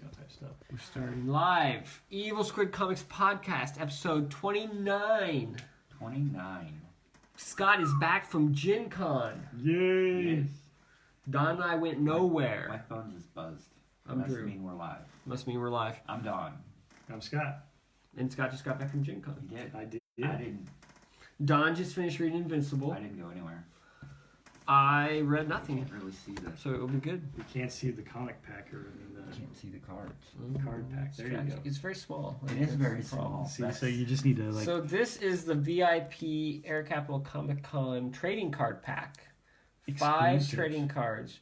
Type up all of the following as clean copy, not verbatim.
type stuff. We're starting live. Evil Squid Comics Podcast, episode 29. 29. Scott is back from Gen Con. Yay! Yes. Don and I went nowhere. My phone just buzzed. I'm Must Drew. mean we're live. Must mean we're live. I'm Don. I'm Scott. And Scott just got back from Gen Con. You did? I did. I didn't. Don just finished reading Invincible. I didn't go anywhere. I read I nothing, can't really see the. so it'll be good. You can't see the comic packer in I the can't see the cards. card pack. There you go. It's very small. It is That's very the problem. small. See, That's- so you just need to like. So this is the VIP Air Capital Comic Con trading card pack. 5 Exclusive. trading cards.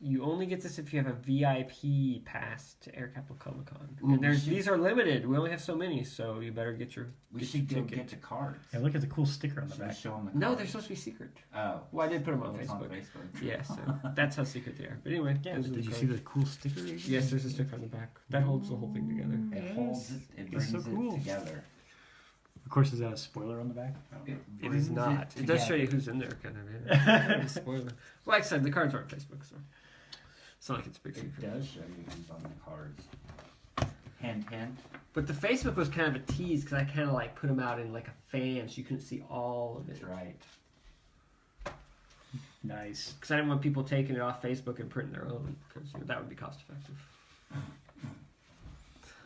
You only get this if you have a VIP pass to Air Capital Comic Con. Ooh, And we should- these are limited. We only have so many, so you better get your. We get should your go ticket. get the cards. Hey, look at the cool sticker on the Should we back. show them the No, cards? they're supposed to be secret. Oh. Well, I did put them on It's Facebook. on Facebook. Yeah, so that's how secret they are. But anyway, Yeah, those but are did you cards. see the cool sticker? Yes, there's a sticker on the back. That holds the whole thing together. It holds it. It It's brings so cool. it together. Of course, is that a spoiler on the back? It brings is not. It does show you who's in there, kind of. Yeah. Spoiler. Well, like I said, the cards are on Facebook, so it's not like it's a big It secret. does show you who's on the cards. Hint, hint. But the Facebook was kind of a tease because I kind of like put them out in like a fan, so you couldn't see all of it. That's right. Nice. Because I didn't want people taking it off Facebook and printing their own, because that would be cost effective.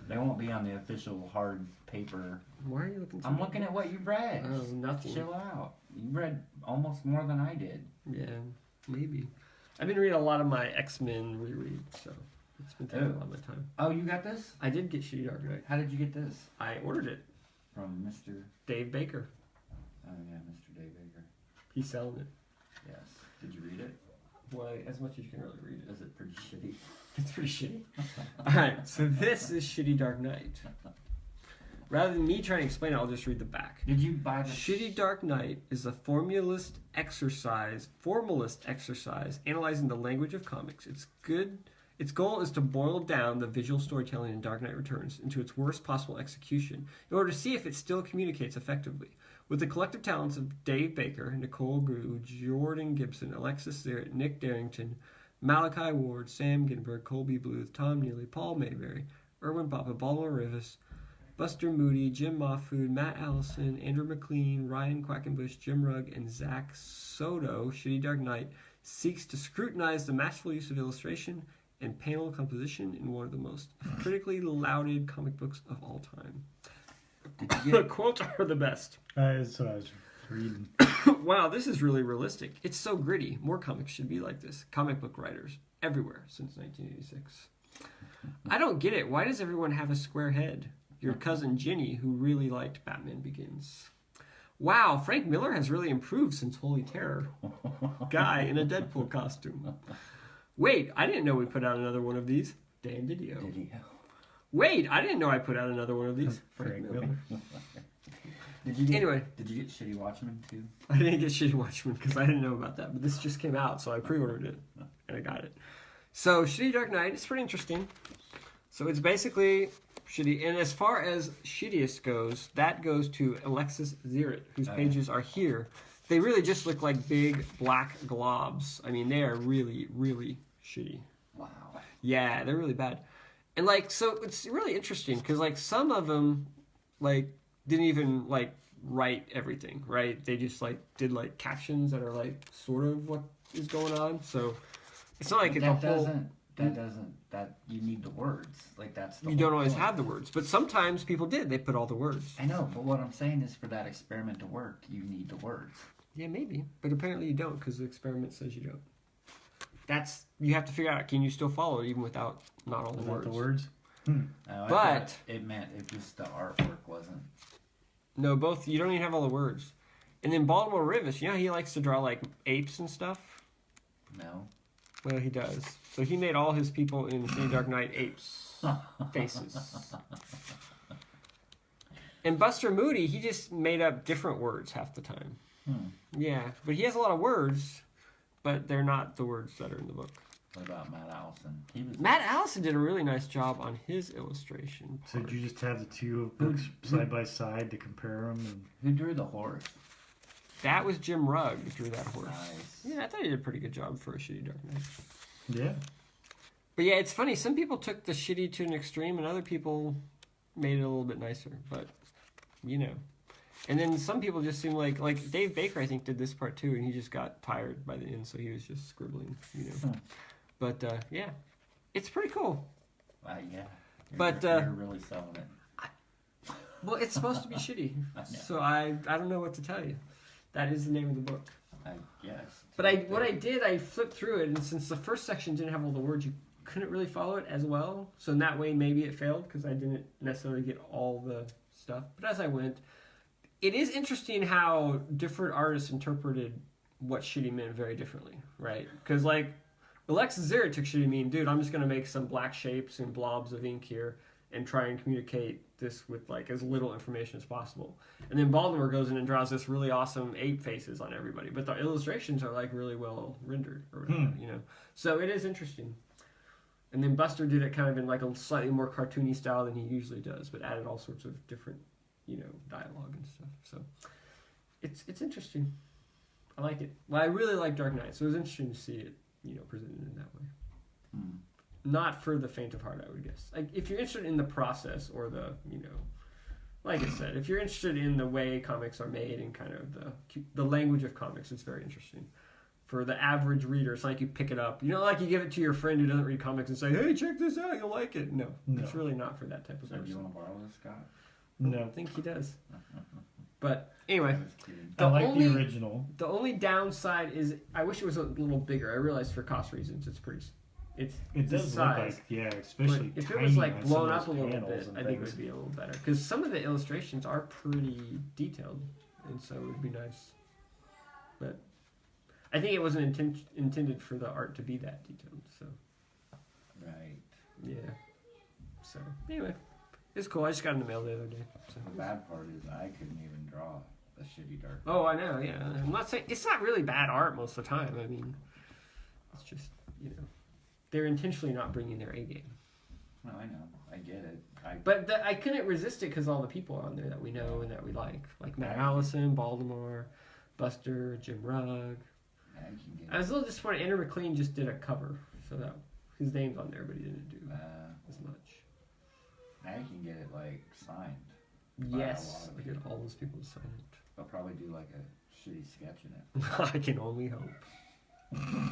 They won't be on the official hard paper. Why are you looking? So I'm looking at what you read. Oh, nothing. Chill out. You read almost more than I did. Yeah, maybe. I've been reading a lot of my X-Men rereads, so it's been taking a lot of my time. Oh, you got this? I did get Shitty Dark Knight. How did you get this? I ordered it. From Mr. Dave Baker. Oh yeah, Mr. Dave Baker. He's selling it. Yes. Did you read it? Well, as much as you can really read it. Is it pretty shitty? It's pretty shitty. Alright, so this is Shitty Dark Knight. Rather than me trying to explain it, I'll just read the back. Did you buy the Shitty Dark Knight is a formalist exercise analyzing the language of comics. Its goal is to boil down the visual storytelling in Dark Knight Returns into its worst possible execution in order to see if it still communicates effectively. With the collective talents of Dave Baker, Nicole Grew, Jordan Gibson, Alexis Zerrett, Nick Darrington, Malachi Ward, Sam Ginberg, Colby Bluth, Tom Neely, Paul Mayberry, Erwin Papa, Baltimore Rivas, Buster Moody, Jim Mahfood, Matt Allison, Andrew McLean, Ryan Quackenbush, Jim Rugg, and Zach Soto, Shitty Dark Knight seeks to scrutinize the masterful use of illustration and panel composition in one of the most critically lauded comic books of all time. Did you The get quotes are the best. That's what I was reading. Wow, this is really realistic. It's so gritty. More comics should be like this. Comic book writers everywhere since 1986. I don't get it. Why does everyone have a square head? Your cousin Ginny, who really liked Batman Begins. Wow, Frank Miller has really improved since Holy Terror. Guy in a Deadpool costume. Wait, I didn't know we put out another one of these. Dan Didio. video? Wait, I didn't know I put out another one of these. Frank Miller. Did you get Anyway. Did you get Shitty Watchmen too? I didn't get Shitty Watchmen because I didn't know about that, but this just came out, so I pre-ordered it and I got it. So Shitty Dark Knight, it's pretty interesting. So it's basically shitty, and as far as shittiest goes, that goes to Alexis Zerrett, whose pages are here. They really just look like big black globs. I mean, they are really, really shitty. Wow. Yeah, they're really bad. And like, so it's really interesting because like some of them like didn't even like write everything, right? They just like did like captions that are like sort of what is going on. So it's not like it's a whole. That you need the words. Like that's the You don't whole always point. have the words, but sometimes people did. They put all the words. I know, but what I'm saying is for that experiment to work, you need the words. Yeah, maybe, but apparently you don't because the experiment says you don't. You have to figure out. Can you still follow it even without not all the Without words? the words? No, I But- thought it meant it just the artwork wasn't. No, both. You don't even have all the words. And then Baltimore Rivas, you know how he likes to draw like apes and stuff? No. Well, he does. So he made all his people in Shitty Dark Knight apes faces. And Buster Moody, he just made up different words half the time. Yeah, but he has a lot of words, but they're not the words that are in the book. What about Matt Allison? Matt Allison did a really nice job on his illustration. So did you just have the two books side by side to compare them? And... Who drew the horse? That was Jim Rugg who drew that horse. Nice. Yeah, I thought he did a pretty good job for a Shitty Dark Knight. Yeah. But yeah, it's funny. Some people took the shitty to an extreme, and other people made it a little bit nicer. But you know, and then some people just seem like Dave Baker. I think did this part too, and he just got tired by the end, so he was just scribbling. You know, but yeah, it's pretty cool. Yeah. But you're really selling it. Well, it's supposed to be shitty, I know. so I don't know what to tell you. That is the name of the book. I guess. But what I did, I flipped through it, and since the first section didn't have all the words, you couldn't really follow it as well. So in that way, maybe it failed because I didn't necessarily get all the stuff. But as I went, it is interesting how different artists interpreted what shitty meant very differently, right? Because like Alexis Zera took shitty mean, dude, I'm just gonna make some black shapes and blobs of ink here and try and communicate this with like as little information as possible. And then Baltimore goes in and draws this really awesome ape faces on everybody, but the illustrations are like really well rendered or whatever, you know. So it is interesting. And then Buster did it kind of in like a slightly more cartoony style than he usually does, but added all sorts of different, you know, dialogue and stuff. So it's interesting. I like it. Well, I really like Dark Knight, so it was interesting to see it, you know, presented in that way. Not for the faint of heart, I would guess. Like if you're interested in the process or the, you know, like I said, if you're interested in the way comics are made and kind of the language of comics, it's very interesting. For the average reader, it's like you pick it up. You know, like you give it to your friend who doesn't read comics and say, "Hey, check this out, you'll like it." No, it's really not for that type of So person. do you want to borrow this, Scott? No. I think he does. But anyway, I was kidding. I like the original. the only downside is I wish it was a little bigger. I realize for cost reasons, It the does look size. like, yeah, especially But if it tiny was like on blown some up of a those little panels bit, and I think it things. would be a little better. Because some of the illustrations are pretty detailed, and so it would be nice. But I think it wasn't intended for the art to be that detailed. So Right. yeah. So anyway, it's cool. I just got in the mail the other day. So. The bad part is I couldn't even draw a shitty dark. Oh, I know. Yeah, I'm not saying it's not really bad art most of the time. I mean, it's just you know they're intentionally not bringing their A game. No, I know. I get it. But I couldn't resist it because all the people on there that we know and that we like Matt Allison, Baltimore, Buster, Jim Rugg. I can get I was a little disappointed. Andrew McLean just did a cover, so that his name's on there, but he didn't do as much. I can get it like signed. By a Yes, lot of I get people. all those people to sign it. They'll probably do like a shitty sketch in it. I can only hope.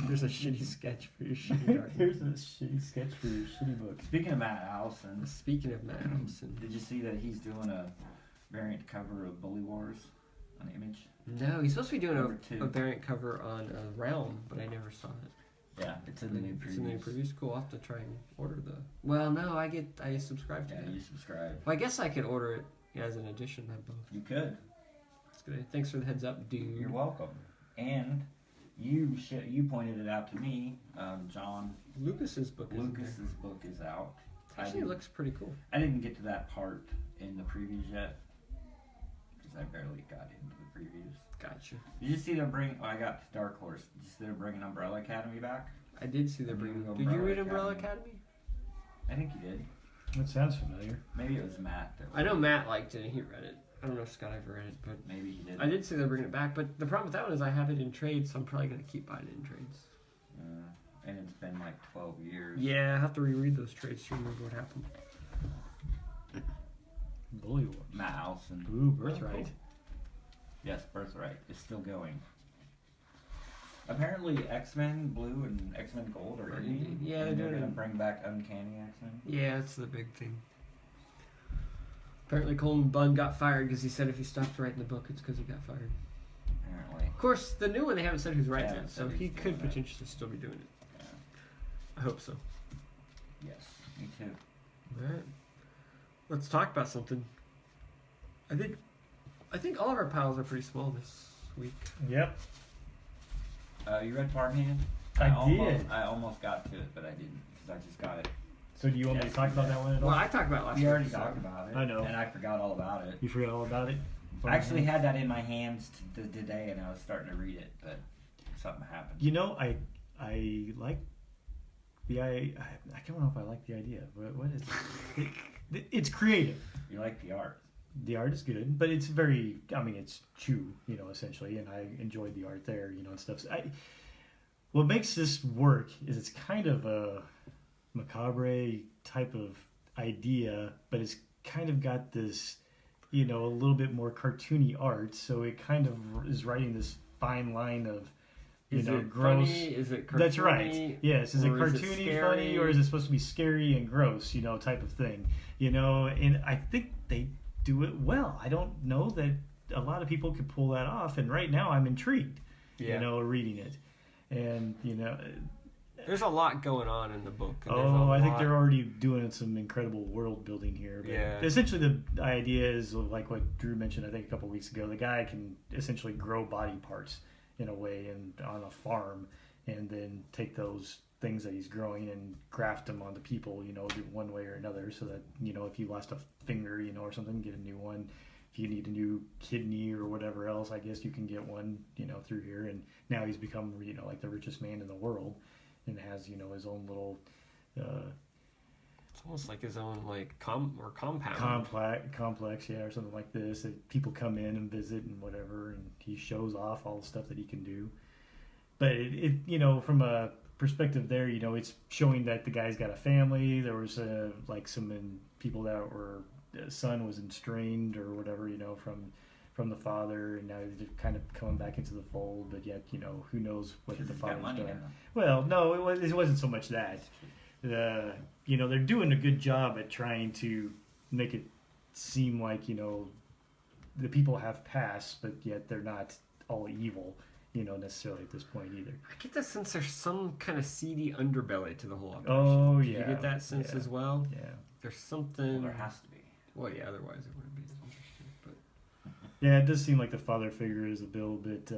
There's a shitty sketch for your shitty dark. Here's a shitty sketch for your shitty book. Speaking of Matt Allison, Speaking of Matt Allison, did you see that he's doing a variant cover of Bully Wars on Image? no, he's supposed to be doing Number two. a variant cover on Realm, but I never saw it. Yeah, it's in the new It's in the new previews. previews. Cool. I'll have to try and order the. Well, no, I subscribe to Yeah, that. you subscribe. Well, I guess I could order it as an addition. Then both. You could. That's good. Thanks for the heads up, dude. You're welcome. And you pointed it out to me. John Lucas's book. Is Lucas's book is out. Actually, it looks pretty cool. I didn't get to that part in the previews yet because I barely got into the previews. Gotcha. Did you see them bring? Oh, I got to Dark Horse. Did you see them bringing Umbrella Academy back? I did see the bring. Umbrella Did you read Umbrella Academy. Academy? I think you did. That sounds familiar. Maybe it was Matt. I know Matt liked it and he read it. I don't know if Scott ever read it, but Maybe he did. I did see they're bringing it back. But the problem with that one is I have it in trades, so I'm probably gonna keep buying it in trades. And it's been like 12 years. Yeah, I have to reread those trades to remember what happened. Bully Wars. Matt Allison. Ooh, Birthright. Yes, Birthright is still going. Apparently, X-Men Blue and X-Men Gold are ending. Yeah, and they're they're doing gonna it. bring back Uncanny X-Men. Yeah, that's the big thing. Apparently, Colin Bunn got fired because he said if he stopped writing the book, it's because he got fired. Apparently. Of course, the new one they haven't said who's writing Yeah, it, it so said he he's could doing it. potentially still be doing it. Yeah. I hope so. Yes, me too. All right, let's talk about something. I think all of our piles are pretty small this week. Yep. You read Farmhand? I almost, did. I almost got to it, but I didn't because I just got it. So do you want me to talk about that one at all? Well, I talked about it last We week. already so- talked about it. I know. And I forgot all about it. You forgot all about it? I actually had that in my hands today, and I was starting to read it, but something happened. You know, I like the I can't remember if I like the idea. What is it? It's creative. You like the art. The art is good, but it's very. I mean, it's Chew, essentially, and I enjoyed the art there, and stuff. So what makes this work is it's kind of macabre type of idea, but it's kind of got this, a little bit more cartoony art. So it kind of is writing this fine line of, Is it gross. funny? Is it cartoony? That's right. Yes. Is it Or is it cartoony, scary? funny, or is it supposed to be scary and gross, type of thing? And I think they do it well. I don't know that a lot of people could pull that off. And right now I'm intrigued, reading it. And, There's a lot going on in the book. And I think they're already doing some incredible world building here. But Yeah. essentially, the idea is like what Drew mentioned, I think, a couple weeks ago. The guy can essentially grow body parts in a way and on a farm, and then take those things that he's growing and graft them onto people, one way or another. So that, if you lost a finger, or something, get a new one. If you need a new kidney or whatever else, I guess you can get one, through here. And now he's become, like the richest man in the world. And has his own little it's almost like his own like compound complex, or something like this. That people come in and visit and whatever, and he shows off all the stuff that he can do. But it from a perspective there, it's showing that the guy's got a family. There was some people that were son was estranged or whatever, from the father, and now he's kind of coming back into the fold. But yet, who knows what the father's done. Now. Well, no, it wasn't so much that. They're doing a good job at trying to make it seem like, the people have passed, but yet they're not all evil, necessarily at this point either. I get the sense there's some kind of seedy underbelly to the whole operation. Oh, Do yeah. you get that sense as well? Yeah. There's something... Well, there has to be. Well, yeah, otherwise it wouldn't be as interesting. But Yeah, it does seem like the father figure is a little bit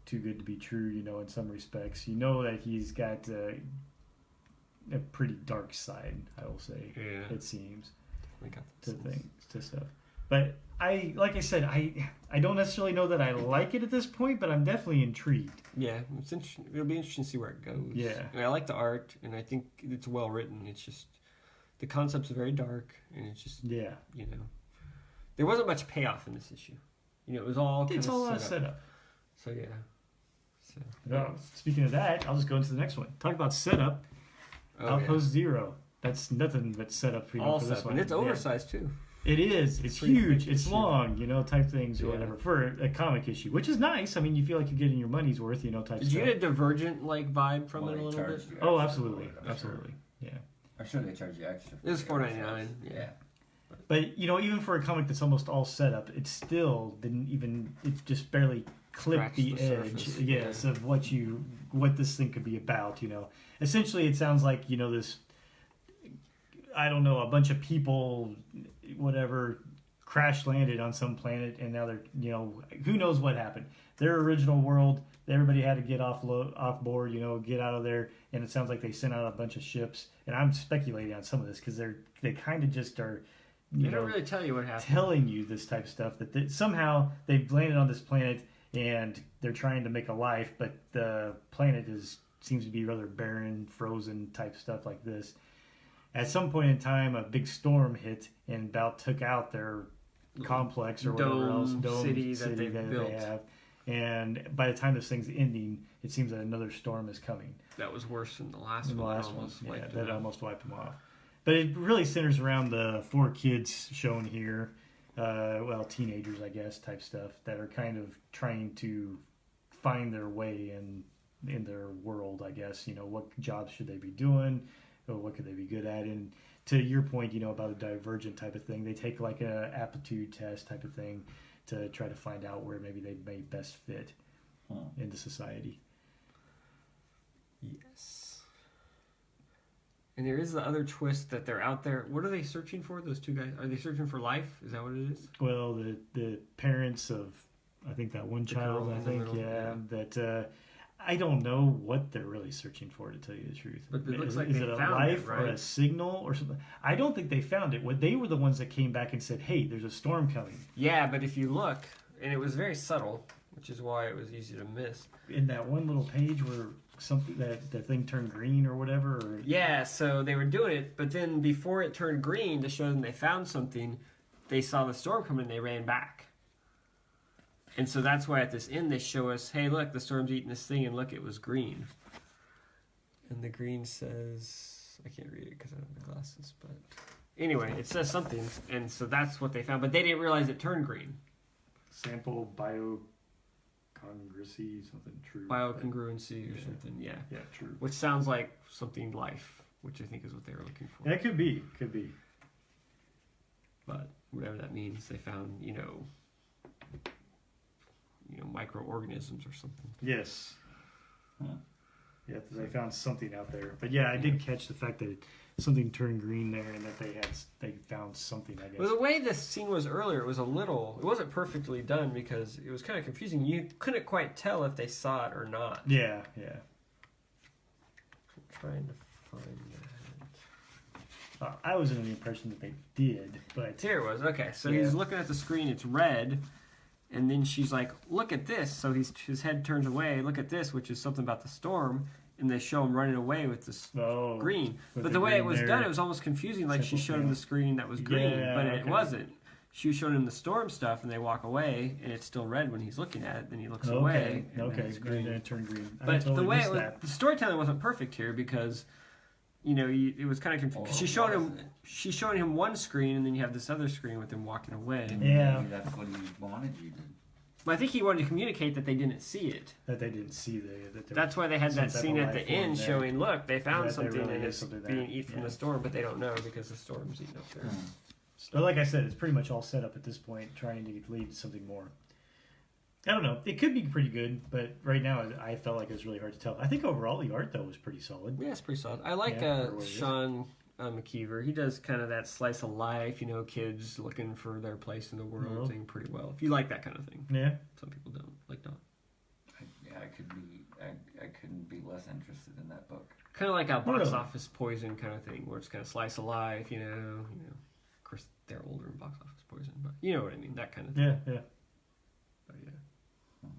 too good to be true, in some respects. That he's got a pretty dark side, I will say. yeah, It seems, we got to the sense. things, to stuff. But like I said, I don't necessarily know that I like it at this point, but I'm definitely intrigued. Yeah, it's interesting. It'll be interesting to see where it goes. Yeah. And I like the art, and I think it's well written. It's just the concept's very dark, and it's just Yeah. there wasn't much payoff in this issue. It was all kind It's of all set up. up. So yeah. So Well, speaking of that, I'll just go into the next one. Talk about setup. Outpost Zero. That's nothing but setup all for set this up, one. and it's Yeah. oversized too. It is. It's pretty huge. big It's issue. long, type things or Yeah. whatever for a comic issue, which is nice. I mean, you feel like you're getting your money's worth, type Did you stuff. get a Divergent like vibe from it a They little charge bit? you Oh, extra absolutely, for it, I'm absolutely, yeah. Sure. I'm sure they charge you extra. It was the $4.99, episodes. yeah. But even for a comic that's almost all set up, it still didn't even. It just barely clipped Scratched the the edge, surface, yes, yeah. of what this thing could be about. Essentially, it sounds like this. I don't know, a bunch of people, whatever, crash landed on some planet, and now they're who knows what happened. Their original world, everybody had to get off board, get out of there, and it sounds like they sent out a bunch of ships. And I'm speculating on some of this because they kind of just are. They don't really tell you what happened. Telling you this type of stuff that somehow they've landed on this planet and they're trying to make a life, but the planet seems to be rather barren, frozen type stuff like this. At some point in time, a big storm hit and about took out their complex or whatever else, dome city that they they built. have. And by the time this thing's ending, it seems that another storm is coming. That was worse than the last The one. last That one, almost yeah, wiped that them out. almost wiped them off. But it really centers around the 4 kids shown here, teenagers, I guess, type stuff that are kind of trying to find their way in their world, I guess. What jobs should they be doing, or what could they be good at? And to your point, about a divergent type of thing, they take like a aptitude test type of thing to try to find out where maybe they may best fit into society. Yes. And there is the other twist that they're out there. What are they searching for? Those 2 guys? Are they searching for life? Is that what it is? Well, the parents of, I think that one child, girl I in the think, middle, yeah, yeah. that I don't know what they're really searching for, to tell you the truth. But it looks is, like is they it a found life it, or right? a signal or something? I don't think they found it. They were the ones that came back and said, "Hey, there's a storm coming." Yeah, but if you look, and it was very subtle, which is why it was easy to miss. In that one little page where something that the thing turned green or whatever. Or, Yeah, so they were doing it, but then before it turned green to show them they found something, they saw the storm coming and they ran back. And so that's why at this end they show us, hey, look, the storm's eating this thing, and look, it was green. And the green says... this. I can't read it because I don't have the glasses. But anyway, it says something, and so that's what they found. But they didn't realize it turned green. Sample biocongruency, something true. Biocongruency or something, yeah. Yeah, true. Which sounds like something life, which I think is what they were looking for. That could be. But whatever that means, they found, microorganisms or something. Yes. Huh. Yeah, they found something out there. But yeah, I did catch the fact that something turned green there, and that they found something. I guess. Well, the way this scene was earlier, it wasn't perfectly done because it was kind of confusing. You couldn't quite tell if they saw it or not. Yeah. I'm trying to find that. I was under the impression that they did, but Here it was. Okay, so Yeah. he's looking at the screen. It's red, and then she's like, "Look at this." So his head turns away. Look at this, which is something about the storm. And they show him running away with this green. with But the way it green was there. done, it was almost confusing. Like she showed him the screen that was green, Yeah, but it okay. wasn't. She was showing him the storm stuff, and they walk away, and it's still red when he's looking at it. Then he looks away, and then it's green. And then it turned green. I But totally the way missed it was, that. the storytelling wasn't perfect here because, it was kind of confusing. She's showing him one screen, and then you have this other screen with him walking away. Yeah. Maybe that's what he wanted you to. But I think he wanted to communicate that they didn't see it. That they didn't see That's why they had that some type scene of at the life form end there. showing, look, they found That there something really and is it's something being there. eaten from Yeah. the storm, but they don't know because the storm's eating up there. But like I said, it's pretty much all set up at this point, trying to lead to something more. I don't know. It could be pretty good, but right now I felt like it was really hard to tell. I think overall the art though was pretty solid. Yeah, it's pretty solid. I like Yeah, for what it is. Sean McKeever. He does kind of that slice of life, kids looking for their place in the world Mhm. thing pretty well. If you like that kind of thing. Yeah. Some people don't. Like Don. I couldn't be less interested in that book. Kind of like a box Really? office poison kind of thing, where it's kind of slice of life, Of course, they're older in box office poison, but you know what I mean. That kind of thing. Yeah. But yeah.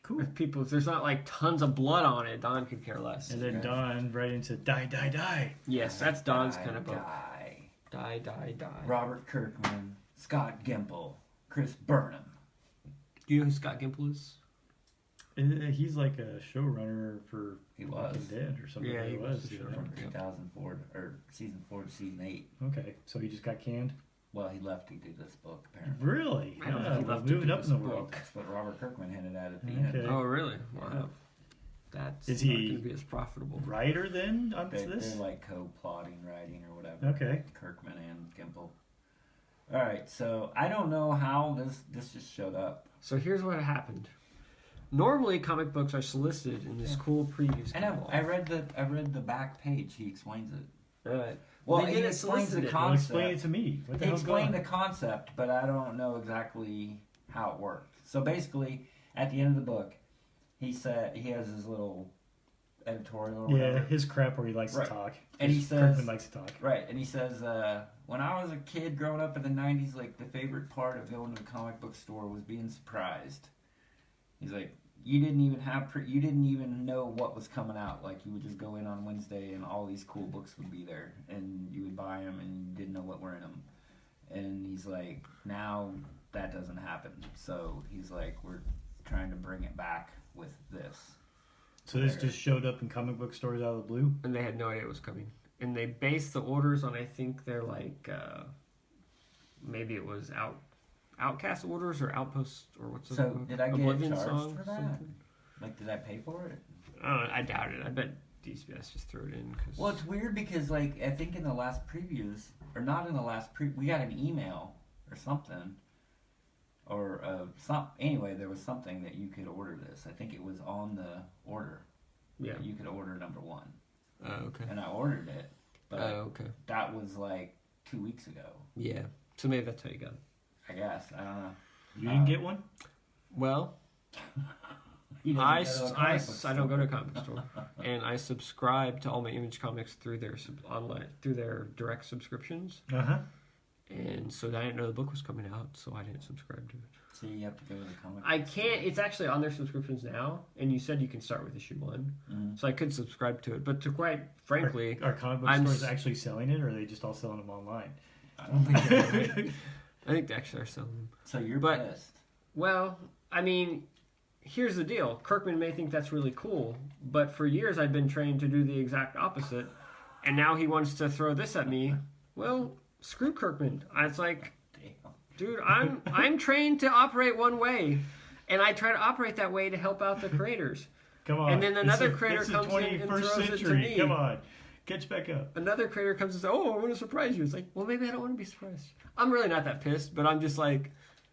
Cool. If there's not like tons of blood on it, Don could care less. And then Okay. Don right into die. Yes, that's Don's kind of book. Die. Die. Robert Kirkman, Scott Gimple, Chris Burnham. Do you know who Scott Gimple is? He's like a showrunner for He was. Walking Dead or something. Yeah, he was the you know? showrunner. From 2004 or season 4 to season 8. Okay, so he just got canned. Well, he left to do this book apparently. Really? I don't know if he well, left to moving do up in this the book. world. That's what Robert Kirkman hinted at the Okay. end. Oh, really? Wow. That's Is not he- going to be as profitable. Writer then onto They're this? like co-plotting writing or whatever. Okay. Kirkman and Gimple. All right, so I don't know how this just showed up. So here's what happened. Normally, comic books are solicited in this cool previews And catalog. I read the back page. He explains it. Right. Well, They he didn't explains solicit the it. Well, concept. explain it to me. What the He hell's going explained on? the concept, but I don't know exactly how it worked. So basically, at the end of the book, he said he has his little editorial or whatever. Yeah, his crap where he likes Right. to talk. And he Kirkman says- likes to talk. Right, and he says, when I was a kid growing up in the 90s, like, the favorite part of going to the comic book store was being surprised. He's like, you didn't even know what was coming out. Like, you would just go in on Wednesday and all these cool books would be there, and you would buy them and you didn't know what were in them. And he's like, now that doesn't happen. So he's like, we're trying to bring it back with this. So this just showed up in comic book stores out of the blue? And they had no idea it was coming. And they based the orders on, I think they're like, maybe it was Outcast orders or Outpost or what's the So did I get Oblivion charged Song for or that? something? Like, did I pay for it? I doubt it. I bet DCBS just threw it in. Cause Well, it's weird because, like, I think in the last previews, or not in the last we got an email or something, or anyway, there was something that you could order this. I think it was on the order. yeah. You could order number 1, Okay. and I ordered it, but Okay. that was like 2 weeks ago. Yeah. So maybe that's how you got it. I guess I don't know. You didn't get one? Well, He doesn't I go to a comic book don't go to a store. comic book store, and I subscribe to all my Image comics through their through their direct subscriptions. Uh-huh. And so I didn't know the book was coming out, so I didn't subscribe to it. So you have to go to the comic. I can't. It's actually on their subscriptions now, and you said you can start with issue 1, Mhm. so I could subscribe to it. But to quite frankly, Are comic book I'm stores s- actually selling it, or are they just all selling them online? I don't think so. I think they actually are selling them. So you're But- pissed. Well, I mean, here's the deal. Kirkman may think that's really cool, but for years I've been trained to do the exact opposite and now he wants to throw this at me. Well, screw Kirkman. It's like, dude, I'm trained to operate one way, and I try to operate that way to help out the creators. Come on. And then another creator comes in and throws it to me. Come on. Catch back up. Another creator comes and says, "Oh, I want to surprise you." It's like, well, maybe I don't want to be surprised. I'm really not that pissed, but I'm just like,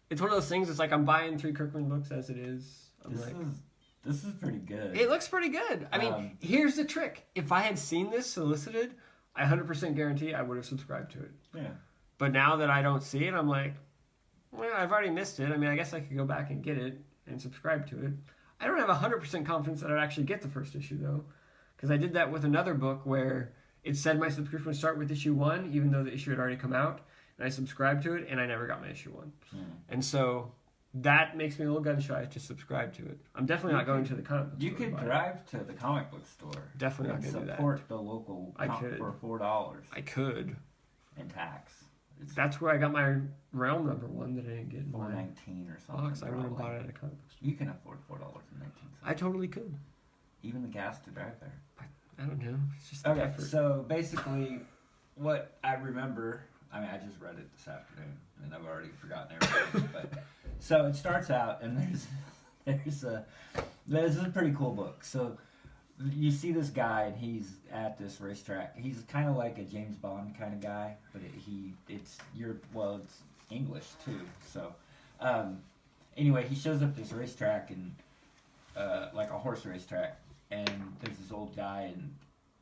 it's one of those things. It's like I'm buying 3 Kirkman books as it is. This is pretty good. It looks pretty good. I mean, here's the trick. If I had seen this solicited, I 100% guarantee I would have subscribed to it. Yeah. But now that I don't see it, I'm like, well, I've already missed it. I mean, I guess I could go back and get it and subscribe to it. I don't have 100% confidence that I'd actually get the first issue, though. Because I did that with another book where it said my subscription would start with issue 1, even though the issue had already come out. And I subscribed to it, and I never got my issue 1. And so that makes me a little gun-shy to subscribe to it. I'm definitely not going to the comic book store. You could drive to the comic book store. Definitely not going to do that. Support the local for $4. I could. And tax. That's where I got my Realm number 1 that I didn't get in $4.19 or something. box. I would have bought it at a comic book store. You can afford $4.19. I totally could. Even the gas to drive there. I don't know. It's just the effort. So basically, what I remember, I mean, I just read it this afternoon, and I've already forgotten everything. But so it starts out, and this is a pretty cool book. So you see this guy, and he's at this racetrack. He's kind of like a James Bond kind of guy, but it's English too. So anyway, he shows up at this racetrack and like a horse racetrack. And there's this old guy, and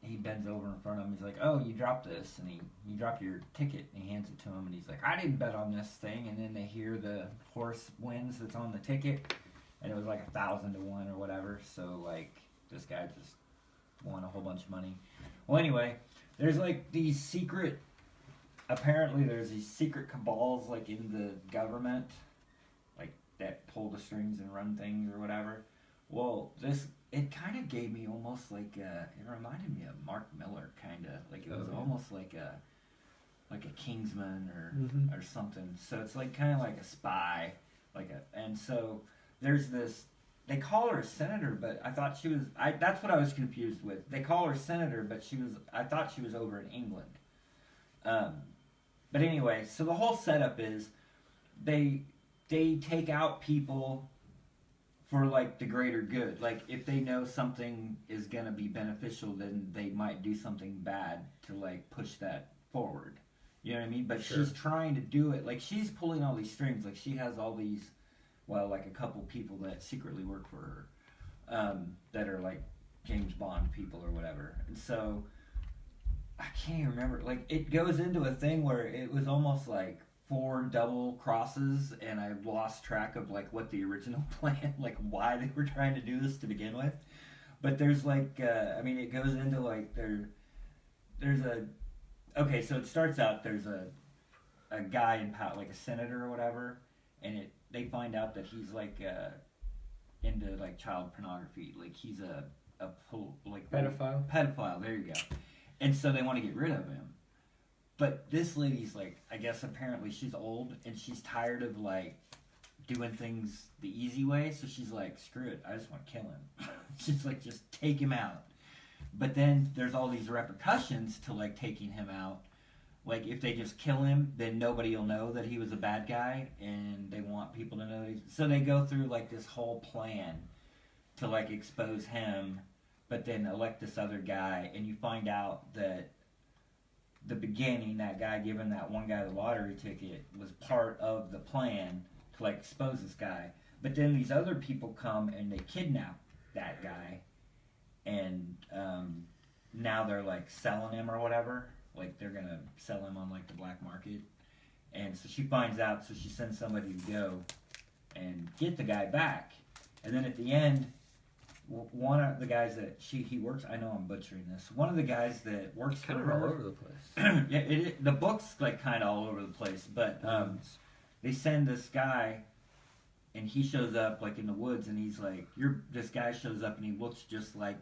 he bends over in front of him. He's like, "Oh, you dropped this," and he dropped your ticket. And he hands it to him, and he's like, "I didn't bet on this thing." And then they hear the horse wins that's on the ticket, and it was like 1,000 to 1 or whatever. So like this guy just won a whole bunch of money. Well, anyway, there's like these secret. Apparently, there's these secret cabals like in the government, like that pull the strings and run things or whatever. Well, it kind of gave me almost like it reminded me of Mark Miller, kind of like it was almost like a Kingsman or something. So it's like kind of like a spy, and so there's this. They call her a senator, but I thought she was. That's what I was confused with. They call her senator, but I thought she was over in England. But anyway, so the whole setup is they take out people for like the greater good. Like if they know something is gonna be beneficial, then they might do something bad to like push that forward. You know what I mean? But she's trying to do it. Like she's pulling all these strings. Like she has all these, like a couple people that secretly work for her, that are like James Bond people or whatever. And so I can't even remember. Like it goes into a thing where it was almost like 4 double crosses, and I lost track of like what the original plan, like why they were trying to do this to begin with. But there's like, it goes into like so it starts out there's a guy in power, like a senator or whatever, and they find out that he's like into like child pornography, like he's a pedophile. There you go. And so they want to get rid of him. But this lady's like, I guess apparently she's old and she's tired of like doing things the easy way. So she's like, screw it, I just want to kill him. She's like, just take him out. But then there's all these repercussions to like taking him out. Like if they just kill him, then nobody will know that he was a bad guy, and they want people to know. So they go through like this whole plan to like expose him, but then elect this other guy, and you find out that the beginning, that guy giving that one guy the lottery ticket was part of the plan to like expose this guy. But then these other people come and they kidnap that guy, and now they're like selling him or whatever. Like they're gonna sell him on like the black market. And so she finds out, so she sends somebody to go and get the guy back. And then at the end, one of the guys that he works, I know I'm butchering this. One of the guys that works kind for of her, all over the place. yeah, the book's like kind of all over the place. But they send this guy, and he shows up like in the woods, and he's like, this guy shows up, and he looks just like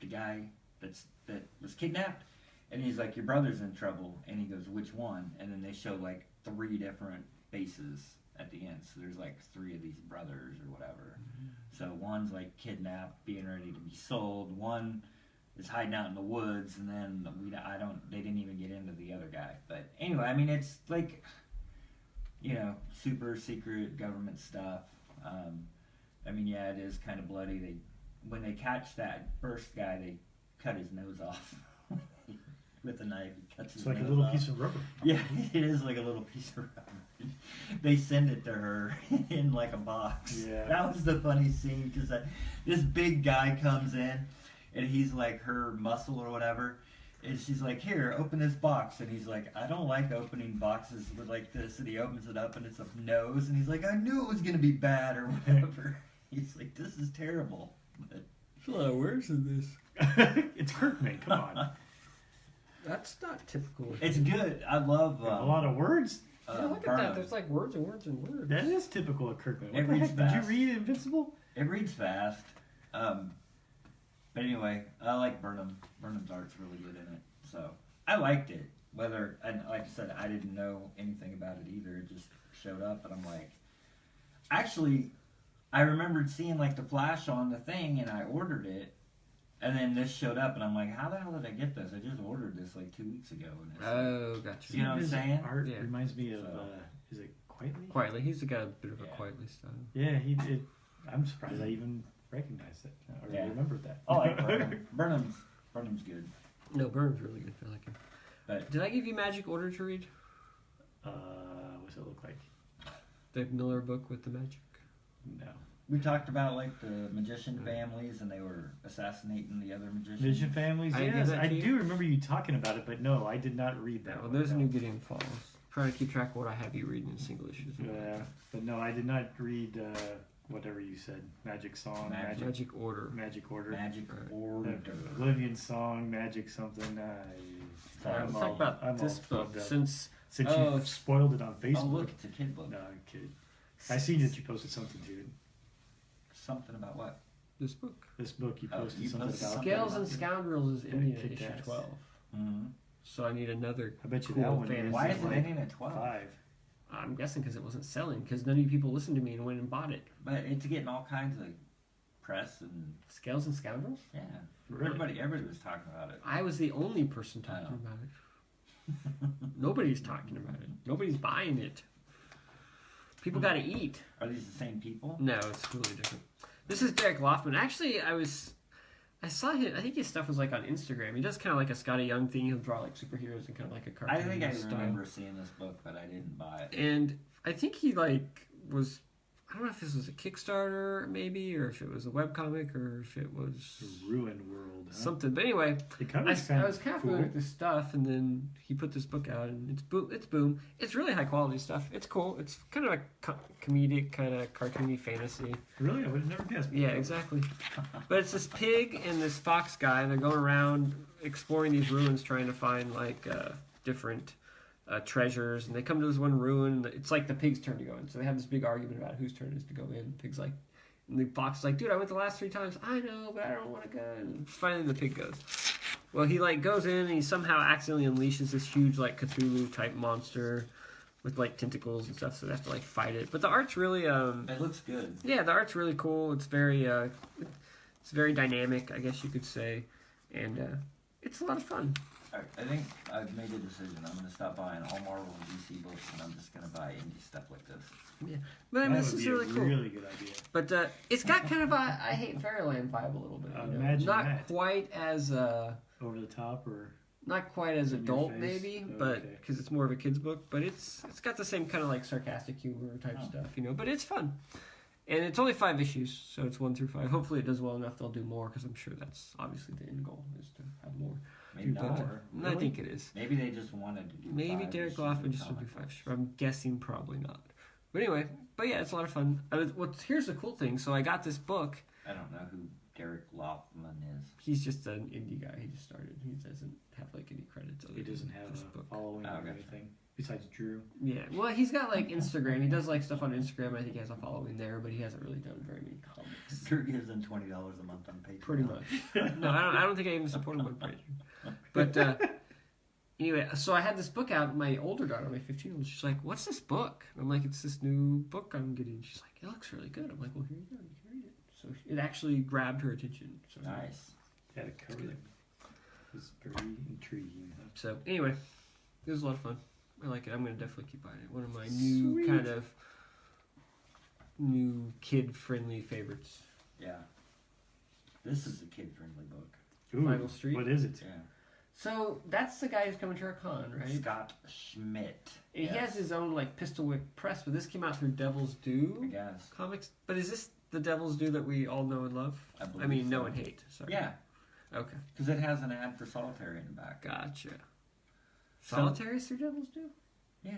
the guy that was kidnapped, and he's like, your brother's in trouble, and he goes, which one? And then they show like 3 different faces at the end. So there's like 3 of these brothers or whatever. So one's like kidnapped, being ready to be sold. One is hiding out in the woods, and then they didn't even get into the other guy. But anyway, I mean, it's like, super secret government stuff. I mean, yeah, it is kind of bloody. When they catch that first guy, they cut his nose off with a knife. He cuts his It's like nose a little off. piece of rubber. Yeah, it is like a little piece of rubber. They send it to her in like a box. Yeah. That was the funny scene because this big guy comes in and he's like her muscle or whatever. And she's like, here, open this box. And he's like, I don't like opening boxes with like this. And he opens it up and it's a nose. And he's like, I knew it was going to be bad or whatever. He's like, this is terrible. But There's a lot of words in this. It's Kirkman. Come on. That's not typical. it's good. I love A lot of words. Yeah, look at Burnham. that. There's like words and words and words. That is typical of Kirkman. It What the reads heck? Did you fast. read Invincible? It reads fast. But anyway, I like Burnham. Burnham's art's really good in it. So I liked it. And like I said, I didn't know anything about it either. It just showed up, and I'm like, actually, I remembered seeing like the flash on the thing, and I ordered it. And then this showed up, and I'm like, how the hell did I get this? I just ordered this like 2 weeks ago. And it's Oh, gotcha. You know what I'm His saying? Art Yeah. reminds me of, So- is it Quietly? Quietly, he's got a bit of a Yeah. quietly style. Yeah, I'm surprised I even recognized it or Yeah. remembered that. I like Burnham. Burnham's good. No, Burnham's really good. I like him. But Did I give you Magic Order to read? What's it look like? The Miller book with the magic? No. we talked about like the magician families, and they were assassinating the other magicians. Vision Families? I gave Yes, that I to you? do remember you talking about it, but no, I did not read that Well, one. there's a no. new Gideon Falls. Trying to keep track of what I have you reading in single issues. Yeah, but no, I did not read whatever you said. Magic Song, Magic. Magic Order. Order. Magic Right. Order. Oblivion Song, Magic something. Sorry, Let's I'm talk all- about I'm this all book. plugged up. Since Since Oh, you spoiled it on Facebook. Oh, look, it's a kid book. No, I'm kidding. I seen that you posted something, dude. Something about what? this book, This book you Oh, posted you something posted about. something. Scales and Scoundrels is ending at kicked issue ass. 12. Mm-hmm. So I need another. I bet you Cool that one fantasy. is Why is it like ending at 12? 5. I'm guessing because it wasn't selling. Because none of you people listened to me and went and bought it. But it's getting all kinds of press and Scales and Scoundrels. yeah. Really? Everybody was talking about it. I was the only person talking Oh. about it. Nobody's talking about it. Nobody's buying it. People got to eat. Are these the same people? No, it's really different. This is Derek Loftman. Actually, I saw him. I think his stuff was like on Instagram. He does kind of like a Scotty Young thing. He'll draw like superheroes and kind of like a cartoon I think I style. remember seeing this book, but I didn't buy it. And I think he like was. I don't know if this was a Kickstarter maybe, or if it was a webcomic, or if it was The Ruined World. Huh? something. But anyway, The I cover's was kind of cool. familiar with this stuff, and then he put this book out, and it's boom. It's really high quality stuff. It's cool. It's kind of a comedic, kind of cartoony fantasy. Really? I would have never guessed. Yeah, exactly. But it's this pig and this fox guy, and they're going around exploring these ruins, trying to find like different treasures. And they come to this one ruin. It's like the pig's turn to go in. So they have this big argument about whose turn it is to go in. The pig's like, and the fox is like, dude, I went the last 3 times. I know, but I don't want to go. And finally, the pig goes. Well, he like goes in, and he somehow accidentally unleashes this huge like Cthulhu type monster with like tentacles and stuff. So they have to like fight it. But the art's really It looks good. yeah, the art's really cool. It's very dynamic, I guess you could say, and it's a lot of fun. I think I've made a decision. I'm going to stop buying all Marvel and DC books, and I'm just going to buy indie stuff like this. But I mean, That this would is be really a cool. really good idea. But it's got kind of a I Hate Fairyland vibe a little bit. You know? Imagine Not that. quite as Over the top or In your adult face? maybe, Oh, but okay. because it's more of a kids book. But it's got the same kind of like sarcastic humor type Oh. stuff, you know. But it's fun. And it's only 5 issues, so it's 1 through 5. Hopefully, it does well enough. They'll do more because I'm sure that's obviously the end goal is to have more. Maybe Dude, not. more. And I think it is. Maybe they just wanted to do Maybe 5 Derek issues of Loftman just will do comic 5. books. I'm guessing probably not. But anyway, yeah, it's a lot of fun. Here's the cool thing. So I got this book. I don't know who Derek Loftman is. He's just an indie guy. He just started. He doesn't have like any credits. he doesn't have this a book. following Oh, or gotcha. anything besides Drew. Yeah, well, he's got like Instagram. He does like stuff on Instagram. I think he has a following there, but he hasn't really done very many comics. Drew gives them $20 a month on Patreon. Pretty much. No, I don't think I even support him on Patreon. But anyway, so I had this book out. And my older daughter, my 15-year-old, she's like, "What's this book?" I'm like, "It's this new book I'm getting." She's like, "It looks really good." I'm like, "Well, here you go. You can read it." So it actually grabbed her attention. So Nice. Yeah, the cover. It's very intriguing. So anyway, it was a lot of fun. I like it. I'm gonna definitely keep buying it. One of my new kind of new kid-friendly favorites. Yeah. This is a kid-friendly book. Ooh, Final Street. What is it? Yeah. So that's the guy who's coming to our con, right? Scott Schmidt. He has his own like Pistolwick Press, but this came out through Devil's I Due guess. Comics. But is this the Devil's Due that we all know and love? I mean, so. know and hate. Sorry. Yeah, Okay. because it has an ad for Solitary in the back. Gotcha. So- Solitaire is through Devil's Due? Yeah.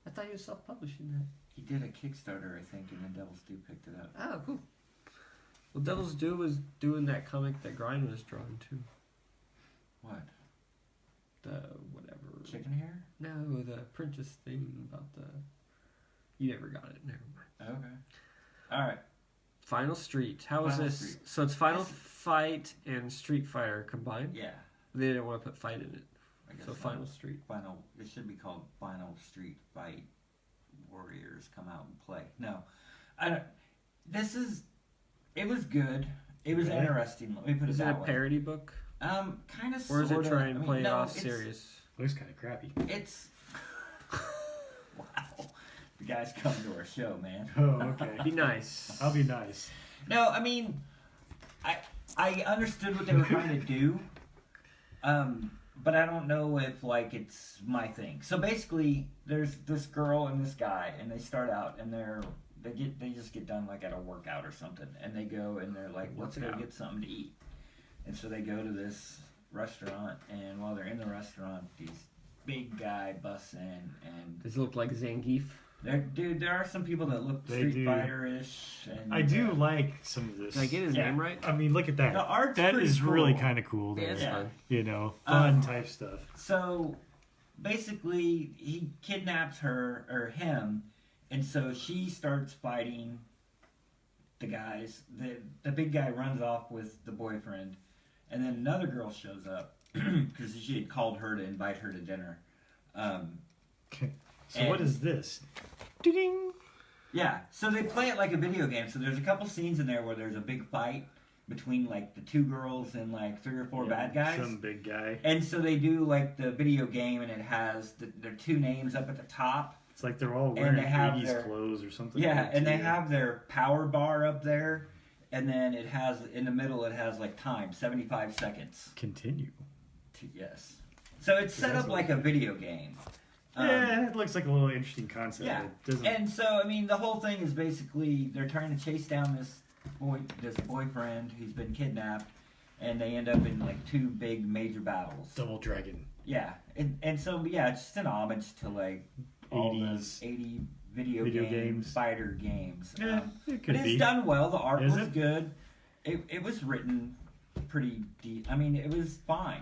I thought he was self-publishing that. He did a Kickstarter, I think, and then Devil's Due picked it up. Oh, cool. Well, Devil's Due was doing that comic that Grind was drawing too. What? The whatever. Chicken hair? No, the apprentice thing about the. You never got it. Never mind. Okay. All right. Final Street. How is Final this? Street. So it's Final Fight and Street Fighter combined. Yeah. They didn't want to put fight in it, I guess so Final Street. Final. It should be called Final Street Fight Warriors Come Out and Play. No, I don't. This is. It was good. It was Really? interesting. Let me put Is it it a that way. parody book, Kind of. or is it trying to play it off it's, serious? Looks kind of crappy. It's. Wow. The guys come to our show, man. Oh, okay. Be nice. I'll be nice. No, I mean, I understood what they were trying to do, but I don't know if like it's my thing. So basically, there's this girl and this guy, and they start out and they just get done like at a workout or something, and they go and they're like, let's go get something to eat, and so they go to this restaurant, and while they're in the restaurant, these big guy busts in, and Does it look like Zangief? there are some people that look They Street do. Fighter-ish. And, I do like some of this. Did I get his Yeah. name right? I mean, look at that. The art's That pretty is really cool. kind of cool. Though. Yeah, it's Yeah. fun. You know, fun type stuff. So basically, he kidnaps her or him, and so she starts fighting the guys. The big guy runs off with the boyfriend, and then another girl shows up because she had called her to invite her to dinner. Okay. So And- what is this? Ding. Yeah, so they play it like a video game. So there's a couple scenes in there where there's a big fight between like the two girls and like 3 or 4 bad guys. Some big guy. And so they do like the video game, and it has their two names up at the top. It's like they're all And wearing they have 80s their- clothes or something. Yeah, like and they too. have their power bar up there, and then it has in the middle it has like time, 75 seconds. Continue. Yes. So it's set That's up like a video game. Yeah, it looks like a little interesting concept. Yeah. It doesn't. And so I mean the whole thing is basically they're trying to chase down this boyfriend who's been kidnapped, and they end up in like 2 big major battles. Double Dragon. Yeah, and so yeah, it's just an homage to like all the 80s 80 video games. games, fighter games. Yeah, it But could it's be. done well. The art Is was it? good. It was written pretty deep. I mean, it was fine.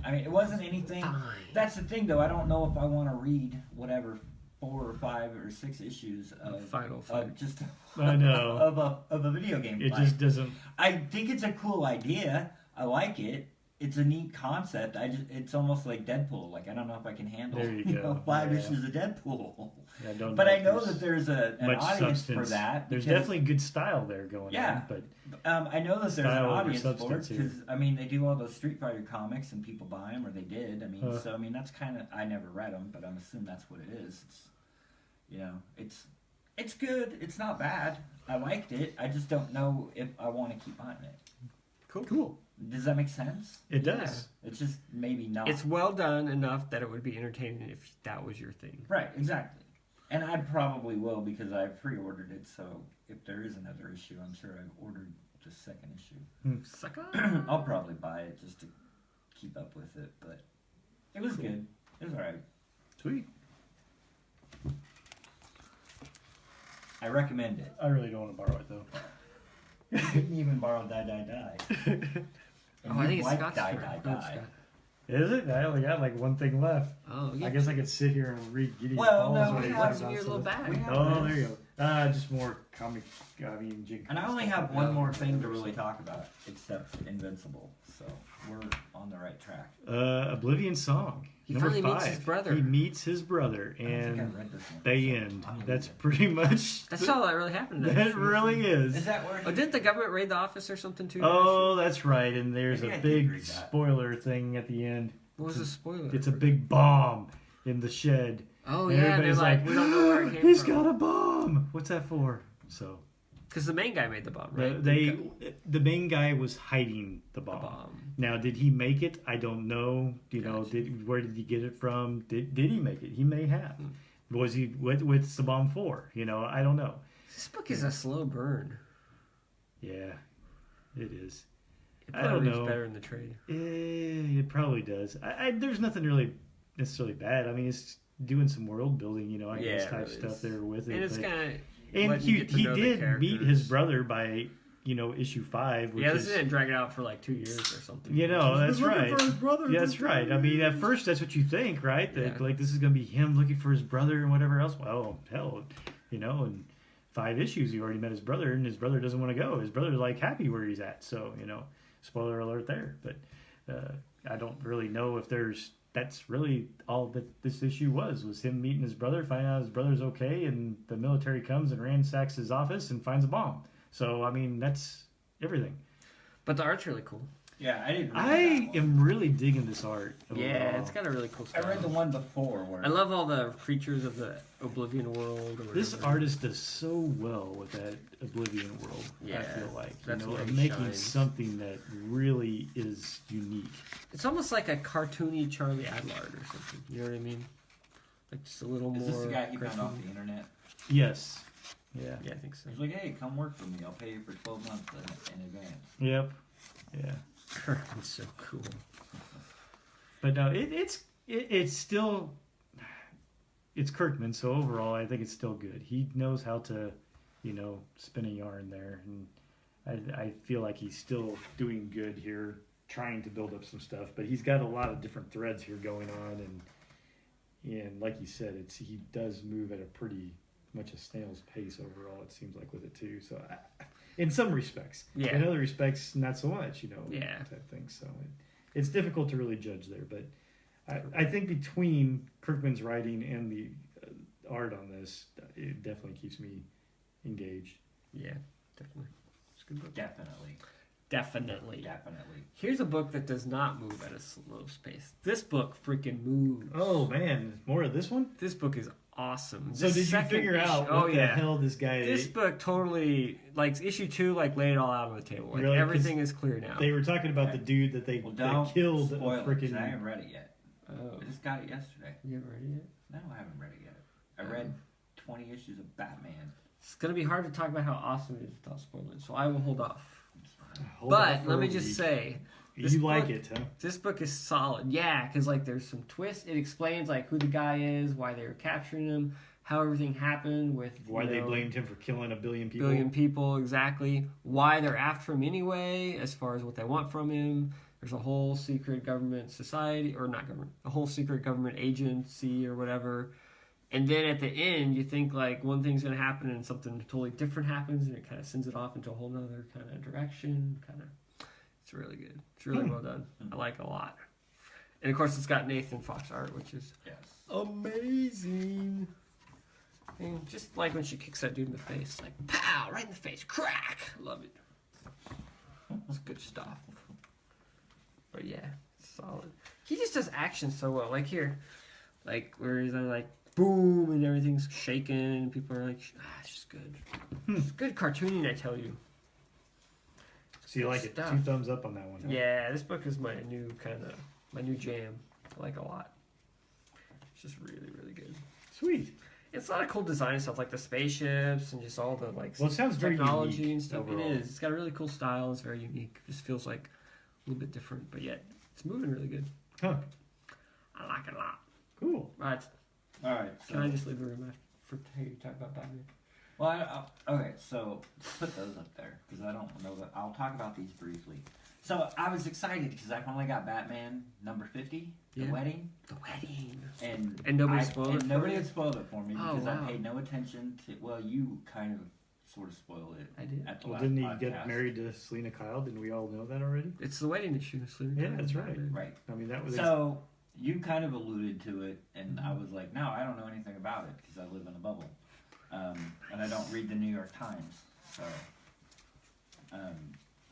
I mean, it wasn't anything. Fine. That's the thing, though. I don't know if I want to read whatever 4 or 5 or 6 issues of Final Fight. just I know. of a video game. It fight. just doesn't. I think it's a cool idea. I like it. It's a neat concept. It's almost like Deadpool. Like I don't know if I can handle There you know, go. 5 Yeah. issues of Deadpool. I don't But know I if know that there's an much audience substance. for that. There's because- definitely good style there going Yeah. on, but I know that there's an Style over audience for it substance here. because I mean they do all those Street Fighter comics and people buy them or they did. I mean, so I mean that's kind of I never read them, but I'm assuming that's what it is. It's, you know, it's good. It's not bad. I liked it. I just don't know if I want to keep buying it. cool. Does that make sense? It Yeah. does. It's just maybe not. It's well done enough that it would be entertaining if that was your thing. Right, exactly. And I probably will because I pre-ordered it. So if there is another issue, I'm sure I've ordered the second issue. Sucker. I'll probably buy it just to keep up with it. But it was good. It was alright. Sweet. I recommend it. I really don't want to borrow it though. You didn't even borrow Die Die Die. And Oh, I you think it's like Scott's Die turn. Die No, it's Die. Scott. Is it? I only got like one thing left. Oh, yeah. I guess I could sit here and read Gideon Well, Falls no, while we you have talk What's in about your little something. bag? We have Oh, this. there you go. Just more comic. I mean, jig. And I only have one more thing to really talk about, except Invincible. So we're on the right track. Oblivion Song. He Number finally 5. meets his brother. He meets his brother, I don't think I and read this one. they so end. I'm gonna That's read it. pretty much. That's all that really happened. That really is. Is that where? Oh, didn't the government raid the office or something too? Oh, that's right. And there's Maybe a I did big read that. spoiler thing at the end. What was the spoiler? It's a big bomb in the shed. Oh And yeah, they're everybody's like, we don't know where it came He's from. got a bomb. What's that for? So Because the main guy made the bomb, right? the main guy was hiding the The bomb. bomb. Now, did he make it? I don't know. You know, Gotcha. where did he get it from? Did he make it? He may have. Was he what's the bomb for? You know, I don't know. This book is a slow burn. Yeah, it is. It I probably don't reads know. better in the trade. It probably does. There's nothing really necessarily bad. I mean, it's doing some world building, you know, I guess Yeah, it type really stuff is. there with it. And it's but- kind of. and he did meet his brother by, you know, issue 5, which Yeah, this is, didn't drag it out for like 2 years or something. you know, that's He's looking right. for his brother Yeah, for that's right. 2 I mean, at years. first that's what you think, right? That Yeah. like this is gonna be him looking for his brother and whatever else. Well, hell, you know, in 5 issues he already met his brother, and his brother doesn't want to go. His brother's like happy where he's at. So, you know, spoiler alert there. But I don't really know if that's really all that this issue was him meeting his brother, finding out his brother's okay, and the military comes and ransacks his office and finds a bomb. So, I mean, that's everything. But the art's really cool. Yeah, I didn't. Read I that one. am really digging this art. Yeah, overall. it's got a really cool I style. read the one before where I love all the creatures of the Oblivion world. Or This whatever. artist does so well with that Oblivion world. I Yeah, feel like that's you know, where of he making shines. something that really is unique. It's almost like a cartoony Charlie Adlard or something. You know what I mean? Like just a little is more. this the guy he found off cartoony. the internet? Yes. Yeah. Yeah, I think so. He's like, hey, come work for me. I'll pay you for 12 months in advance. Yep. Yeah. Kirkman's so cool. But no, it's still it's Kirkman. So overall, I think it's still good. He knows how to, you know, spin a yarn there, and I feel like he's still doing good here, trying to build up some stuff. But he's got a lot of different threads here going on, and like you said, he does move at a pretty much a snail's pace overall. It seems like with it too. So in some respects, Yeah. in other respects, not so much. You know, Yeah. type thing. So it's difficult to really judge there, but I think between Kirkman's writing and the art on this, it definitely keeps me engaged. Yeah, definitely. It's a good book. Definitely. Definitely. Definitely. Here's a book that does not move at a slow pace. This book freaking moves. Oh man, more of this one. This book is awesome. So This did you second figure out issue- what oh, the yeah. hell this guy? This book totally, like, issue 2, like, laid it all out on the table. Like, Really? 'Cause everything is clear now. They were talking about the dude that they Well, that don't killed. spoil it, 'cause Freaking. I haven't read it yet. Oh. I just got it yesterday. You haven't read it yet? No, I haven't read it yet. I read 20 issues of Batman. It's going to be hard to talk about how awesome it is without spoiling, so I will hold off. It's fine. Hold off But for let a me just week. say, You this like book- it, huh? this book is solid. Yeah, because, like, there's some twists. It explains, like, who the guy is, why they were capturing him, how everything happened with, Why you they know, blamed him for killing 1 billion people. billion people, exactly. Why they're after him anyway, as far as what they want from him. There's a whole secret government society, or not government, a whole secret government agency or whatever. And then at the end, you think like one thing's going to happen and something totally different happens, and it kind of sends it off into a whole other kind of direction. It's really good. It's really well done. I like it a lot. And of course, it's got Nathan Fox art, which is Yes. amazing. And just like when she kicks that dude in the face, like pow, right in the face, crack. Love it. It's good stuff. But yeah, it's solid. He just does action so well. Like here, like where he's like boom and everything's shaking and people are like, it's just good. It's good cartooning, I tell you. So you like it? Stuff. 2 thumbs up on that one. Huh? Yeah, this book is my new jam. I like it a lot. It's just really, really good. Sweet. It's a lot of cool design stuff, like the spaceships and just all the like Well, it sounds very technology unique and stuff. overall. It is. It's got a really cool style. It's very unique. It just feels like a little bit different, but yet it's moving really good. Huh. I like it a lot. Cool. Right. All right. So, Can I just leave the room for to hear you talk about Batman? Well, okay, so put those up there because I don't know that. I'll talk about these briefly. So I was excited because I finally got Batman number 50, The Yeah. Wedding, The wedding. and nobody spoiled it for Nobody you? had spoiled it for me Oh, because wow. I paid no attention to. Well, you kind of sort of spoiled it. I did. At the Well, last didn't he podcast. get married to Selena Kyle? Didn't we all know that already? It's the wedding issue. Selena Yeah, Kyle that's and right. Batman. Right. I mean, that was. So you kind of alluded to it, and I was like, no, I don't know anything about it because I live in a bubble, and I don't read the New York Times. So,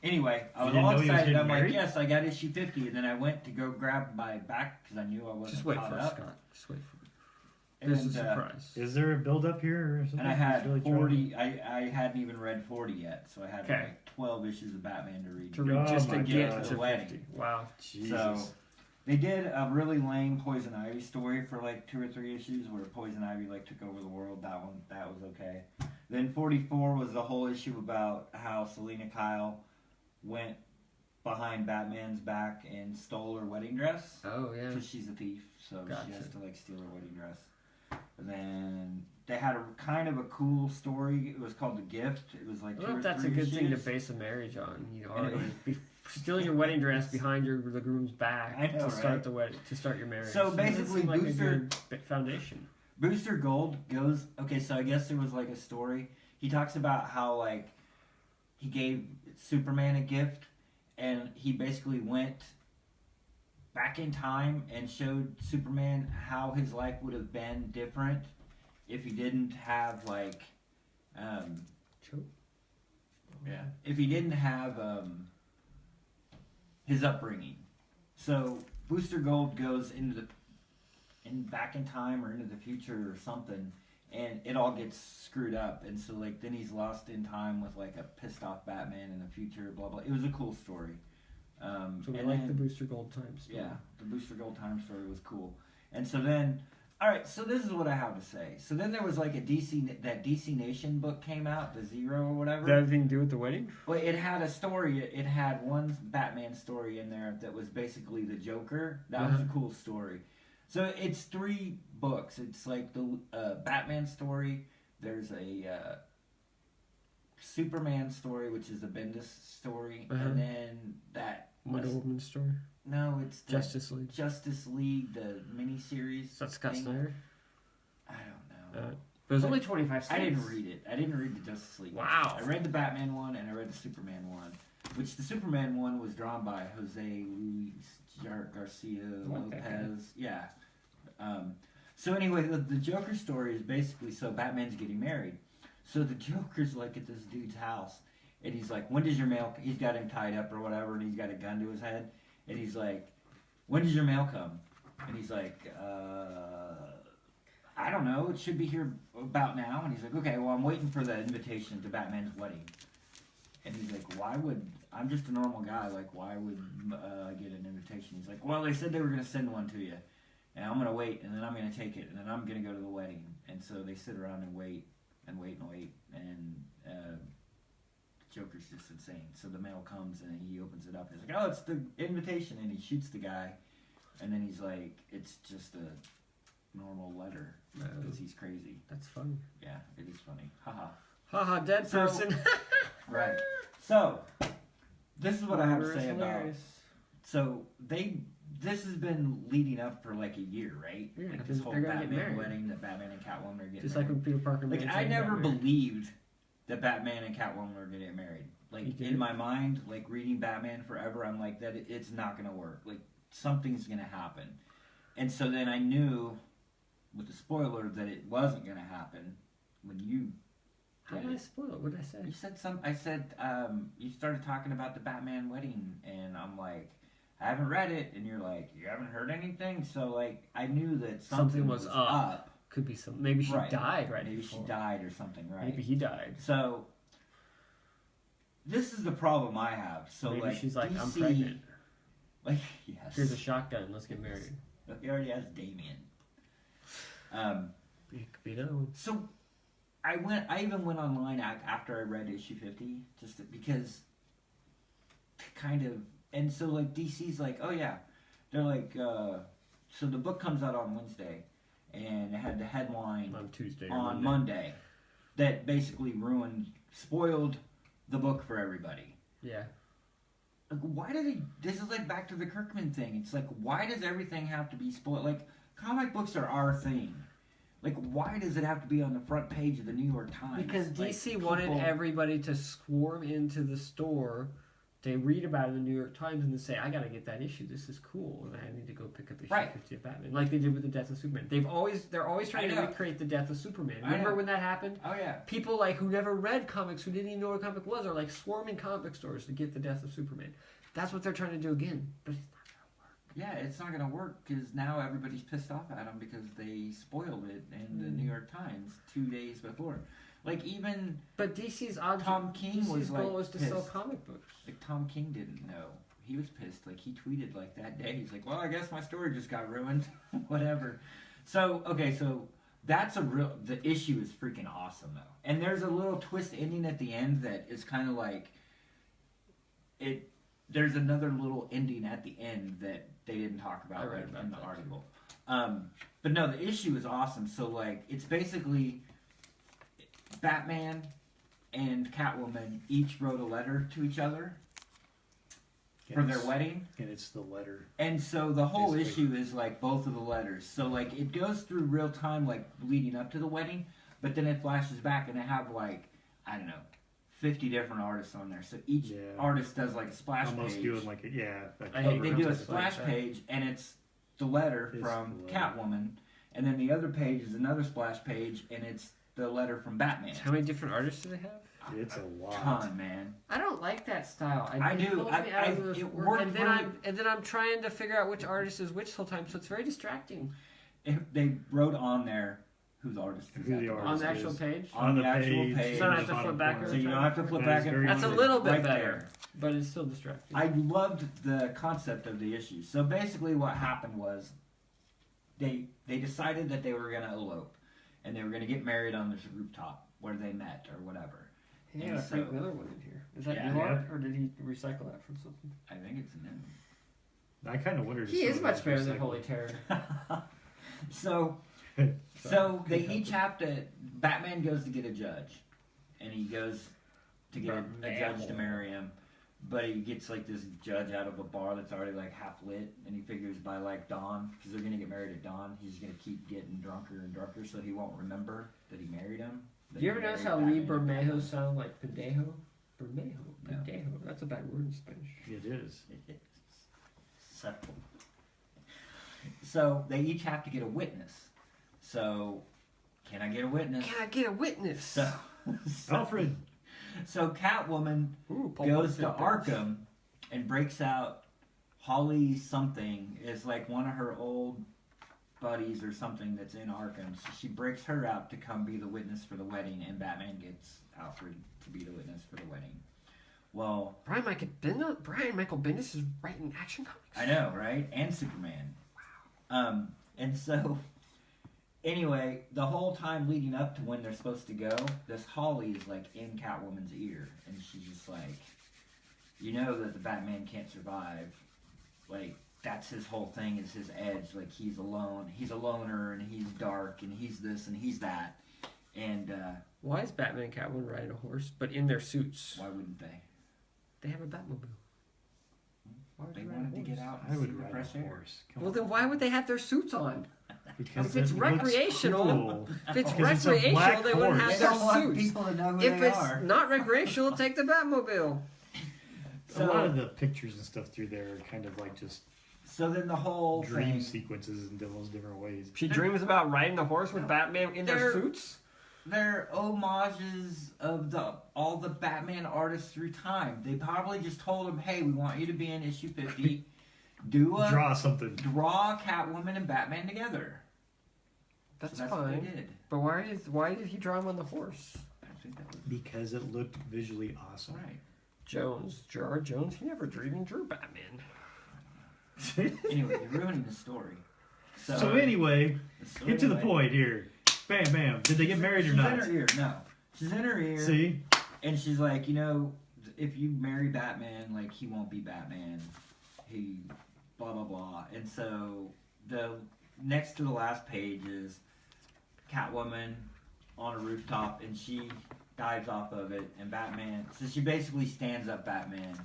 anyway, I was all excited. I'm like, yes, I got issue 50, and then I went to go grab my back because I knew I wasn't Just wait caught for it, up. Scott. Just wait for it. And, This is a surprise. Is there a build up here or something? and I had Really 40. I hadn't even read 40 yet, so I had Okay. like 12 issues of Batman to read. To read just my to get God. to The wedding. 50. Wow. Jesus. So they did a really lame Poison Ivy story for like 2 or 3 issues where Poison Ivy like took over the world. That was okay. Then 44 was the whole issue about how Selena Kyle went behind Batman's back and stole her wedding dress. Oh, yeah. Because she's a thief, so Gotcha. she has to like steal her wedding dress. And then they had a kind of a cool story. It was called The Gift. It was like I 2 don't know or if that's 3 a good thing to issues. base a marriage on. You already stealing your wedding dress behind the groom's back I know, to start right? the wedding, to start your marriage. So That doesn't basically, seem like Booster- a good foundation. Booster Gold goes, okay, so I guess there was like a story. He talks about how like he gave Superman a gift and he basically went back in time and showed Superman how his life would have been different if he didn't have like Choke? if he didn't have his upbringing. So Booster Gold goes back in time or into the future or something, and it all gets screwed up. And so like then he's lost in time with like a pissed off Batman in the future. Blah blah. It was a cool story. So we and like then- the Booster Gold times. yeah, the Booster Gold time story was cool. And so then, all right, so this is what I have to say. So then there was like that DC Nation book came out, the Zero or whatever. Did that have anything to do with the wedding? Well, it had a story. It had one Batman story in there that was basically the Joker. That was a cool story. So it's 3 books. It's like the Batman story. There's a Superman story, which is the Bendis story, and then that Wonder Woman story? no, it's the Justice League. Justice League, the miniseries. Is that Scott thing. Snyder? I don't know. But it was only 25 I didn't cents. read it. I didn't read the Justice League. Wow. I read the Batman one and I read the Superman one, which the Superman one was drawn by Jose Luis Garcia like that guy. Lopez. Yeah. So anyway, the Joker story is basically so Batman's getting married. So the Joker's like at this dude's house, and he's like, "When does your mail?" He's got him tied up or whatever, and he's got a gun to his head, and he's like, "When does your mail come?" And he's like, "I don't know. It should be here about now." And he's like, "Okay, well, I'm waiting for the invitation to Batman's wedding." And he's like, "Why would I'm just a normal guy? Like, why would I get an invitation?" He's like, "Well, they said they were gonna send one to you, and I'm gonna wait, and then I'm gonna take it, and then I'm gonna go to the wedding." And so they sit around and wait and wait and wait, and Joker's just insane. So the mail comes and he opens it up. He's like, "Oh, it's the invitation," and he shoots the guy, and then he's like, "It's just a normal letter," because he's crazy. That's funny. Yeah, it is funny. Haha. Haha, dead So- person. Right. So this is what I have to It's say about. hilarious. So this has been leading up for like a year, right? Yeah, like this whole they're gonna get Batman married. wedding that Batman and Catwoman are getting Just like married. when Peter Parker Like made I Jane never got married. believed that Batman and Catwoman were gonna get married. You Like did? in my mind, like reading Batman Forever, I'm like that it's not gonna work. Like something's gonna happen. And so then I knew with the spoiler that it wasn't gonna happen when you How did did I it. spoil it? What did I say? You said you started talking about the Batman wedding, and I'm like, I haven't read it, and you're like, you haven't heard anything, so like, I knew that something was was up. up. Could be some. Maybe she Right. died right Maybe before. she died or something, right? Maybe he died. So this is the problem I have. So Maybe like, she's like, DC, I'm pregnant. Like, yes, Here's a shotgun. Let's get married. he already has Damien. It could be another one. So I even went online after I read issue 50 because kind of, and so like DC's like, oh yeah, they're like, so the book comes out on Wednesday, and it had the headline On Tuesday or on Monday. Monday that basically spoiled the book for everybody. Yeah. Like, why do they? This is like back to the Kirkman thing. It's like, why does everything have to be spoiled? Like, comic books are our thing. Like, why does it have to be on the front page of the New York Times? Because Like, DC wanted people- everybody to swarm into the store they read about it in the New York Times and they say, I gotta get that issue. This is cool, and I need to go pick up issue Right. 50 of Batman, like they did with the death of Superman. They're always trying to recreate the death of Superman. I know. Remember when that happened? Oh yeah. People like who never read comics, who didn't even know what a comic was, are like swarming comic book stores to get the death of Superman. That's what they're trying to do again, but it's not gonna work. Yeah, it's not gonna work because now everybody's pissed off at him because they spoiled it in the New York Times 2 days before. Like even But DC's object, Tom King DC's was goal like was to sell pissed. comic books. Like Tom King didn't know. He was pissed. Like he tweeted like that day. He's like, "Well, I guess my story just got ruined." Whatever. So so that's the issue is freaking awesome though. And there's a little twist ending at the end that is kind of like it. There's another little ending at the end that they didn't talk about, I read about in the that, article. But no, the issue is awesome. So like it's basically Batman and Catwoman each wrote a letter to each other for their wedding. And it's the letter. And so the whole Basically. issue is like both of the letters. So like it goes through real time like leading up to the wedding, but then it flashes back and they have like, I don't know, 50 different artists on there. So each artist does like a splash Almost page. doing like a, I They, hate they when do a it's like splash that. page and it's the letter It's from the letter. Catwoman, and then the other page is another splash page and it's the letter from Batman. How many different artists do they have? It's a lot. Ton, man. I don't like that style. I it do. pulls me out of this It work, worked and then really- I'm trying to figure out which artist is which the whole time, so it's very distracting. They wrote on there who the artist is. Who the at. artist On the actual is. page, On the actual page. page. So I don't have to bottom flip back corner. So you don't have to flip That back is and very that's a good. little bit right better, there. but it's still distracting. I loved the concept of the issue. So basically, what happened was they decided that they were going to elope and they were going to get married on this rooftop where they met or whatever. He And had a Frank so- Miller one in here. Is that Yeah. new art, or did he recycle that from something? I think it's new. I kind of wondered. if He is some of much those better than recycled. Holy Terror. So they each have to. Batman goes to get a judge, and he goes to get a judge to marry him, but he gets like this judge out of a bar that's already like half lit, and he figures by like dawn, because they're gonna get married at dawn, he's gonna keep getting drunker and drunker, so he won't remember that he married him. Do you ever notice how Lee Bermejo sound like pendejo? Bermejo, No. pendejo. That's a bad word in Spanish. It is. So they each have to get a witness. So, can I get a witness? Can I get a witness? So, Alfred. so Catwoman Ooh, Paul goes to Bunyan. Arkham and breaks out Holly something. It's like one of her old buddies or something that's in Arkham. So she breaks her out to come be the witness for the wedding, and Batman gets Alfred to be the witness for the wedding. Well, Brian Michael Bendis is writing action comics. I know, right? And Superman. Wow. And so, anyway, the whole time leading up to when they're supposed to go, this Holly is like in Catwoman's ear, and she's just like, you know that the Batman can't survive. Like, that's his whole thing, is his edge. Like, he's alone. He's a loner, and he's dark, and he's this, and he's that. And Why is Batman and Catwoman riding a horse, but in their suits? why wouldn't they? They have a Batmobile. Why would They ride a wanted to horse? get out I and would see the ride fresh a air. horse. Come Well, on. then why would they have their suits on? Because If it's it looks recreational, cool. If it's Because it's a recreational, black they wouldn't horse. have They their don't want suits. people to know who If they it's are. not recreational, take the Batmobile. A lot of the pictures and stuff through there are kind of like just So then the whole dream thing, sequences in those different ways. She dreams about riding the horse with Batman in their They're- suits? they're homages of all the Batman artists through time. They probably just told him, "Hey, we want you to be in issue 50. Draw something. Draw Catwoman and Batman together." That's, So that's what they fine. did. But why did he draw him on the horse? I think that was Because it looked visually awesome. right. Gerard Jones, he never even drew Batman. Anyway, you're ruining the story. So anyway, So get to the anyway, point here. Bam, bam. Did they get married or she's not? in her ear. No, she's in her ear. See? And she's like, you know, if you marry Batman, like, he won't be Batman. He, blah, blah, blah. And so, the next to the last page is Catwoman on a rooftop, and she dives off of it, and Batman, so she basically stands up Batman,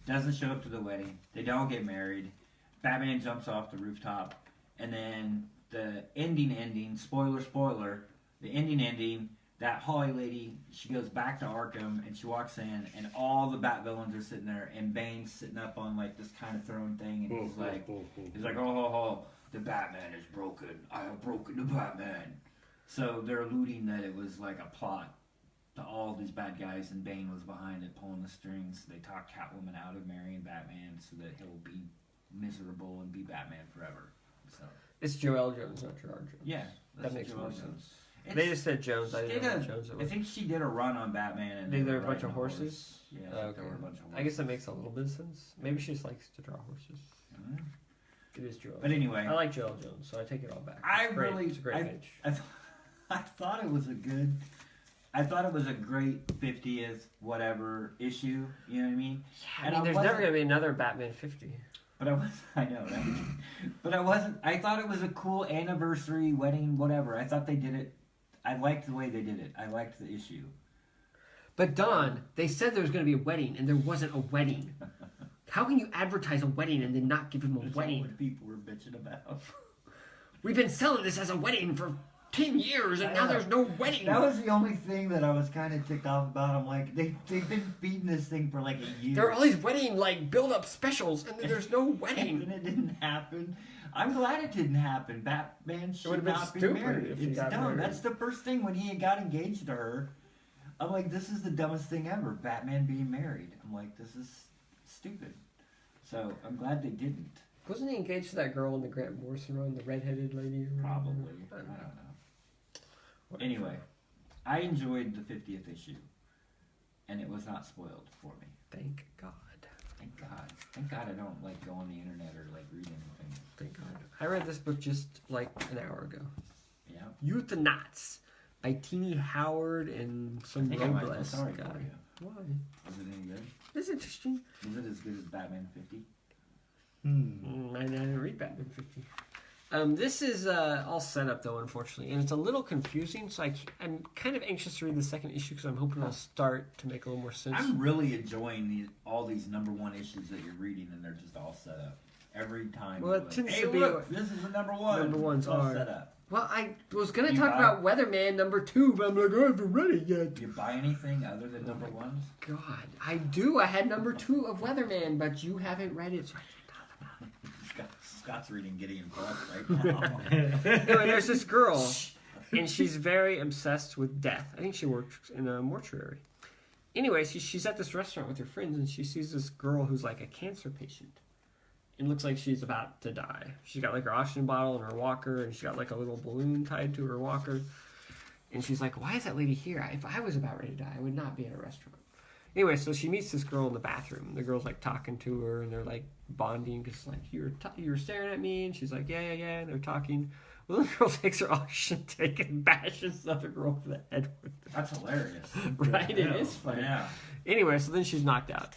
doesn't show up to the wedding, they don't get married, Batman jumps off the rooftop, and then the ending, spoiler, the ending, that Holly lady, she goes back to Arkham and she walks in and all the Bat villains are sitting there and Bane's sitting up on like this kind of throne thing and he's like, oh, the Batman is broken. I have broken the Batman. So they're alluding that it was like a plot to all these bad guys and Bane was behind it pulling the strings. They talked Catwoman out of marrying Batman so that he'll be miserable and be Batman forever. So It's Joelle Jones, not Gerard Jones. Yeah, that makes Joelle more Jones. sense. They just said Jones. I didn't know what Jones it I was. think she did a run on Batman and There they were a were bunch of riding a horses. horse. Yeah, Oh, okay. there were a bunch of horses. I guess that makes a little bit of sense. Maybe she just likes to draw horses. Mhm. It is Joelle. But anyway, I like Joelle Jones, so I take it all back. It's a great page. I thought it was a great 50th whatever issue. You know what I mean? I mean, there's never going to be another Batman 50. But I know, right? But I wasn't. I thought it was a cool anniversary wedding, whatever. I thought they did it. I liked the way they did it. I liked the issue. But Don, they said there was going to be a wedding, and there wasn't a wedding. How can you advertise a wedding and then not give him a wedding? What people were bitching about. We've been selling this as a wedding for 10 years, and now there's no wedding. That was the only thing that I was kind of ticked off about. I'm like, they've been beating this thing for like a year. There are all these wedding build-up specials, and then there's no wedding. And it didn't happen. I'm glad it didn't happen. Batman should not be married. It's dumb. Married. That's the first thing when he got engaged to her. I'm like, this is the dumbest thing ever. Batman being married. I'm like, this is stupid. So I'm glad they didn't. Wasn't he engaged to that girl in the Grant Morrison run, the redheaded lady? Probably. I don't know. Anyway, I enjoyed the 50th issue, and it was not spoiled for me. Thank God. Thank God. Thank God I don't like go on the internet or like read anything. Thank God. I read this book just like an hour ago. Yeah. Euthanautes by Teeny Howard and some roadless sorry guy. for you. Why? Was it any good? It's interesting. Was it as good as Batman 50? I didn't read Batman 50. This is all set up though, unfortunately, and it's a little confusing. So I'm kind of anxious to read the second issue because I'm hoping it'll start to make a little more sense. I'm really enjoying all these #1 issues that you're reading, and they're just all set up every time. Well, it tends to be look, this is the #1. #1s all are set up. Well, I was going to talk about Weatherman #2, but I'm like, I haven't read it yet. Do you buy anything other than #1s? God, I do. I had #2 of Weatherman, but you haven't read it, so I can't talk about it. Scott's reading Gideon Falls right now. Anyway, there's this girl, and she's very obsessed with death. I think she works in a mortuary. Anyway, she's at this restaurant with her friends, and she sees this girl who's like a cancer patient. It looks like she's about to die. She's got like her oxygen bottle and her walker, and she's got like a little balloon tied to her walker. And she's like, why is that lady here? If I was about ready to die, I would not be at a restaurant. Anyway, so she meets this girl in the bathroom. The girl's like talking to her, and they're like bonding because like you were staring at me, and she's like yeah, and they're talking. Well, the girl takes her oxygen tank and bashes the other girl over the head with it. That's hilarious. Right? It is funny. Yeah. Anyway, so then she's knocked out.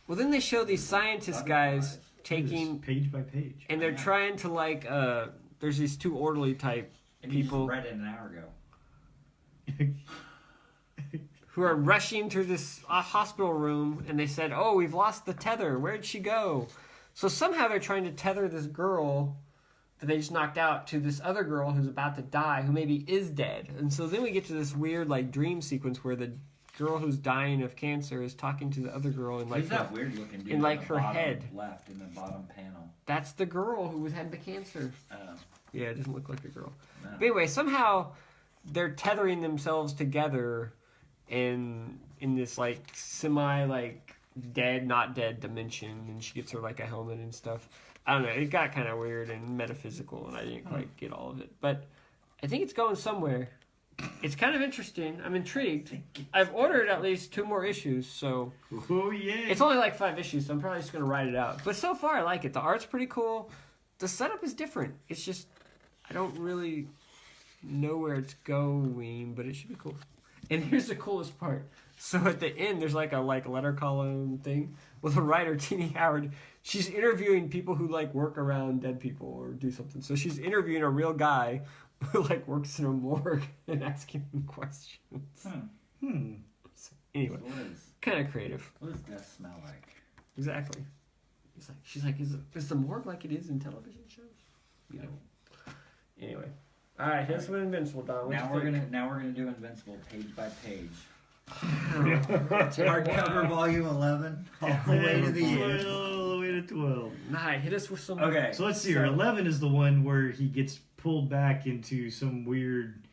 Well, then they show these scientist guys taking page by page, and they're trying to like there's these two orderly type people. You just read it an hour ago. Who are rushing through this hospital room, and they said, oh, we've lost the tether. Where'd she go? So somehow they're trying to tether this girl that they just knocked out to this other girl who's about to die, who maybe is dead. And so then we get to this weird like dream sequence where the girl who's dying of cancer is talking to the other girl in like Who's that weird looking dude in like her bottom head. Left in the bottom panel. That's the girl who had the cancer. Oh. Yeah, it doesn't look like a girl. No. But anyway, somehow they're tethering themselves together in this like semi like dead not dead dimension, and she gets her like a helmet and stuff. I don't know, it got kind of weird and metaphysical, and I didn't quite get all of it, but I think it's going somewhere. It's kind of interesting. I'm intrigued. I've ordered at least 2 more issues, so oh yeah, it's only like 5 issues, so I'm probably just gonna write it out. But so far I like it. The art's pretty cool. The setup is different. It's just I don't really know where it's going, but it should be cool. And here's the coolest part. So at the end, there's like a letter column thing with a writer, Teeny Howard. She's interviewing people who like work around dead people or do something. So she's interviewing a real guy who like works in a morgue and asking him questions. So anyway, kind of creative. What does death smell like? Exactly. She's like, is the morgue like it is in television shows? You know. Anyway. All right, here's what Invincible, Don. What'd Now you we're think? gonna do Invincible page by page. Hardcover volume 11, all the way to the end. All the way to 12. Nah, hit us with some. Okay. So let's see here. 11 is the one where he gets pulled back into some weird,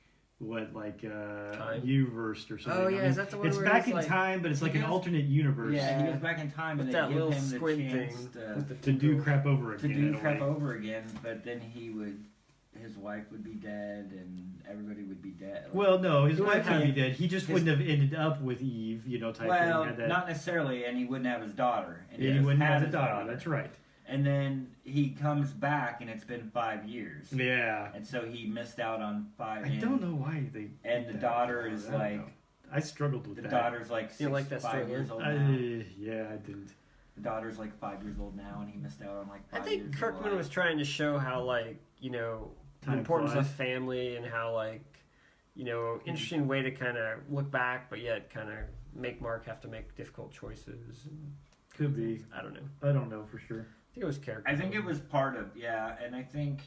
universe or something. Oh, yeah, is that the one It's where back he's in like- time, but it's like He an goes- alternate universe Yeah, he goes back in time and With they that give little him the squint chance thing. to, With the to do finger. crap over to again. do in a crap way. over again, but then his wife would be dead and everybody would be dead. Like, Well, no, his He wife wouldn't would be dead. He just his- wouldn't have ended up with Eve, type well, thing. Had that, not necessarily, and he wouldn't have his daughter. And he just wouldn't had have the his daughter. That's right. And then he comes back, and it's been 5 years. Yeah. And so he missed out on 5 I and- don't know why they. And did the that. daughter is I don't like, know. I struggled with the that. daughter's like You like that 5 story, years huh? old I, now. yeah, I didn't. The daughter's like 5 years old now, and he missed out on like 5 I years. think of Kirkman life. was trying to show how, the Time importance flies. of family and how, interesting way to kind of look back, but yet kind of make Mark have to make difficult choices. Could be. I don't know. I don't know for sure. I think it was character. I think it was part of, and I think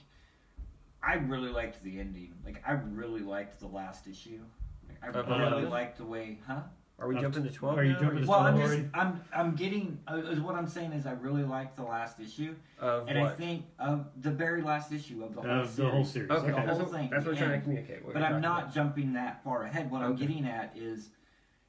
I really liked the ending. Like, I really liked the last issue. Like, I Of really 11? liked the way, huh? Are we jumping to 12 Are you now, jumping or to Well, 12 I'm already? I'm getting, what I'm saying is I really liked the last issue. of And what? I think of the very last issue of the whole series. The whole series. Okay, the that's, whole what, thing, that's what we're trying to and- communicate. what But you're I'm talking not about. jumping that far ahead. What I'm Okay. getting at is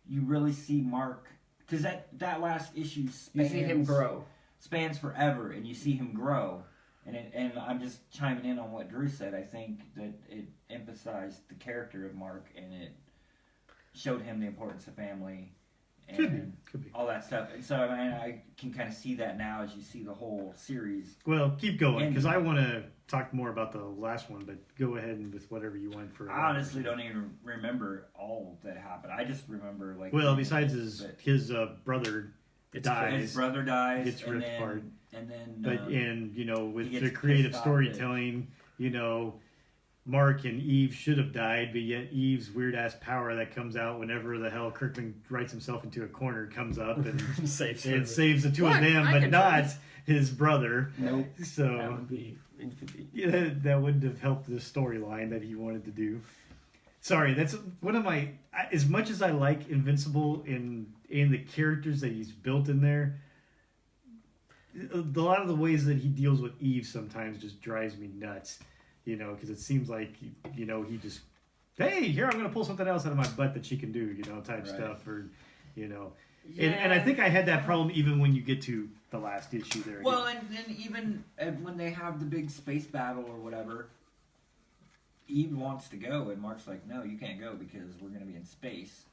you really see Mark, because that last issue You see him grow. spans forever, and you see him grow. And I'm just chiming in on what Drew said. I think that it emphasized the character of Mark, and it showed him the importance of family and Could be. all that stuff. And so I can kind of see that now as you see the whole series. Well, keep going because Ending. I want to talk more about the last one, but go ahead and with whatever you want for. I honestly don't even remember all that happened. I just remember like. Well, besides his brother It's dies, his brother dies, gets and ripped then, apart. and then but with he the gets creative pissed off storytelling, Mark and Eve should have died, but yet Eve's weird ass power that comes out whenever the hell Kirkman writes himself into a corner comes up and saves it saves the two What? of them, I but can not try. his brother. Nope. That So would be infinity. yeah, that wouldn't have helped the storyline that he wanted to do. Sorry, that's one of my. As much as I like Invincible and the characters that he's built in there, a lot of the ways that he deals with Eve sometimes just drives me nuts. Because it seems like he just, hey, here I'm going to pull something else out of my butt that she can do, type Right. stuff, or and I think I had that problem even when you get to the last issue there. Well, and even when they have the big space battle or whatever, Eve wants to go, and Mark's like, "No, you can't go because we're going to be in space,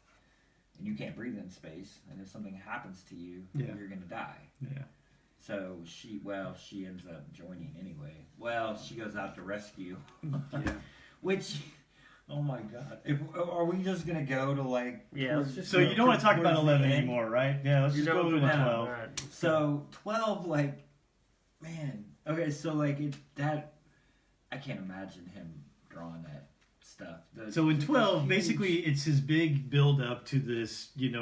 and you can't breathe in space. And if something happens to you, Yeah. you're going to die." Yeah. So she ends up joining anyway. Well, she goes out to rescue, Yeah. which. Oh my God! Are we just gonna go to like? Yeah, let's just So you don't want to talk about towards the 11 end? anymore, right? Yeah, let's just go to no. 12. All right. So 12, like, man. Okay, so like I can't imagine him drawing that stuff. So in 12, huge basically, it's his big build up to this, the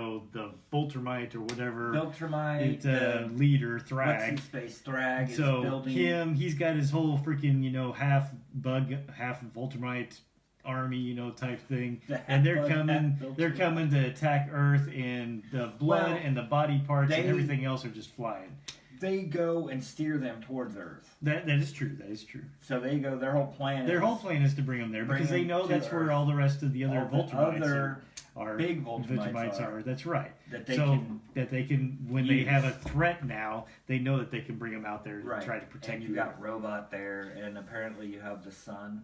Voltermite or whatever Beltramite, leader, what's Thrag. his face? Thrag is So building. he's got his whole freaking, half bug, half Voltermite army, type thing. the And they're half-bug, coming, half-built they're coming to attack Earth, and the blood Well, and the body parts and they- everything else are just flying. They go and steer them towards Earth. That is true. That is true. So they go. Their whole plan. Their is whole plan is to bring them there bring because they them know to that's where Earth. all the rest of the other all the Voltermites other are. big Voltermites are. That's right. that they So can. that they can, when they use. have a threat now, they know that they can bring them out there to Right. try to protect And you you. got Robot there, and apparently you have the Sun,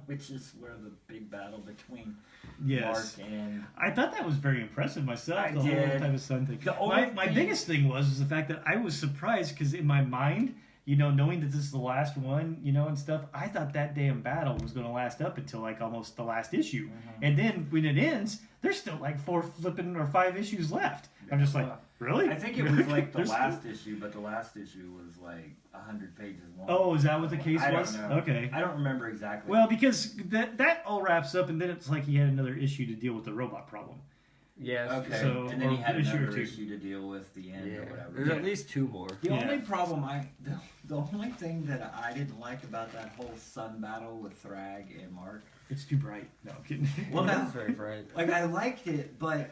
which is where the big battle between Yes, Mark and. I thought that was very impressive myself. I the whole did. type of sun thing. The only My thing- biggest thing was the fact that I was surprised because in my mind, knowing that this is the last one, and stuff, I thought that damn battle was going to last up until like almost the last issue, and then when it ends, there's still like 4 flipping or 5 issues left. I'm just like, really? I think it was like the There's last issue, but the last issue was like 100 pages long. Oh, is that what the case I don't was? know. Okay. I don't remember exactly. Well, because that all wraps up, and then it's like he had another issue to deal with the robot problem. Yes. Okay, So, and then he or had issue or another two. issue to deal with the end Yeah. or whatever. There's at least 2 more. The Yeah. only problem the only thing that I didn't like about that whole sun battle with Thrag and Mark. It's too bright. No, I'm kidding. Well, That no. was very bright. Like I liked it, but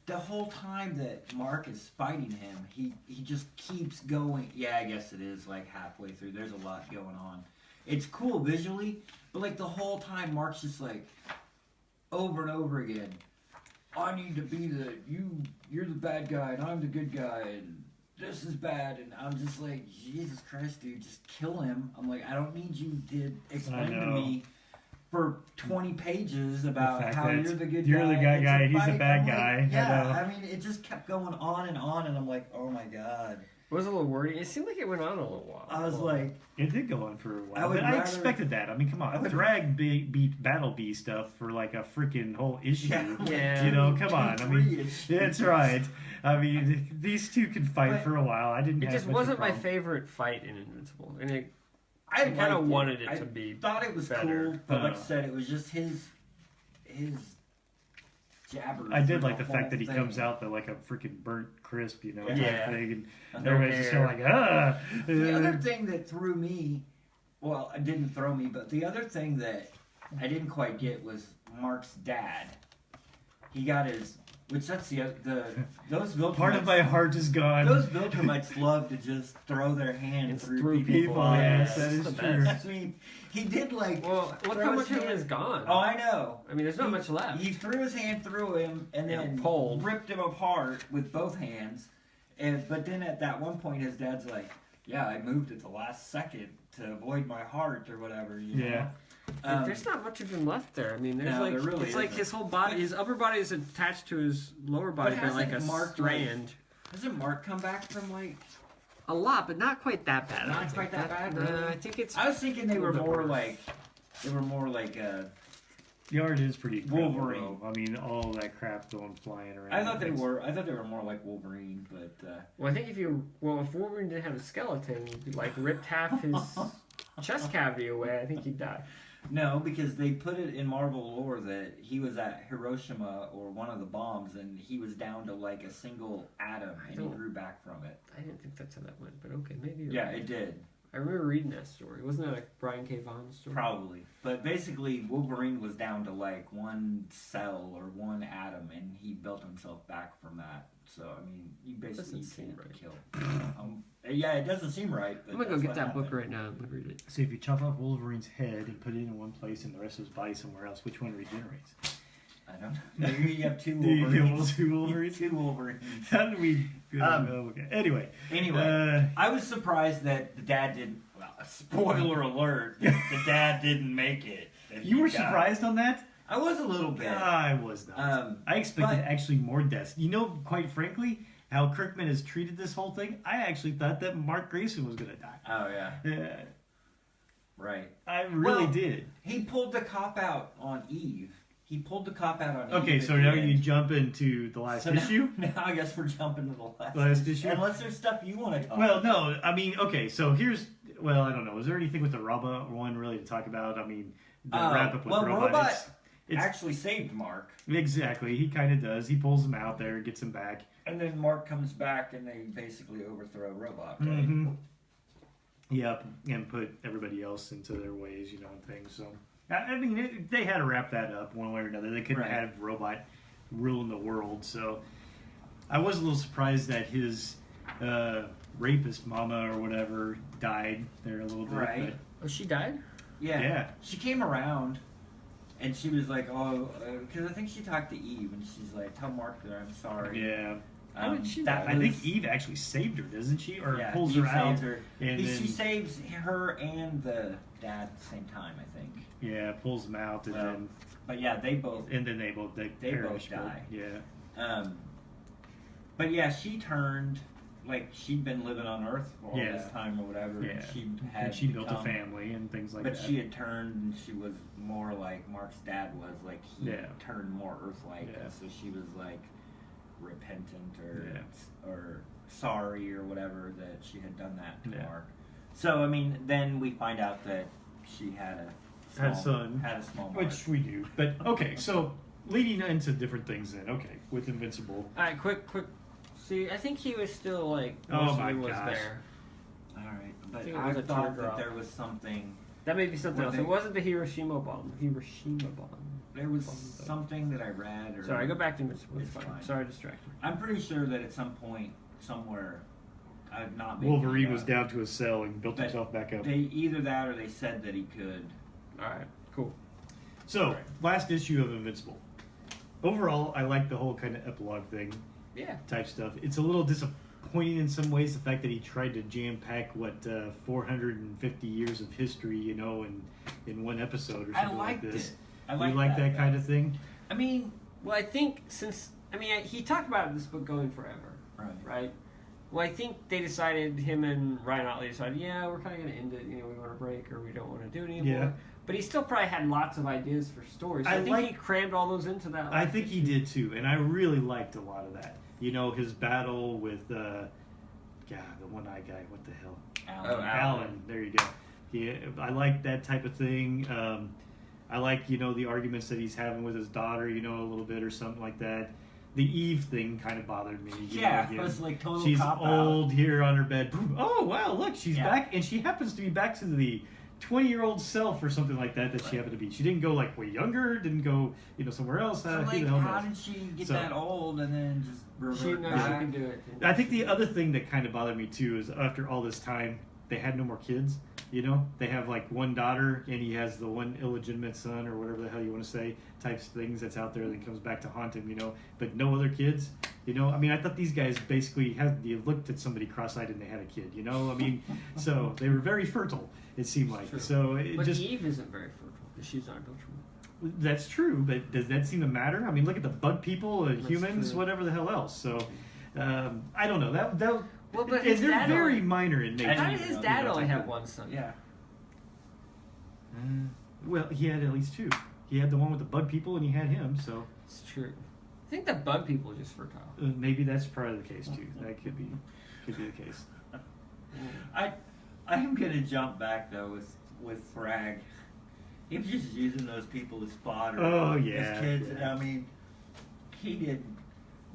the whole time that Mark is fighting him, he just keeps going. Yeah, I guess it is like halfway through. There's a lot going on. It's cool visually, but like the whole time Mark's just like over and over again. I need to be you're the bad guy and I'm the good guy and this is bad, and I'm just like, Jesus Christ, dude, just kill him. I'm like, I don't need you to explain to me for 20 pages about how you're the good guy. You're the good guy, It's a he's the fight. bad I'm like, guy. yeah, I I mean, it just kept going on, and I'm like, oh my god. It was a little wordy. It seemed like it went on a little while. I was like, It did go on for a while, I would but I rather- expected that. I mean, come I on, would- drag beat Battle Bee stuff for like a freaking whole issue. Yeah. You know, come on. I mean, 2-3 issues. that's right. I mean, these two can fight But for a while. I didn't. It have just much of a wasn't my problem. favorite fight in Invincible, and I I kind liked of wanted it I to be. thought it was better. cool, but like I Uh. said, it was just his jabbers. I did through like the fact whole that he thing. comes out like a freaking burnt crisp, you know, type Yeah. thing, and No everybody's just hair. kind of like, ah. The other thing that threw me, well, it didn't throw me, but the other thing that I didn't quite get was Mark's dad. He got his, which that's those Viltrumites. Part of my heart is gone. Those Viltrumites love to just throw their hand It's through through people's people, eyes. yes, that is the true. best. I mean, he did like. Well, look throw how his much of him hand- is gone. Oh, I know. I mean, there's not He- much left. He threw his hand through him and Yeah, then pulled. ripped him apart with both hands. But then at that one point, his dad's like, "Yeah, I moved at the last second to avoid my heart or whatever." You know? Yeah. There's not much of him left there. I mean, there's No, like there really it's like isn't. his whole body, his upper body is attached to his lower body by like a hasn't Mark, strand. Hasn't Mark come back from like? A lot, but not quite that bad. Not I think. quite that bad, No, really? I think it's. I was thinking they A were little bit more worse. like. They were more like. The art is pretty incredible, Wolverine. though. I mean, all that crap going flying around. I thought they were. I thought they were more like Wolverine, but. Well, I think if Wolverine didn't have a skeleton, you like ripped half his chest cavity away, I think he'd die. No, because they put it in Marvel lore that he was at Hiroshima or one of the bombs, and he was down to like a single atom, and he don't- grew back from it. I didn't think that's how that went, but okay, maybe. You're Yeah, right. it did. I remember reading that story. Wasn't that a Brian K. Vaughan story? Probably. But basically, Wolverine was down to like one cell or one atom, and he built himself back from that. So, I mean, you basically Doesn't seem can't right. kill. Yeah, it doesn't seem right. But I'm gonna go that's get what that book happened. right now and read it. So if you chop off Wolverine's head and put it in one place and the rest of his body somewhere else, which one regenerates? I don't know. Maybe you have two Do you kill Wolverines. two Wolverines? Two Wolverines. How did we? Um, Okay. Anyway. Anyway, I was surprised that the dad didn't. Well, spoiler alert: that the dad didn't make it. that You he were died. surprised on that? I was a little bit. I was not. I expected but- actually more deaths. You know, quite frankly, how Kirkman has treated this whole thing, I actually thought that Mark Grayson was going to die. Oh yeah, Yeah, right. I really Well, did. He pulled the cop out on Eve. He pulled the cop out on Eve. Okay, at so the now end. you jump into the last So issue. Now I guess we're jumping to the Last issue? Unless there's stuff you want to talk. Well, no, I mean, okay, so here's, well, I don't know. Is there anything with the robot one really to talk about? I mean, the wrap up with well, robot. Robot it's actually saved Mark, exactly. He kind of does. He pulls him out there, gets him back. and then Mark comes back, and they basically overthrow Robot. Right? Mm-hmm. Yep, and put everybody else into their ways, you know, and things. So, I mean, they had to wrap that up one way or another. They couldn't Right. have robot ruling the world. So, I was a little surprised that his rapist mama or whatever died there a little bit. Right. Oh, she died? Yeah. Yeah. She came around, and she was like, "Oh," because I think she talked to Eve, and she's like, "Tell Mark that I'm But, sorry." yeah. How did she that die? I think was- Eve actually saved her, doesn't she? Or yeah, pulls Eve her out. saves her. And She then, saves her and the dad at the same time, I think. yeah, pulls them out, and Well, But yeah, they both. then they both perish, but, die. Yeah. But yeah, she turned like she'd been living on Earth for all Yeah. this time or whatever. Yeah. And she had And she built a become- family and things like But that. she had turned, and she was more like Mark's dad was. Like he Yeah. turned more Earth-like, Yeah. and so she was like repentant or Yeah. or sorry or whatever that she had done that to Yeah. Mark. So I mean, then we find out that she had a Had a son. had a small Mark. Which we do. But okay, so leading into different things then. Okay, with Invincible. All right, quick. See, I think he was still like Oh most my of it was gosh. there. All right, but think it I was a thought teardrop. that there was something. That may be something What else. they- It wasn't the Hiroshima bomb. There was something that I read. Or Sorry, go back to Invincible. It's It's fine. fine. Sorry, distraction. I'm pretty sure that at some point, somewhere, I've not. making Wolverine it was up, down to a cell and built But himself back up. They either that or they said that he could. All right, cool. So, last issue of Invincible. Overall, I like the whole kind of epilogue thing Yeah. type stuff. It's a little disappointing in some ways, the fact that he tried to jam pack 450 years of history, in one episode or I something like liked this. it. I You like like that though. kind of thing? I mean, Well, I think he talked about this book going forever, right. right? Well, I think they decided, him and Ryan Otley decided, yeah, we're kind of going to end it. We want to break or we don't want to do it anymore. Yeah. But he still probably had lots of ideas for stories. So I I think like- he crammed all those into that. I last think he issue. did too, and I really liked a lot of that. His battle with, the one-eyed guy. What the hell? Alan. Alan. There you go. I like that type of thing. I like, the arguments that he's having with his daughter, a little bit or something like that. The Eve thing kind of bothered me. Yeah, again. it was like total She's cop old here on her bed. Boom. Oh, wow, look, she's Yeah. back. And she happens to be back to the 20-year-old self or something like that she Right. happened to be. She didn't go, way younger, didn't go, somewhere else. So Who like, the hell how knows? did she get So- that old and then just She revert knows she back? can do it. I think the other thing that kind of bothered me too is after all this time, they had no more kids. They have one daughter, and he has the one illegitimate son or whatever the hell you want to say, types of things that's out there that comes back to haunt him. But no other kids. I thought these guys basically you looked at somebody cross-eyed and they had a kid. So they were very fertile. It seemed like. True. So it But just Eve isn't very fertile because she's not adulterable. that's true. But does that seem to matter? Look at the bug people, That's humans, true. whatever the hell else. So I don't know. That Well, but and his they're dad very only- minor in nature. How did his dad only have that. one son? Yeah. Well, he had at least two. He had the one with the bug people, and he had him. So It's true. I think the bug people are just fertile. maybe that's part of the case too. That could be the case. I'm gonna jump back though with Frag. He was just using those people as fodder. Oh, yeah, as kids. yeah. And he did.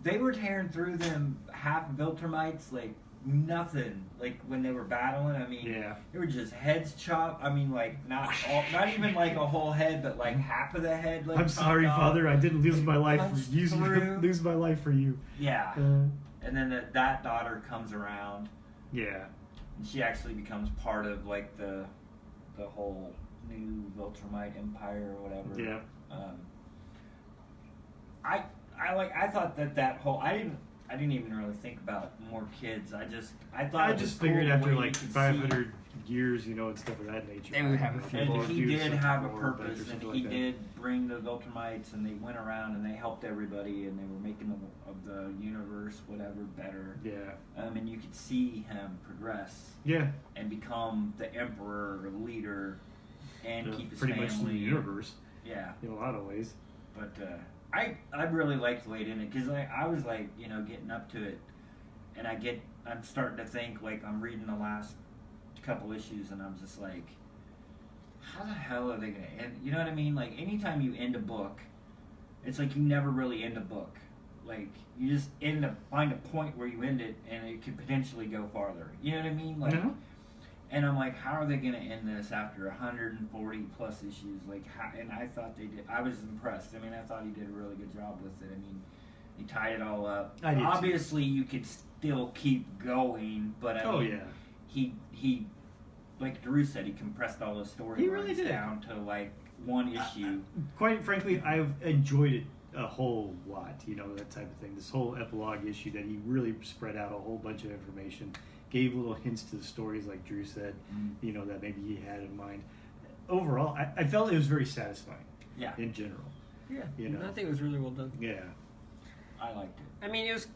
They were tearing through them half Viltrumites like nothing. Like when they were battling. Yeah. They were just heads chopped. Not even like a whole head, but like half of the head. Like, I'm sorry, chopped off. Father. I didn't lose my life Punched for you. through. Lose my life for you. Yeah. And then that daughter comes around. Yeah. And she actually becomes part of like the whole new Viltrumite empire or whatever. Yeah. I thought that whole I didn't even really think about more kids. I thought I it was just cool figured the after way you could 500 years, and stuff of that nature. They would have a few Maybe more. And do he did something have a more, but or purpose, and something he like that. did bring the Viltrumites, and they went around and they helped everybody, and they were making the universe whatever better. Yeah. And you could see him progress Yeah. and become the emperor or leader, and keep his pretty family. much the universe Yeah, in a lot of ways. but I really liked the way it ended because I was like getting up to it, and I'm starting to think like I'm reading the last couple issues, and I'm just like, how the hell are they gonna end? You know what I mean? Like anytime you end a book, it's like you never really end a book. Like you just find a point where you end it, and it could potentially go farther. You know what I mean? Like. Mhm. And I'm like, how are they going to end this after 140 plus issues? And I thought they did. I was impressed. I thought he did a really good job with it. He tied it all up. I did too. Obviously, you could still keep going, but he like Drew said, he compressed all those storylines He really did. down to like one issue. Quite frankly, I've enjoyed it a whole lot. That type of thing. This whole epilogue issue that he really spread out a whole bunch of information. Gave little hints to the stories, like Drew said, that maybe he had in mind. Overall, I felt it was very satisfying. Yeah. In general. Yeah. You know. I think it was really well done. Yeah. I liked it. It was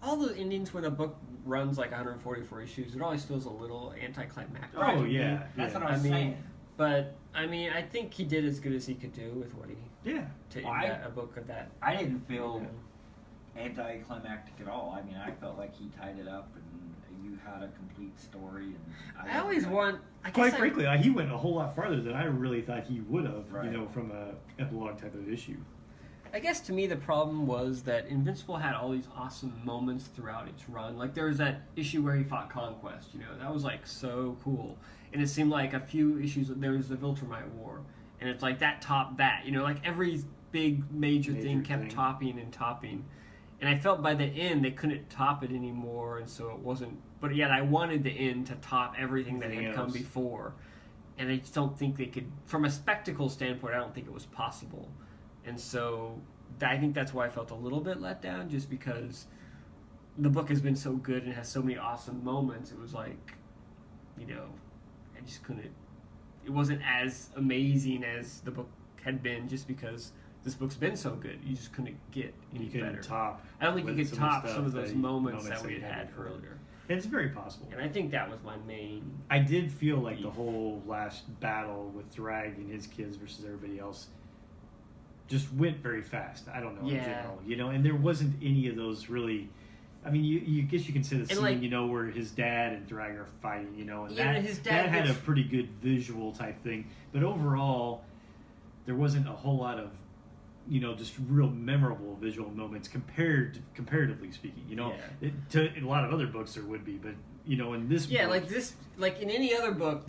all the endings when a book runs like 144 issues. It always feels a little anticlimactic. Oh yeah. That's yeah. what I was saying. But I think he did as good as he could do with what he Yeah. to Well, end a book of that. I didn't feel anticlimactic at all. I felt like he tied it up, and you had a complete story. And I always want. Quite frankly, he went a whole lot farther than I really thought he would have. Right. From a epilogue type of issue. I guess to me the problem was that Invincible had all these awesome moments throughout its run. Like there was that issue where he fought Conquest, you know, that was like so cool. And it seemed like a few issues, there was the Viltrumite War, and it's like that topped that, you know, like every big major thing kept topping and topping. And I felt by the end they couldn't top it anymore, and so it wasn't. But yet I wanted the end to top everything that had come before. And I just don't think they could, from a spectacle standpoint, I don't think it was possible. And so I think that's why I felt a little bit let down, just because the book has been so good and has so many awesome moments. It was like, you know, I just couldn't. It wasn't as amazing as the book had been, just because this book's been so good. You just couldn't get any better. I don't think you could top some of those moments that we had earlier. It's very possible. And I think that was my main. I did feel like the whole last battle with Thrag and his kids versus everybody else just went very fast. I don't know, in general, you know, and there wasn't any of those really. I mean, you guess you can say the scene, like, you know, where his dad and Thrag are fighting, you know, and that had a pretty good visual type thing. But overall, there wasn't a whole lot of, you know, just real memorable visual moments comparatively speaking. You know, to a lot of other books there would be, but you know, in this book, like in any other book,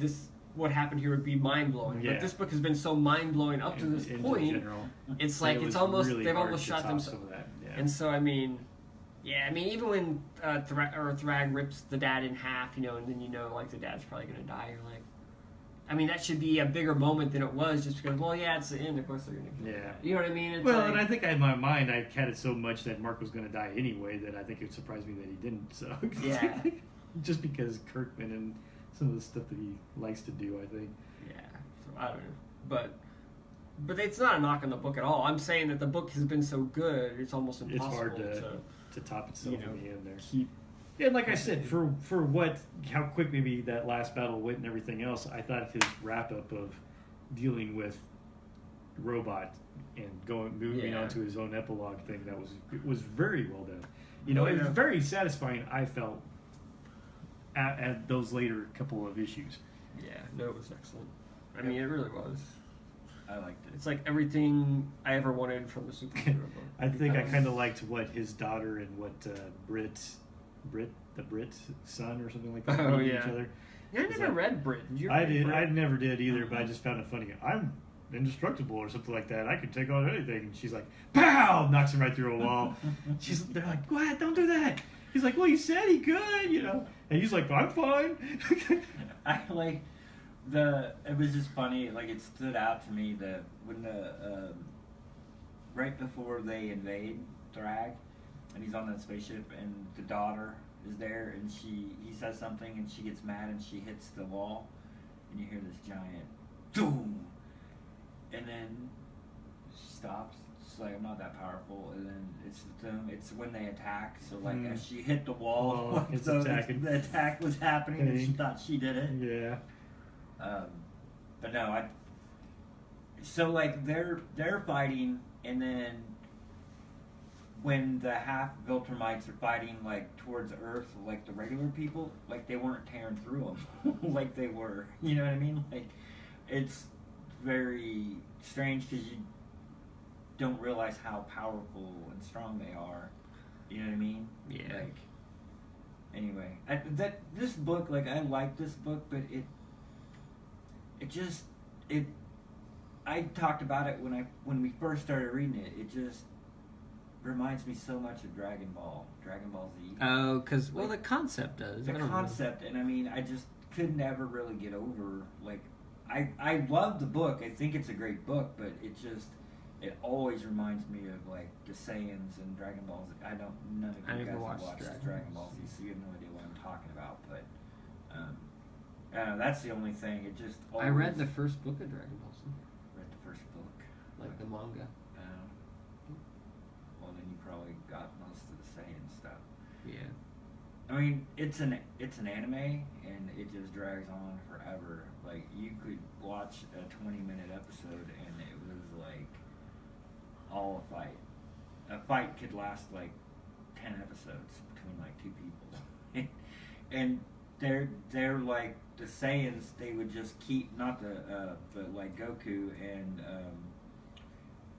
what happened here would be mind blowing. But this book has been so mind blowing up to this point. It's like it's almost really they've almost shot themselves. And so I mean, even when Thrag rips the dad in half, you know, and then you know like the dad's probably gonna die. You're like, I mean, that should be a bigger moment than it was, just because, well, it's the end. Of course they're gonna kill him. You know what I mean? It's and I think in my mind I had it so much that Mark was gonna die anyway that I think it surprised me that he didn't. So just because Kirkman and some of the stuff that he likes to do, I think. Yeah. So I don't know, but it's not a knock on the book at all. I'm saying that the book has been so good, it's almost impossible to top itself in the end there. Keep. Yeah, like I said, for how quick maybe that last battle went and everything else, I thought his wrap up of dealing with Robot and moving on to his own epilogue thing was very well done. You know, it was very satisfying. I felt at those later couple of issues. Yeah, no, it was excellent. I mean, it really was. I liked it. It's like everything I ever wanted from a superhero book. I think I kind of liked what his daughter and what the Brit son or something like that each other. Yeah, I never read Brit. Did you? I never did either, but I just found it funny. I'm indestructible or something like that. I can take on anything. And she's like, pow! Knocks him right through a wall. They're like, what? Don't do that. He's like, well, you said he could, you know. And he's like, I'm fine. I like it was just funny, like it stood out to me that when right before they invade Thrag and he's on that spaceship and the daughter is there and he says something and she gets mad and she hits the wall and you hear this giant boom and then she stops. She's like, I'm not that powerful, and then it's when they attack. So like as she hit the wall, the attack was happening, and she thought she did it. Yeah. But no, so like they're fighting, and then when the half Viltrumites are fighting like towards Earth, like the regular people, like they weren't tearing through them, like they were. You know what I mean? Like it's very strange because you don't realize how powerful and strong they are. You know what I mean? Yeah. Like, anyway, this book, like I like this book, but I talked about it when we first started reading it. It just reminds me so much of Dragon Ball Z. Oh, because the concept does. The concept, and I mean, I just could never really get over. Like, I love the book. I think it's a great book, but it always reminds me of like the Saiyans and Dragon Ball Z. None of you guys have watched Dragon Ball Z, so you have no idea what I'm talking about. But I don't know, that's the only thing. It just always, I read the first book of Dragon Ball Z. Read the first book, like the manga. Well, then you probably got most of the Saiyan stuff. Yeah. I mean, it's an anime, and it just drags on forever. Like you could watch a 20-minute episode, and it was like all a fight. A fight could last like 10 episodes between like two people, and they're like the Saiyans. They would just keep but like Goku and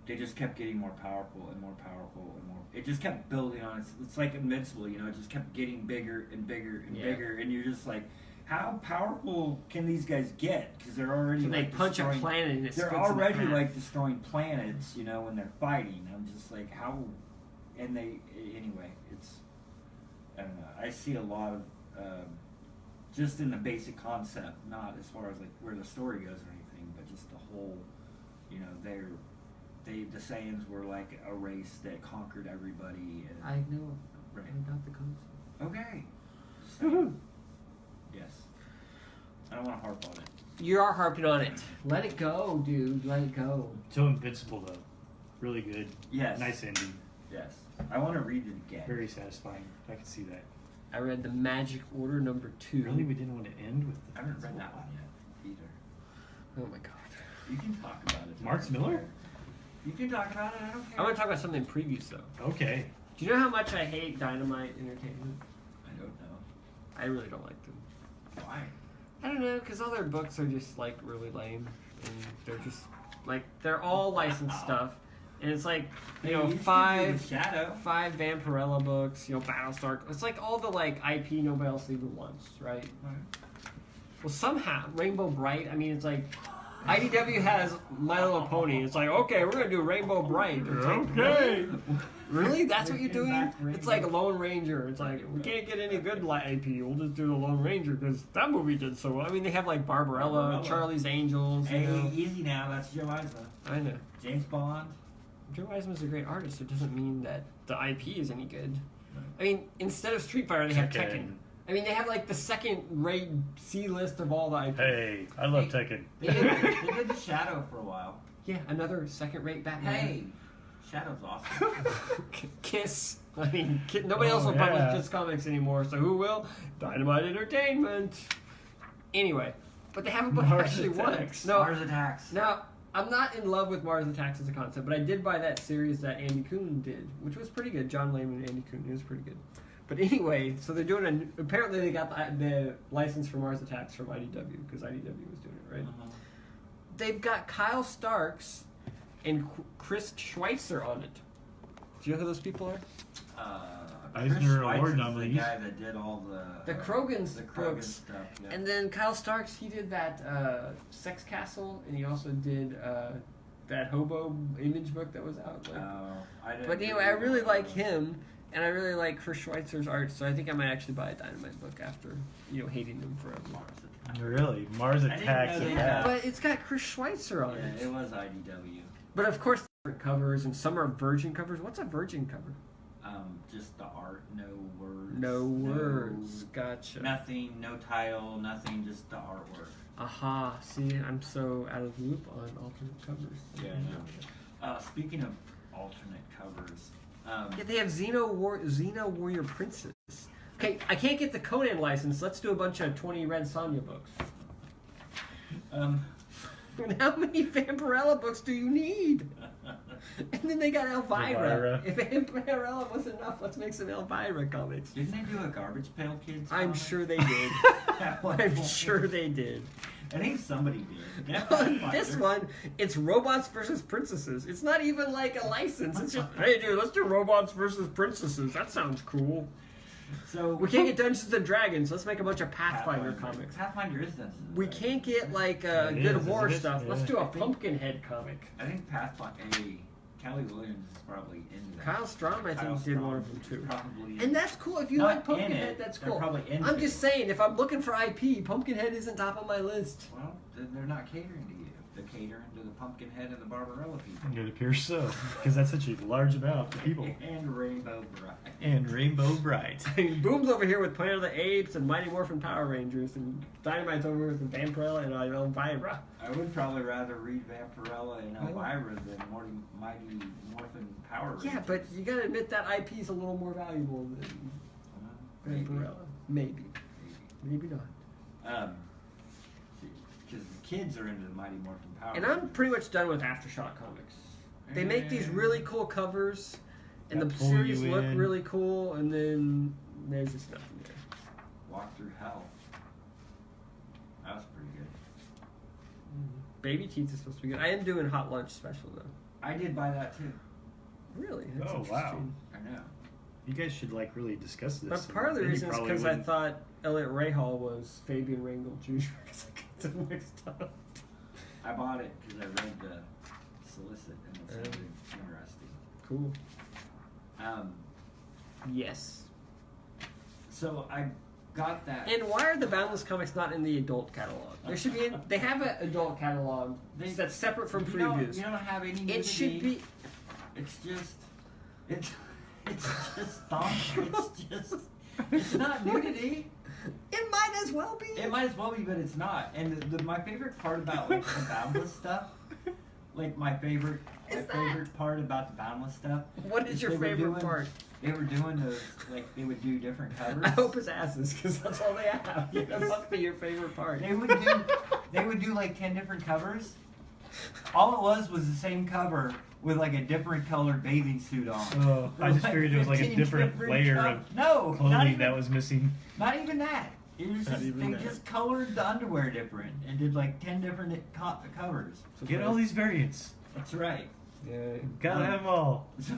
they just kept getting more powerful and more powerful and more. It just kept building on. It's like Invincible, you know. It just kept getting bigger and bigger and bigger, and you're just like, how powerful can these guys get? Because they're already They punch a planet and it they're splits in already half. like destroying planets, you know, when they're fighting. I'm just like, how? And anyway, it's, I don't know. I see a lot of just in the basic concept, not as far as like where the story goes or anything, but just the whole, you know, the Saiyans were like a race that conquered everybody. And, I know. right. I got the concept. Okay. So, yes. I don't want to harp on it. You are harping on it. Let it go, dude. Let it go. So Invincible though, really good. Yes. Nice ending. Yes. I want to read it again. Very satisfying. I can see that. I read the Magic Order #2. Really, we didn't want to end with. I haven't read that one yet either. Oh my god. You can talk about it. Mark Miller? You can talk about it. I don't care. I want to talk about something previous though. Okay. Do you know how much I hate Dynamite Entertainment? I don't know. I really don't like them. Why? I don't know, because all their books are just like really lame, and they're just like they're all licensed stuff, and it's like you know used to do five the Shadow. Vampirella books, you know Battlestar. It's like all the like IP nobody else even wants, right? Well, somehow Rainbow Bright. I mean, it's like IDW has My Little Pony. It's like okay, we're gonna do Rainbow Bright. It's like, Okay. really? That's what you're Bring doing? back It's Rainbow. like Lone Ranger. It's like, we can't get any good IP. We'll just do the Lone Ranger because that movie did so well. I mean, they have like Barbarella, Barbarella. Charlie's Angels. You Hey, know. easy now. That's Joe Eisner. I know. James Bond. Joe Eisman's a great artist. It doesn't mean that the IP is any good. I mean, instead of Street Fighter, they have Tekken. I mean, they have like the second-rate C list of all the IP. Hey, I love Tekken. They did the Shadow for a while. Yeah, another second-rate Batman. Hey, Shadow's awesome. Kiss. I mean, nobody else will publish yeah. Kiss comics anymore, so who will? Dynamite Entertainment. Anyway, but they have a book that Mars actually won. Attacks. No, Mars Attacks. now I'm not in love with Mars Attacks as a concept, but I did buy that series that Andy Kuhn did, which was pretty good. John Layman and Andy Kuhn, it was pretty good. But anyway, so they're doing apparently they got the license for Mars Attacks from IDW because IDW was doing it, right? Uh-huh. They've got Kyle Starks and Chris Schweitzer on it. Do you know who those people are? Eisner Chris Schweitzer Award is nominees. the guy that did all The Krogan's the Krogan books. stuff. Yeah. And then Kyle Starks, he did that Sex Castle, and he also did that Hobo image book that was out. Like. I didn't But anyway, I really like him, and I really like Chris Schweitzer's art, so I think I might actually buy a Dynamite book after, hating them forever. Really, Mars didn't Attacks. know they Attack. But it's got Chris Schweitzer on Yeah, it. it was IDW. But of course, different covers, and some are virgin covers. What's a virgin cover? Just the art, no words. No words. Gotcha. Nothing, no title, nothing, just the artwork. Aha. See, I'm so out of the loop on alternate covers. Yeah, I know. Speaking of alternate covers, Yeah, they have Xeno Warrior Princess. Okay, I can't get the Conan license. Let's do a bunch of 20 Red Sonja books. And how many Vampirella books do you need? And then they got Elvira. Elvira. If Vampirella was enough, let's make some Elvira comics. didn't they do a Garbage Pail Kids? I'm comic? sure they did. At one I'm point? sure they did. I think somebody did. Yeah, This one, it's robots versus princesses. It's not even like a license. It's just, hey dude, let's do robots versus princesses. That sounds cool. So We can't get Dungeons and Dragons. Let's make a bunch of Pathfinder comics. Pathfinder is Dungeons and We Dragons. can't get like It good is, war isn't it? stuff. Let's Yeah. do a Pumpkinhead comic. I think Pathfinder. Kelly Williams is probably into that. Kyle Strom, I Kyle think, did Strom one of them is too. Probably. And that's cool. If you Not like in Pumpkinhead, it, that's they're cool. probably into I'm just it. saying, if I'm looking for IP, Pumpkinhead isn't top of my list. Well, then they're not catering to you. They're catering to the Pumpkinhead and the Barbarella people. It appears so, because that's such a large amount of people. And Rainbow Bright. And Rainbow Bright. I mean, Boom's over here with Planet of the Apes and Mighty Morphin Power Rangers, and Dynamite's over with Vampirella and Elvira. I would probably rather read Vampirella and Elvira than Mighty Morphin Power Rangers. Yeah, but you gotta admit that IP is a little more valuable than Maybe. Vampirella. Maybe. Maybe not. Because the kids are into the Mighty Morphin Power And Rangers. I'm pretty much done with Aftershock comics. They make these really cool covers, and That the pull series you look in. really cool, and then there's just nothing there. Walk Through Hell. That was pretty good. Baby Teeth is supposed to be good. I am doing Hot Lunch special though. I did buy that too. Really? That's Oh, wow. interesting. I know. You guys should like really discuss this. But part of the Then you reason is probably because I wouldn't- thought Elliot Rahal was Fabian Rangel Jr. because I got them mixed up. I bought it because I read the solicit and it sounded interesting. Cool. Um, Yes. so I got that. And why are the Boundless comics not in the adult catalog? There should be. They have an adult catalog that's separate from you don't, previews. you don't have any nudity. It should be. It's just thong. It's not nudity. It might as well be. It might as well be, but it's not. And my favorite part about like the Boundless stuff, like my favorite part about the Boundless stuff. What is your favorite part? They were doing those, like they would do different covers. I hope it's asses because that's all they have. That must be your favorite part. They would do like 10 different covers. All it was the same cover with like a different colored bathing suit on. Oh, I just Like figured it was like a 15 different layer of no, not clothing even, that was missing. not even that. It was Not just even they that. just colored the underwear different and did like 10 different covers. Get all these variants. That's right. Yeah. Gotta have them all. So,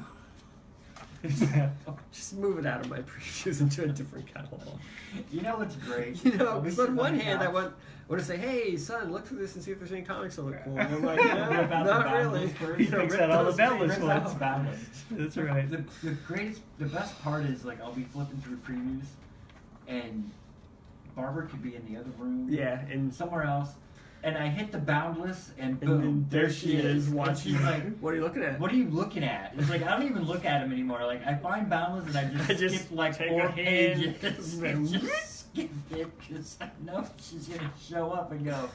Just move it out of my previews into a different catalog. you know what's great? You know, I'll be because sitting on one the hand, I couch. want to say, hey, son, look through this and see if there's any comics that look cool. And I'm like, Rip no, out the not Boundless really. first. He You know, picks rip out all the those Boundless things ones. out. Boundless. That's right. The best part is like I'll be flipping through previews, and Barbara could be in the other room, Yeah, and somewhere else, and I hit the Boundless, and and boom, then there she is And watching. she's like, What are you looking at? "What are you looking at?" It's like I don't even look at him anymore. Like I find Boundless, and I just skip like take 4 a hand, pages, and and just skip it because I know she's gonna show up and go,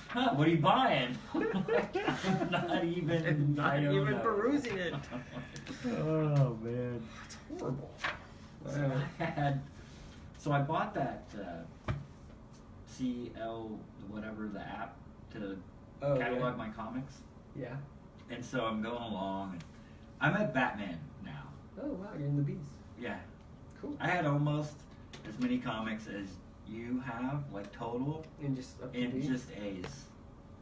"Huh? What are you buying?" I'm not even. And not I don't even know. perusing it. Oh man. It's horrible. So so I bought that CL whatever the app to Oh, catalog my comics, yeah. and so I'm going along. And I'm at Batman now. Oh wow, you're in the bees. Yeah, Cool. I had almost as many comics as you have, like total, And just up to in date? just A's.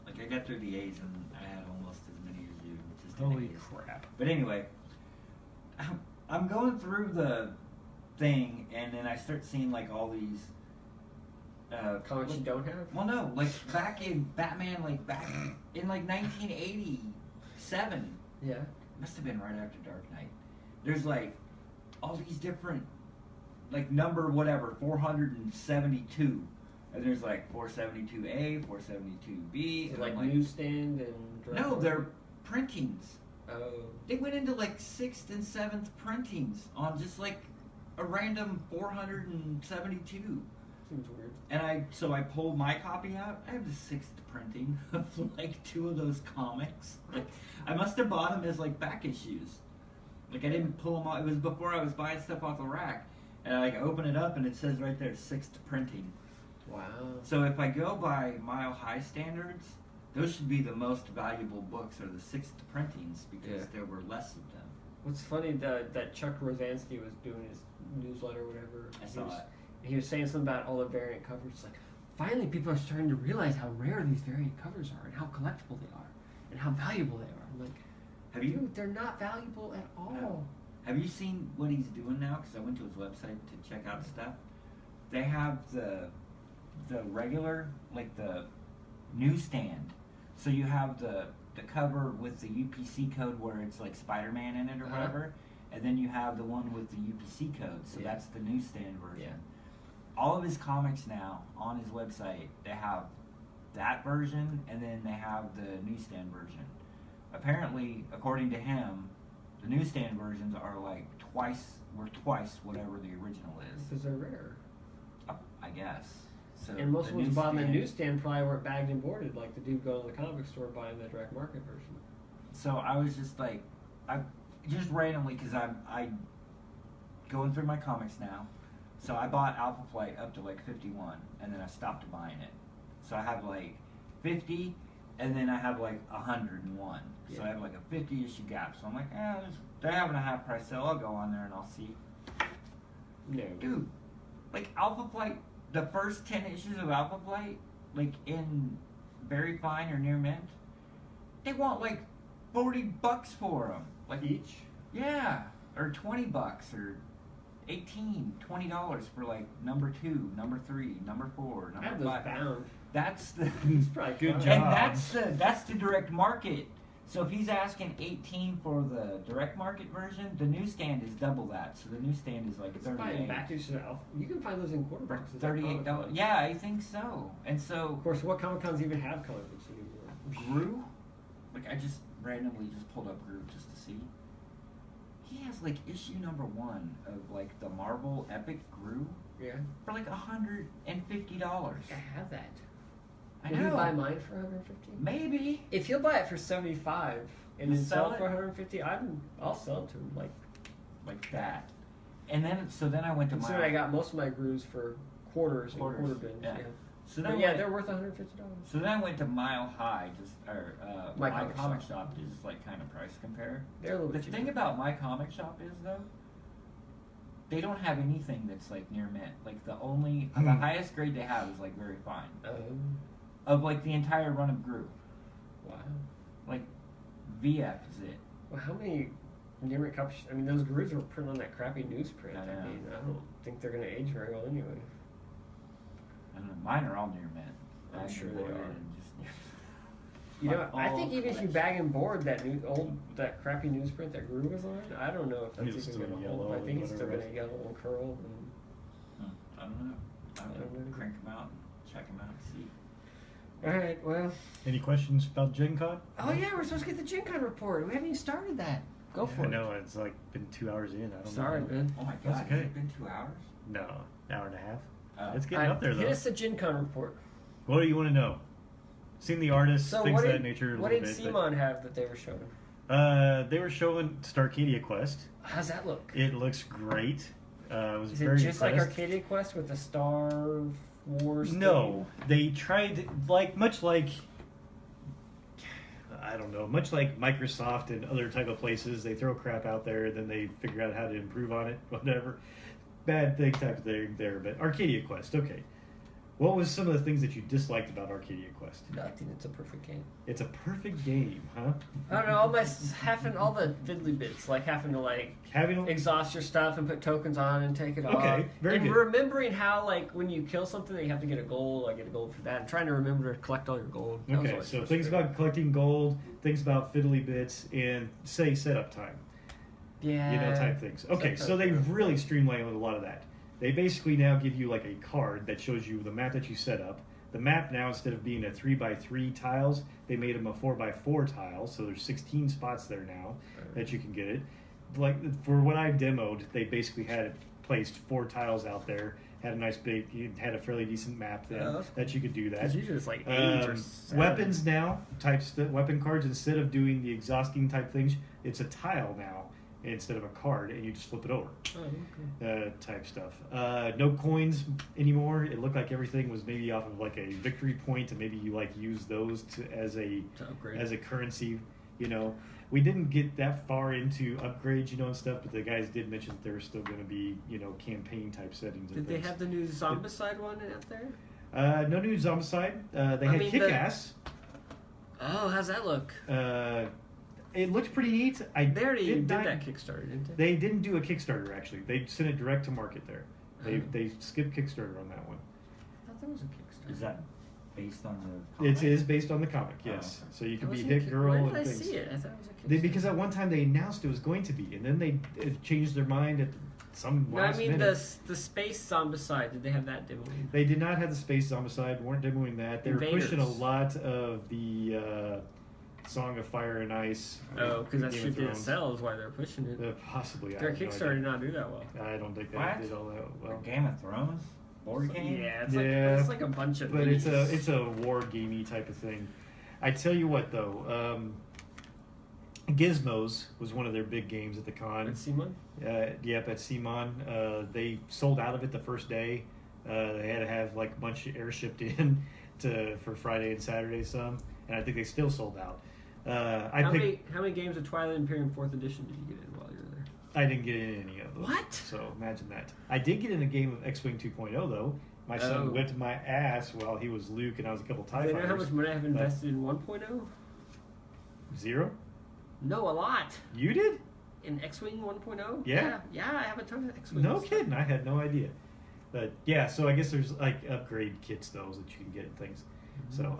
Like I got through the A's and I had almost as many as you, just in Holy A's. crap. But anyway, I'm going through the thing, and then I start seeing like all these comics you don't have. well, no, like back in Batman, like back in like 1987, Yeah. must have been right after Dark Knight. There's like all these different, like number whatever 472, and there's like 472A, 472B, and Like I'm newsstand and. no, they're printings. Oh. They went into like 6th and 7th printings on just like a random 472. Seems weird. And I pulled my copy out. I have the 6th printing of like 2 of those comics. Like I must have bought them as like back issues. Like I didn't pull them out. It was before I was buying stuff off the rack. And I like open it up and it says right there 6th printing. Wow. So if I go by Mile High standards, those should be the most valuable books, or the 6th printings, because Yeah. there were less of them. What's funny that Chuck Rosansky was doing his newsletter or whatever. I saw it. He was saying something about all the variant covers. It's like, finally, people are starting to realize how rare these variant covers are and how collectible they are and how valuable they are. I'm like, Have you dude, they're not valuable at all. No. Have you seen what he's doing now? Because I went to his website to check out stuff. They have the regular, like the newsstand. So you have the cover with the UPC code where it's like Spider-Man in it or Uh-huh. whatever, and then you have the one with the UPC code. So Yeah. that's the newsstand version. Yeah. All of his comics now on his website, they have that version, and then they have the newsstand version. Apparently, according to him, the newsstand versions are like twice whatever the original is. Because they're rare. I guess. So And most the of what's bought in the newsstand- newsstand probably weren't bagged and boarded like the dude going to the comic store buying the direct market version. So I was just like, I just randomly, because I going through my comics now. So I bought Alpha Flight up to like 51, and then I stopped buying it. So I have like 50, and then I have like 101. So Yeah. I have like a 50 issue gap. So I'm like, they're having a half price sale. I'll go on there and I'll see. No. Dude, like Alpha Flight, the first 10 issues of Alpha Flight, like in very fine or near mint, they want like $40 for them. Like, Each? yeah, or $20 or $20 for like number 2, number 3, number 4, I have number those 5. bound. That's the It's probably Good fine. job. and that's the direct market. So if he's asking 18 for the direct market version, the newsstand is double that. So the newsstand is like It's probably 38 back yourself. You can find those in quarter for boxes. $38. Yeah, I think so. And so Of course, what Comic Cons even have comic books anymore? Gru, like I just randomly just pulled up Gru just to see. He has like issue number 1 of like the Marvel Epic Gru Yeah. for like $150. I have that. I Will know. you buy mine for $150? Maybe. If you'll buy it for $75 and then Sell sell it it? for $150, I'll sell it to him. Like that. And then I went to Considering I got most of my grooves for quarters and quarter bins. yeah. Yeah. So But then yeah, they're worth $150. So then I went to Mile High, just or My My Comic Comic Shop. Shop is like kind of price compare. They're a little The bit cheaper. thing about My Comic Shop is though, they don't have anything that's like near mint. Like the highest grade they have is like very fine. Of like the entire run of Group, Wow. like VF is it. Well, how many near mint copies? I mean, those grooves were printed on that crappy newsprint. I I know. mean, I don't think they're going to age very well anyway. I don't know. Mine are all near mint. I'm I sure can they board it are. and just- You know, My I think old even if you collection. bag and board that crappy newsprint that Groove was on, I don't know if that's It's even still going to yellow hold. I and think it's still whatever going to yellow and curl. And... I don't know. I I don't would know. crank them out and check them out and see. All right, well. Any questions about Gen Con? Oh yeah, we're supposed to get the Gen Con report. We haven't even started that. Go for I it. know it's like been 2 hours in. I don't Sorry, know. man. Oh my That's god, okay. has it been 2 hours? No, hour and a half. Oh. It's All getting right, up there though. Hit us the Gen Con report. What do you want to know? Seen the artists, So things what of did that nature. A what little did bit, Simon have that they were showing? but, they were showing Starcadia Quest. How's that look? It looks great. I was Is it very just like impressed. Arcadia Quest with the Star Wars? No, they tried much like I don't know, much like Microsoft and other type of places. They throw crap out there, then they figure out how to improve on it. Whatever, bad thing type of thing there. But Arcadia Quest, okay. What was some of the things that you disliked about Arcadia Quest? Nothing. It's a perfect game. It's a perfect game, huh? I don't know. All the fiddly bits, like having to like Having exhaust your stuff and put tokens on and take it off. Okay, very and good. remembering how like when you kill something, you have to get a gold. I get a gold for that. And trying to remember to collect all your gold. That was Okay, always so things frustrating. about collecting gold, things about fiddly bits, and say setup time. Yeah. Type things. Okay, so they really streamlined a lot of that. They basically now give you like a card that shows you the map that you set up. The map now, instead of being a 3x3 tiles, they made them a 4x4 tiles. So there's 16 spots there now that you can get it. Like for what I demoed, they basically had it placed 4 tiles out there. Had a nice big, you had a fairly decent map then that's that you could do that. Because usually it's like 8 or 7. Weapons now, weapon cards, instead of doing the exhausting type things, it's a tile now instead of a card, and you just flip it over. Oh, okay. Type stuff. No coins anymore. It looked like everything was maybe off of like a victory point, and maybe you like use those as a currency. You know, we didn't get that far into upgrades, and stuff, but the guys did mention that there were still going to be, campaign type settings. Did they have the new Zombicide one out there? No new Zombicide. They had Kick-Ass. Oh, how's that look? It looks pretty neat. They already did that Kickstarter, didn't they? They didn't do a Kickstarter, actually. They sent it direct to market there. They skipped Kickstarter on that one. I thought there was a Kickstarter. Is that based on the comic? It is based on the comic, yes. okay. So you can It be wasn't a Hit Girl Where and did I things. see it? I thought it was a Kickstarter. Because at one time they announced it was going to be, and then they changed their mind at some No, I last mean minute. the Space Zombicide. Did they have that demo? They did not have the Space Zombicide, weren't demoing that. They were pushing a Invaders. lot of the Song of Fire and Ice. Oh, because that Game shit of didn't Thrones. sell is why they're pushing it. Possibly. I Their have no Kickstarter did idea. not do that well. I don't think they What? did all that well. Game of Thrones board game. Yeah, it's Yeah, like it's like a bunch of. But it's minis. a war gamey type of thing. I tell you what though, Gizmos was one of their big games at the con. Let's see one. Yep, at Simon. They sold out of it the first day. They had to have like a bunch of air shipped in for Friday and Saturday some, and I think they still sold out. How many games of Twilight Imperium 4th Edition did you get in while you were there? I didn't get in any of those. What? So imagine that. I did get in a game of X-Wing 2.0 though. My son whipped my ass while he was Luke, and I was a couple TIE Do you know how fighters. much money I have invested in 1.0? 0? No, a lot. You did? In X-Wing 1.0? Yeah? Yeah, I have a ton of X-Wings. No kidding. I had no idea. But yeah, so I guess there's like upgrade kits though that you can get and things. So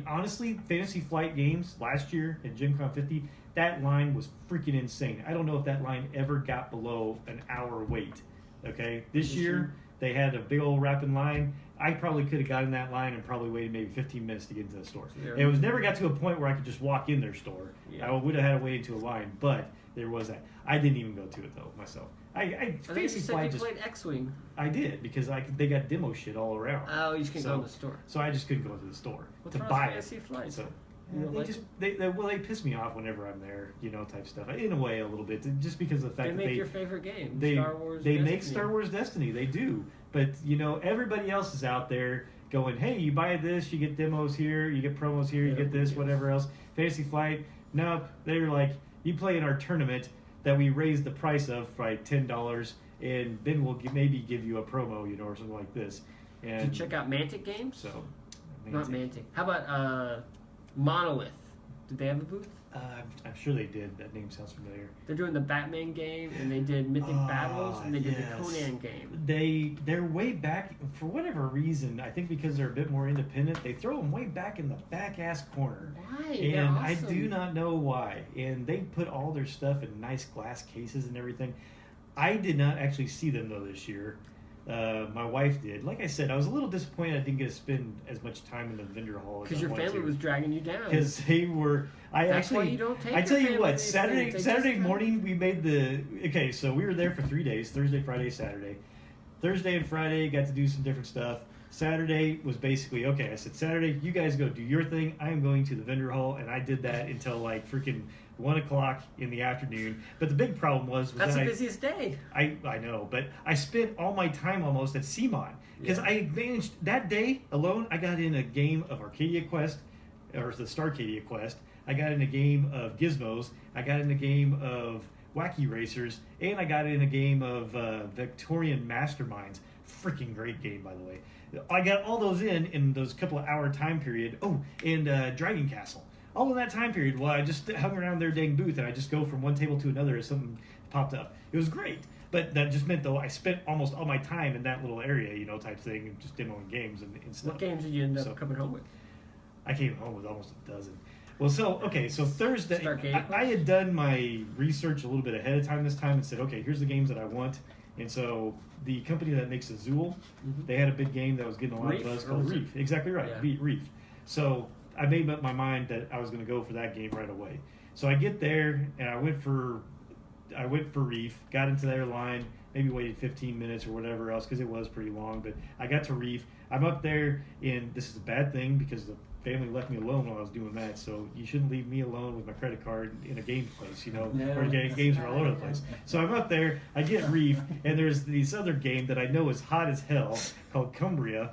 honestly, Fantasy Flight games last year in Gen Con 50, that line was freaking insane. I don't know if that line ever got below an hour wait. Okay, this year they had a big old rapid line. I probably could have got in that line and probably waited maybe 15 minutes to get into the store. It was never got to a point where I could just walk in their store. Yeah. I would have had to wait into a line, but there was that. I didn't even go to it though myself. I think you said you played X-Wing. I did because they got demo shit all around. Oh, you just can't go in the store. So I just couldn't go to the store What's to wrong buy with it. Fantasy Flight? So You don't they piss me off whenever I'm there, type stuff. In a way, a little bit, just because of the fact They that make your favorite game, they Star Wars. they Destiny. make Star Wars Destiny. They do, but everybody else is out there going, hey, you buy this, you get demos here, you get promos here, you get this, whatever else. Fantasy Flight, nope. They're like, you play in our tournament that we raised the price of by $10, and then we'll maybe give you a promo, or something like this. And Did you check out Mantic Games? So, Not Mantic. How about Monolith? Did they have a booth? I'm sure they did. That name sounds familiar. They're doing the Batman game, and they did Mythic Battles, and they did the Conan game. They're way back for whatever reason. I think because they're a bit more independent, they throw them way back in the back ass corner. Why? And They're awesome. I do not know why. And they put all their stuff in nice glass cases and everything. I did not actually see them though this year. My wife did. Like I said, I was a little disappointed I didn't get to spend as much time in the vendor hall as I Because your wanted family to. was dragging you down. Because they were. That's why you don't take I your tell you family what. to these Saturday things. They Saturday just morning we made the. Okay, so we were there for 3 days: Thursday, Friday, Saturday. Thursday and Friday got to do some different stuff. Saturday was basically okay. I said Saturday, you guys go do your thing. I am going to the vendor hall, and I did that until like freaking 1 o'clock in the afternoon. But the big problem was That's that the busiest day. I know, but I spent all my time almost at CMON because I managed that day alone. I got in a game of Arcadia Quest, or the Starcadia Quest. I got in a game of Gizmos. I got in a game of Wacky Racers, and I got in a game of Victorian Masterminds. Freaking great game, by the way. I got all those in those couple of hour time period. Oh, and Dragon Castle. All in that time period while I just hung around their dang booth, and I just go from one table to another as something popped up. It was great. But that just meant, though, I spent almost all my time in that little area, type thing, and just demoing games and stuff. What games did you end up coming home with? I came home with almost a dozen. Well, so Thursday, Starcade I had done my research a little bit ahead of time this time and said, okay, here's the games that I want. And so the company that makes Azul, they had a big game that was getting a lot of buzz called Reef. Exactly right, Yeah. Reef. So I made up my mind that I was going to go for that game right away. So I get there and I went for Reef, got into their line, maybe waited 15 minutes or whatever else because it was pretty long. But I got to Reef. I'm up there, and this is a bad thing because the family left me alone while I was doing that. So you shouldn't leave me alone with my credit card in a game place, where games are all over the place. So I'm up there, I get Reef, and there's this other game that I know is hot as hell called Cumbria,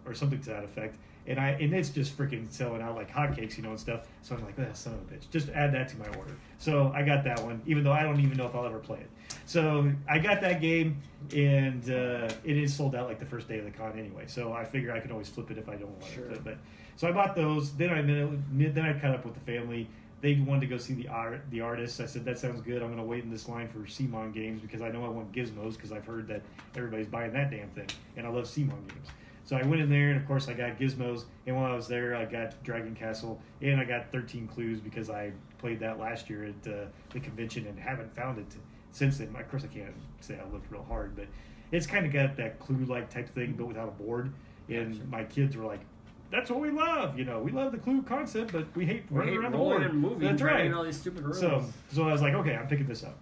or something to that effect. And it's just freaking selling out like hotcakes, and stuff. So I'm like, son of a bitch. Just add that to my order. So I got that one, even though I don't even know if I'll ever play it. So I got that game, and it is sold out like the first day of the con anyway. So I figure I can always flip it if I don't want it. But so I bought those. Then I caught up with the family. They wanted to go see the artists. I said, that sounds good. I'm going to wait in this line for CMON games because I know I want Gizmos because I've heard that everybody's buying that damn thing. And I love CMON games. So I went in there, and of course I got Gizmos, and while I was there, I got Dragon Castle, and I got 13 Clues because I played that last year at the convention and haven't found it since then. Of course, I can't say I looked real hard, but it's kind of got that Clue-like type thing, but without a board. And my kids were like, "That's what we love, we love the Clue concept, but we hate running around the board." And moving, That's right. all these stupid rules. So I was like, okay, I'm picking this up.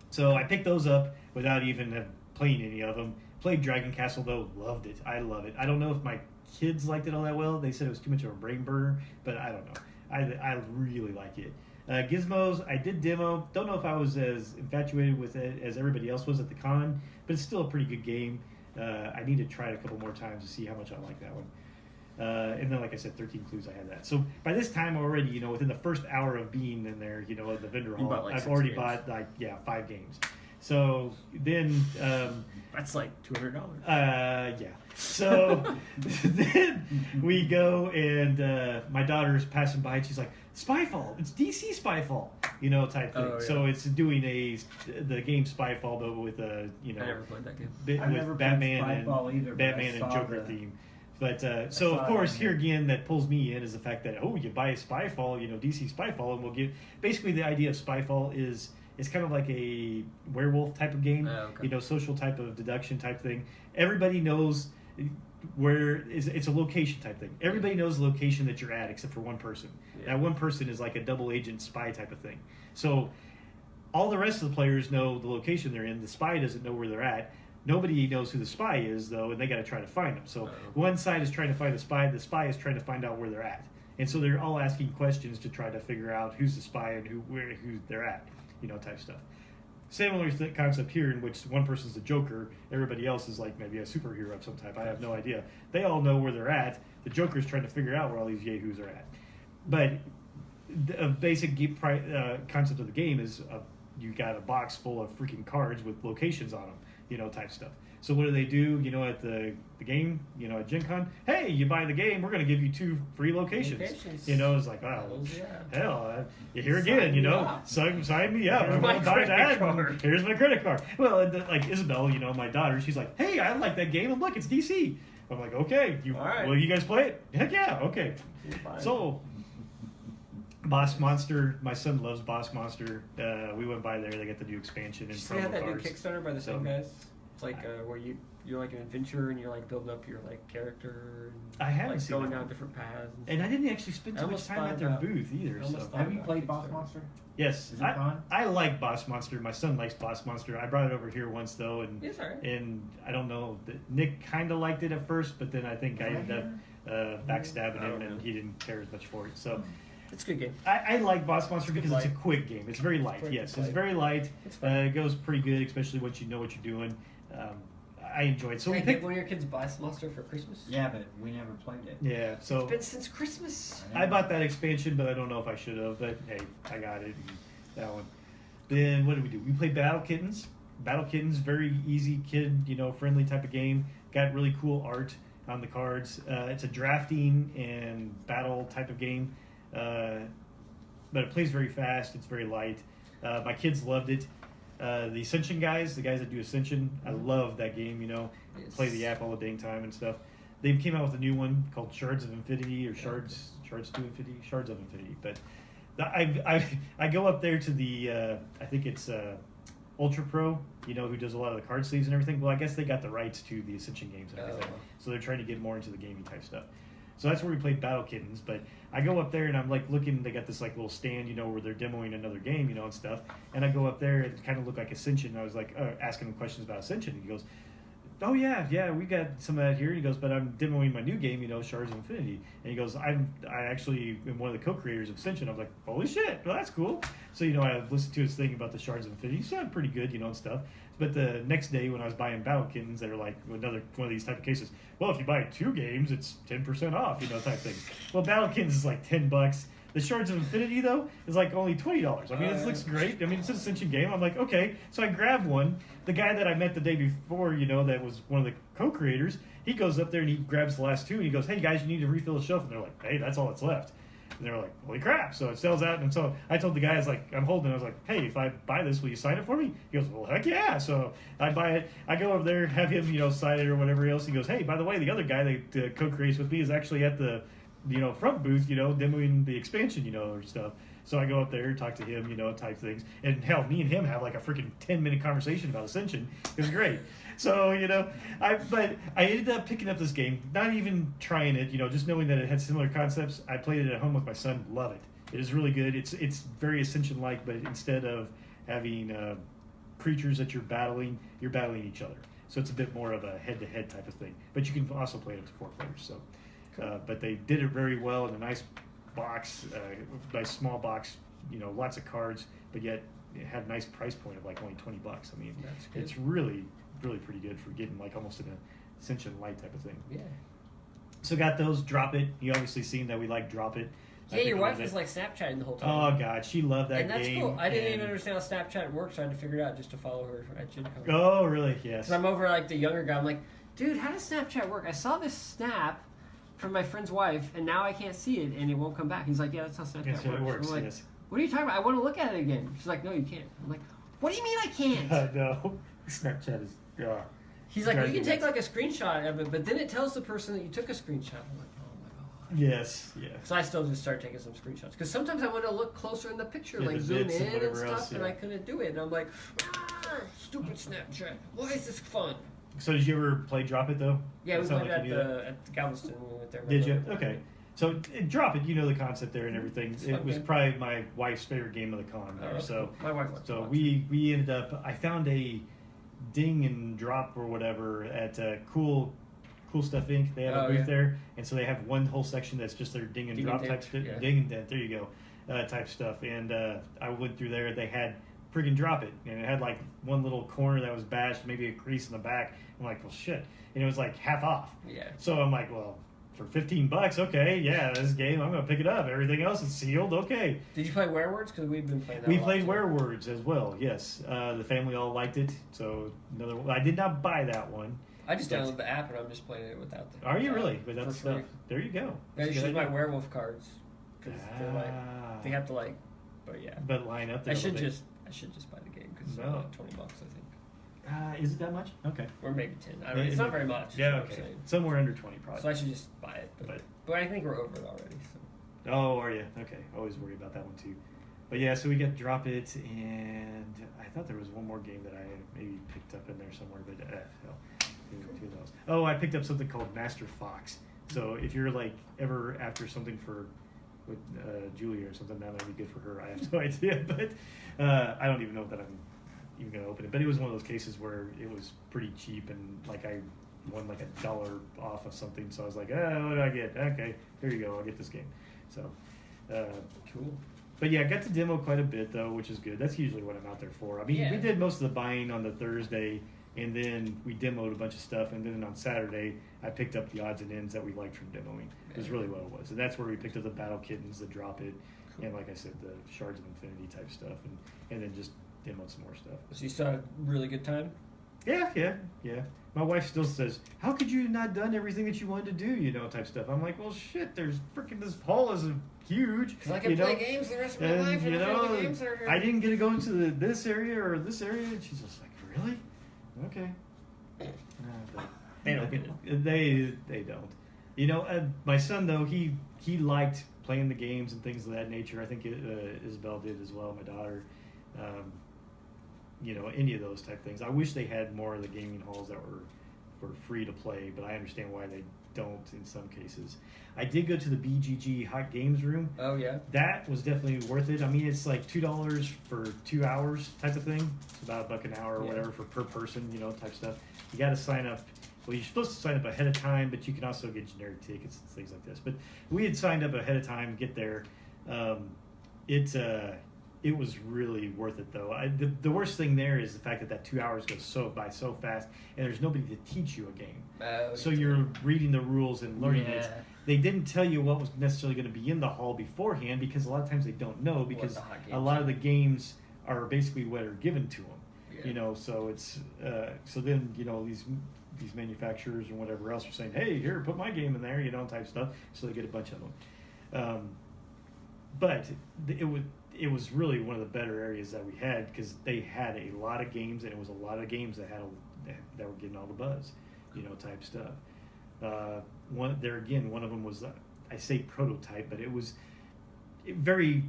So I picked those up without even playing any of them. Played Dragon Castle though, loved it. I love it. I don't know if my kids liked it all that well. They said it was too much of a brain burner, but I don't know. I really like it. Gizmos, I did demo. Don't know if I was as infatuated with it as everybody else was at the con, but it's still a pretty good game. I need to try it a couple more times to see how much I like that one. And then, like I said, 13 Clues, I had that. So by this time already, within the first hour of being in there, at the vendor hall, I've already bought 5 games. So then, That's like $200. yeah. So then we go and my daughter's passing by and she's like, Spyfall, it's DC Spyfall, type thing. Oh, yeah. So it's doing the game Spyfall, but with a, I never played that game. I've never with played Batman Spyfall either, and but I Batman and saw Joker the- theme. But so saw of it course on here there. again that pulls me in is the fact that you buy a Spyfall, DC Spyfall, and we'll give basically the idea of Spyfall is it's kind of like a werewolf type of game, Oh, okay. Social type of deduction type thing. Everybody knows it's a location type thing. Everybody knows the location that you're at except for one person. Yeah. That one person is like a double agent spy type of thing. So all the rest of the players know the location they're in. The spy doesn't know where they're at. Nobody knows who the spy is, though, and they got to try to find them. So one side is trying to find the spy is trying to find out where they're at. And so they're all asking questions to try to figure out who's the spy and who they're at, type stuff. Similar concept here, in which one person's the Joker, everybody else is like maybe a superhero of some type. I have no idea. They all know where they're at. The Joker's trying to figure out where all these yahoos are at. But a basic concept of the game is you got a box full of freaking cards with locations on them, type stuff. So what do they do, at the game, at Gen Con? Hey, you buy the game, we're going to give you 2 free locations. It's like, wow, hell, here again, sign me up. I'm going to buy that. Here's my credit card. Well, and like Isabel, my daughter, she's like, hey, I like that game, and look, it's DC. I'm like, okay, All right. will you guys play it? Heck yeah, okay. So, Boss Monster, my son loves Boss Monster. We went by there, they got the new expansion and Did you have promo that new cards. Kickstarter by the same So- guys? It's like where you're like an adventurer and you're like building up your like character. And, I haven't like seen going that down one. different paths. And I didn't actually spend I too much almost time at thought their about- booth either. I almost So. thought- Have you about played Boss Kickstarter. Monster? Yes, Is it fun? I like Boss Monster. My son likes Boss Monster. I brought it over here once though, and It's alright. and I don't know. Nick kind of liked it at first, but then I think I ended up backstabbing I him, don't and know. he didn't care as much for it. So It's a good game. I like Boss Monster because it's a light. quick game. It's very light. Quick, Yes, it's it's light. very light. It's fun. It goes pretty good, especially once you know what you're doing. I enjoy it. So we Hey, picked. get one of your kids Boss Monster for Christmas? Yeah, but we never played it. Yeah. So It's been since Christmas. I bought that expansion, but I don't know if I should have. But hey, I got it. And that one. Then what did we do? We played Battle Kittens. Battle Kittens, very easy kid, friendly type of game. Got really cool art on the cards. It's a drafting and battle type of game, but it plays very fast. It's very light. My kids loved it. The Ascension guys, the guys that do Ascension, I love that game. Yes. Play the app all the dang time and stuff. They came out with a new one called Shards of Infinity or Shards to Infinity, Shards of Infinity. But I go up there to the I think it's Ultra Pro, who does a lot of the card sleeves and everything. Well, I guess they got the rights to the Ascension games and everything, so they're trying to get more into the gaming type stuff. So that's where we played Battle Kittens. But I go up there and I'm like looking. They got this like little stand, where they're demoing another game, and stuff. And I go up there and it kind of looked like Ascension. And I was like asking him questions about Ascension. And he goes, "Oh yeah, we got some of that here." He goes, "But I'm demoing my new game, Shards of Infinity." And he goes, I actually am one of the co-creators of Ascension." I was like, "Holy shit, well that's cool." So I listened to his thing about the Shards of Infinity. He sounded pretty good, and stuff. But the next day when I was buying Battle Kittens, they were like another one of these type of cases. Well, if you buy 2 games, it's 10% off, type thing. Well, Battle Kittens is like $10. The Shards of Infinity though is like only $20. I mean, it looks great. I mean, it's an Ascension game. I'm like, okay. So I grabbed one. The guy that I met the day before, that was one of the co-creators. He goes up there and he grabs the last 2 and he goes, "Hey guys, you need to refill the shelf." And they're like, "Hey, that's all that's left." And they were like, "Holy crap!" So it sells out, and so I told the guys I'm holding. I was like, "Hey, if I buy this, will you sign it for me?" He goes, "Well, heck yeah!" So I buy it. I go over there, have him, sign it or whatever else. He goes, "Hey, by the way, the other guy that co-creates with me is actually at the, front booth, demoing the expansion, or stuff." So I go up there, talk to him, type things, and hell, me and him have like a freaking 10-minute conversation about Ascension. It was great. So but I ended up picking up this game, not even trying it, just knowing that it had similar concepts. I played it at home with my son. Love it. It is really good. It's very Ascension-like, but instead of having creatures that you're battling each other. So it's a bit more of a head-to-head type of thing. But you can also play it up to 4 players. So, but they did it very well in a nice box, nice small box. Lots of cards, but yet it had a nice price point of like only $20. I mean, That's good. it's really pretty good for getting like almost an Ascension light type of thing. Yeah. So got those. Drop It. You obviously seen that we like Drop It. I Yeah, think your I wife loved was it. like Snapchatting the whole Oh time. God, she loved that And that's game. cool. I didn't even and- understand how Snapchat works, so I had to figure it out just to follow her at Gen Con. Oh really? Yes. Because I'm over like the younger guy. I'm like, dude, how does Snapchat work? I saw this snap from my friend's wife, and now I can't see it, and it won't come back. He's like, yeah, that's how Snapchat That's how it works. I'm like, Yes. what are you talking about? I want to look at it again. She's like, no, you can't. I'm like, what do you mean I can't? No, Snapchat is. He's like, well, you can Drives take me like a screenshot of it, but then it tells the person that you took a screenshot. I'm like, oh my god. Yes. Yeah. So I still just start taking some screenshots because sometimes I want to look closer in the picture, Yeah, like the zoom bits and in and whatever stuff, else, and yeah. I couldn't do it. And I'm like, stupid Snapchat. Why is this fun? So did you ever play Drop It though? Yeah, we It sounded played like you at the Galveston when we went there. Did you? Okay. So Drop It, you know the concept there and everything. It's It fun was game. probably my wife's favorite game of the con Oh, there. that's So cool. My wife likes to so watch we ended up. I found a Ding and Drop or whatever at Cool Stuff Inc. They have a Oh, booth yeah. there, and so they have one whole section that's just their Ding and Ding Drop and type Dent, stuff. yeah. Ding and Dent. There you go, type stuff. And I went through there. They had friggin' Drop It, and it had like one little corner that was bashed, maybe a crease in the back. I'm like, well, shit, and it was like half off. Yeah. So I'm like, well, for $15, okay, yeah, this game, I'm gonna pick it up. Everything else is sealed, okay. Did you play Werewords? Because we've been playing that. We a lot, played too. Werewords as well, yes. The family all liked it, so another. I did not buy that one. I just That's- downloaded the app and I'm just playing it without the. Are you really? Without for the stuff. free. There you go. I That's a just good use my idea. werewolf cards because they're like Ah. they have to like, but yeah. But line up there. I a should little just buy the game because No. it's like $20 I think, bit. Is it that much? Okay. or maybe 10. I don't know. It's not very much. is Yeah, what I'm okay. saying. Somewhere under 20 probably. So I should just buy it, but I think we're over it already. So. Oh, are you? Okay. Always worry about that one too. But yeah, so we got Drop It, and I thought there was one more game that I had maybe picked up in there somewhere, but hell, who knows? Oh, I picked up something called Master Fox. So if you're like ever after something for with Julia or something, that might be good for her. I have no idea, but I don't even know that I'm even gonna open it. But it was one of those cases where it was pretty cheap, and like I won like $1 off of something. So I was like, oh, what do I get? Okay, here you go. I'll get this game. So. Cool. But yeah, I got to demo quite a bit though, which is good. That's usually what I'm out there for. I mean, Yeah. we did most of the buying on the Thursday, and then we demoed a bunch of stuff, and then on Saturday I picked up the odds and ends that we liked from demoing. It was really what it was, and that's where we picked up the Battle Kittens, the Drop It, Cool. and like I said, the Shards of Infinity type stuff, and then just demoed some more stuff. So you still had a really good time? Yeah. My wife still says, "How could you not done everything that you wanted to do?" You know, type stuff. I'm like, "Well, shit. There's freaking this hall is huge. Because I can you know? play games the rest of my And, life. you and all the know, games that are here. I didn't get to go into this area or this area." And she's just like, "Really? Okay." But They don't get it. They don't. You know, my son though he liked playing the games and things of that nature. I think Isabel did as well. My daughter. You know, any of those type things. I wish they had more of the gaming halls that were free to play, but I understand why they don't in some cases. I did go to the BGG Hot Games room. Oh yeah. That was definitely worth it. I mean, it's like $2 for 2 hours type of thing. It's about $1 an hour or Yeah. whatever for per person, you know, type stuff. You got to sign up. Well, you're supposed to sign up ahead of time, but you can also get generic tickets and things like this. But we had signed up ahead of time, get there. It was really worth it, though. The worst thing there is the fact that 2 hours goes by so fast, and there's nobody to teach you a game. So you're reading the rules and learning it. Yeah. They didn't tell you what was necessarily going to be in the hall beforehand because a lot of times they don't know because the hot a games lot are. of the games are basically what are given to them. Yeah. You know, so it's so then you know these manufacturers and whatever else are saying, hey, here, put my game in there, you know, type stuff. So they get a bunch of them. But it was really one of the better areas that we had because they had a lot of games, and it was a lot of games that were getting all the buzz, you know, type stuff. One of them was I say prototype, but it was a very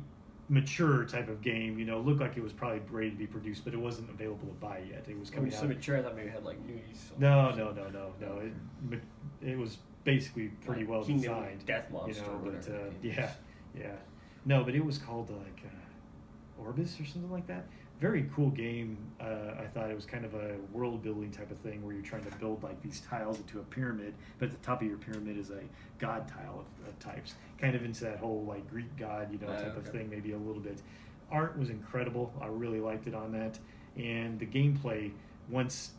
mature type of game. You know, looked like it was probably ready to be produced, but it wasn't available to buy yet. It was When coming you out. said mature, I thought maybe it had like nudies. No. It was basically pretty well Kingdom designed. Death You Monster. know, or but whatever. yeah. No, but it was called like Orbis or something like that. Very cool game. I thought it was kind of a world building type of thing where you're trying to build like these tiles into a pyramid, but at the top of your pyramid is a god tile of types, kind of into that whole like Greek god, you know, type of okay. thing, maybe a little bit. Art was incredible. I really liked it on that, and the gameplay. Once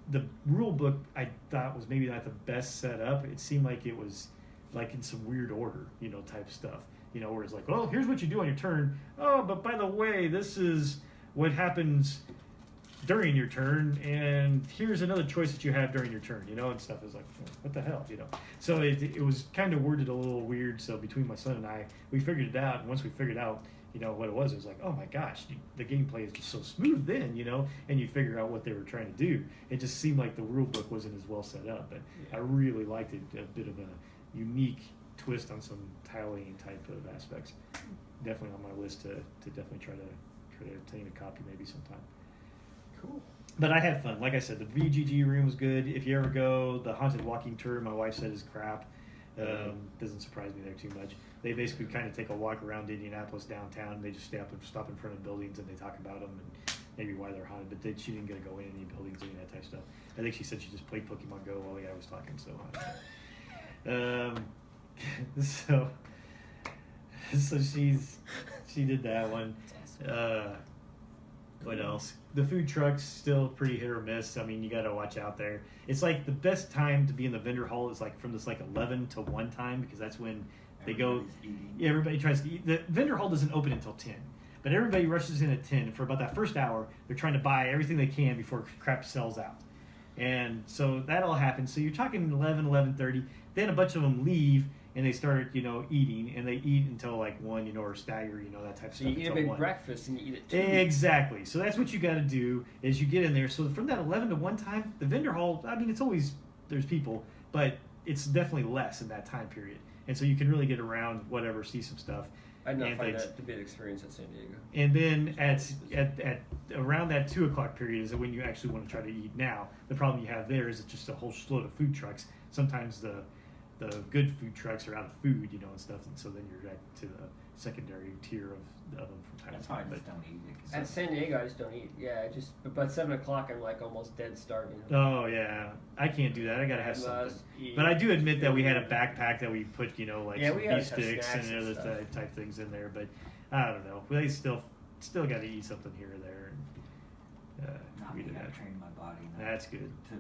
the rule book, I thought was maybe not the best set up. It seemed like it was like in some weird order, you know, type stuff. You know, where it's like, well, here's what you do on your turn. Oh, but by the way, this is what happens during your turn, and here's another choice that you have during your turn, you know, and stuff is like, what the hell, you know. So it was kind of worded a little weird. So between my son and I, we figured it out, and once we figured out, you know, what it was like, oh my gosh, the gameplay is just so smooth then, you know, and you figure out what they were trying to do. It just seemed like the rule book wasn't as well set up, but I really liked it, a bit of a unique twist on some tiling type of aspects. Definitely on my list to definitely try to obtain a copy maybe sometime. Cool. But I had fun. Like I said, the VGG room was good. If you ever go, the Haunted Walking Tour, my wife said is crap. Doesn't surprise me there too much. They basically kind of take a walk around Indianapolis downtown. And they just stop in front of buildings and they talk about them and maybe why they're haunted. But she didn't get to go in any buildings or any of that type of stuff. I think she said she just played Pokemon Go while the guy was talking. So, so she did that one. What else? The food truck's still pretty hit or miss. I mean, you got to watch out there. It's like the best time to be in the vendor hall is like from this like 11 to 1 time, because that's when they go. Yeah, everybody tries to eat. The vendor hall doesn't open until 10, but everybody rushes in at 10. For about that first hour, they're trying to buy everything they can before crap sells out. And so that all happens. So you're talking 11, 11:30. Then a bunch of them leave. And they start, you know, eating, and they eat until like 1, you know, or stagger, you know, that type of So stuff. you eat a big breakfast and you eat it too. Exactly. So that's what you got to do is you get in there. So from that 11 to 1 time, the vendor hall, I mean, it's always, there's people, but it's definitely less in that time period. And so you can really get around whatever, see some stuff. I did not find that to be an experience at San Diego. And then at around that 2 o'clock period is when you actually want to try to eat now. The problem you have there is it's just a whole load of food trucks. Sometimes the good food trucks are out of food, you know, and stuff, and so then you're back to the secondary tier of them from time That's to why I time. just don't eat it. At San Diego, I just don't eat. Yeah, but by 7 o'clock, I'm like almost dead starving. Oh yeah, I can't do that. I gotta have something. But I do admit that we had a backpack that we put, you know, like some beef sticks and other type things in there. But I don't know. They still got to eat something here or there. Not We me. did I that. trained my body That's good. to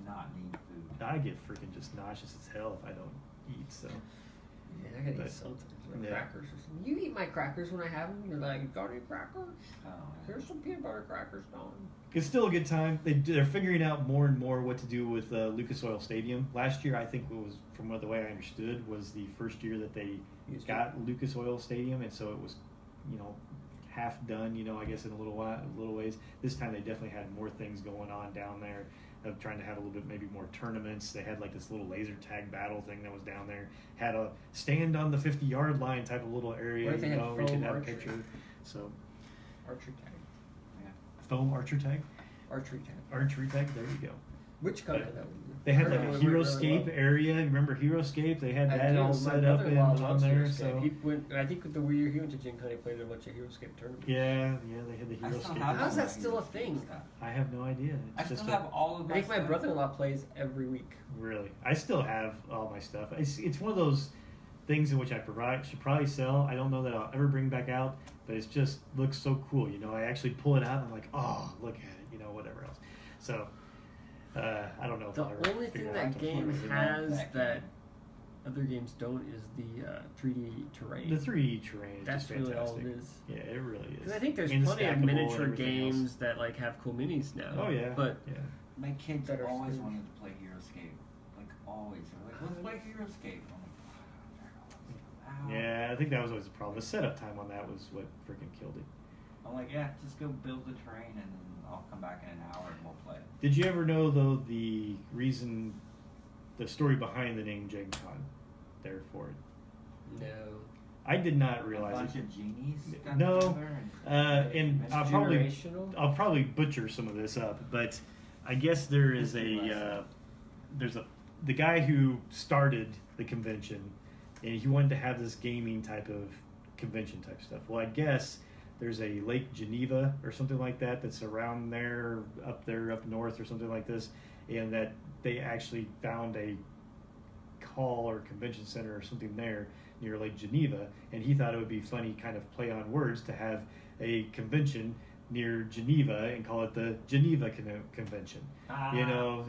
not need food. I get freaking just nauseous as hell if I don't eat. So Yeah, I gotta eat something. Like yeah. crackers or something. You eat my crackers when I have them. You're like, got any crackers? Oh, Here's some peanut butter crackers, Don. it's still a good time. They're figuring out more and more what to do with Lucas Oil Stadium. Last year, I think it was, from the way I understood, was the first year that they got Lucas Oil Stadium, and so it was, you know, half done. You know, I guess in a little ways. This time they definitely had more things going on down there. Of trying to have a little bit maybe more tournaments. They had like this little laser tag battle thing that was down there. Had a stand on the 50-yard line type of little area, What if they you had know, where you could foam have a archery? picture. So Archery tag. foam archer tag, Archery tag. archery tag. There you go. Which color that would be? They had like I a don't know, Heroescape area. Remember Heroescape? They had I that do. all My set up brother-in-law on loves there. Heroescape. So He went. I think the year he went to Gen Con, he played a bunch of Heroescape tournaments. yeah, they had the I still Heroescape. have How's all that my still a Heroescape thing? stuff. I have no idea. I It's still just have all of I my think my stuff. brother-in-law plays every week. really. I still have all my stuff. It's one of those things in which I should probably sell. I don't know that I'll ever bring back out, but it just looks so cool. You know, I actually pull it out and I'm like, oh, look at it. You know, whatever else. So I don't know if The I'll ever only figure thing it out that to game play with it. has that that game. other games don't is the 3D terrain. The 3D terrain is That's just really fantastic. all it is. Yeah, it really is. Because I think there's And plenty of stackable and miniature everything else. games that like have cool minis now. Oh yeah, But yeah. My kids Better always screen. wanted to play Heroescape. Like, always. They're like, let's play Heroescape. I'm like, Yeah, I think that was always the problem. The setup time on that was what freaking killed it. I'm like, yeah, just go build the terrain and I'll come back in an hour and we'll play. Did you ever know though the story behind the name Gen Con there for it? no. I did not A realize bunch it. of genies got No, together and It's I'll generational. probably butcher some of this up, but I guess there is the guy who started the convention, and he wanted to have this gaming type of convention type stuff. Well, I guess there's a Lake Geneva or something like that that's around there, up north or something like this, and that they actually found a hall or convention center or something there near Lake Geneva, and he thought it would be funny kind of play on words to have a convention near Geneva and call it the Geneva Convention. You know,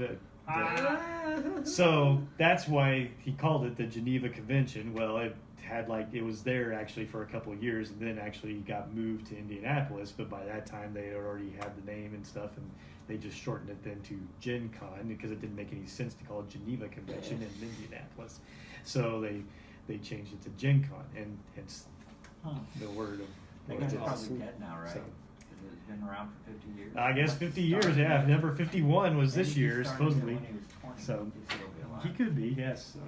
so that's why he called it the Geneva Convention. Well, it had like it was there actually for a couple of years, and then actually got moved to Indianapolis. But by that time, they had already had the name and stuff, and they just shortened it then to Gen Con because it didn't make any sense to call it Geneva Convention in Indianapolis. So they changed it to Gen Con, and hence the word of That what guy's it is. probably dead now, right? So, 'Cause it's been around for 50 years. I guess 50 years, yeah. Number 51 was this year, supposedly. So, he could be, yes. So,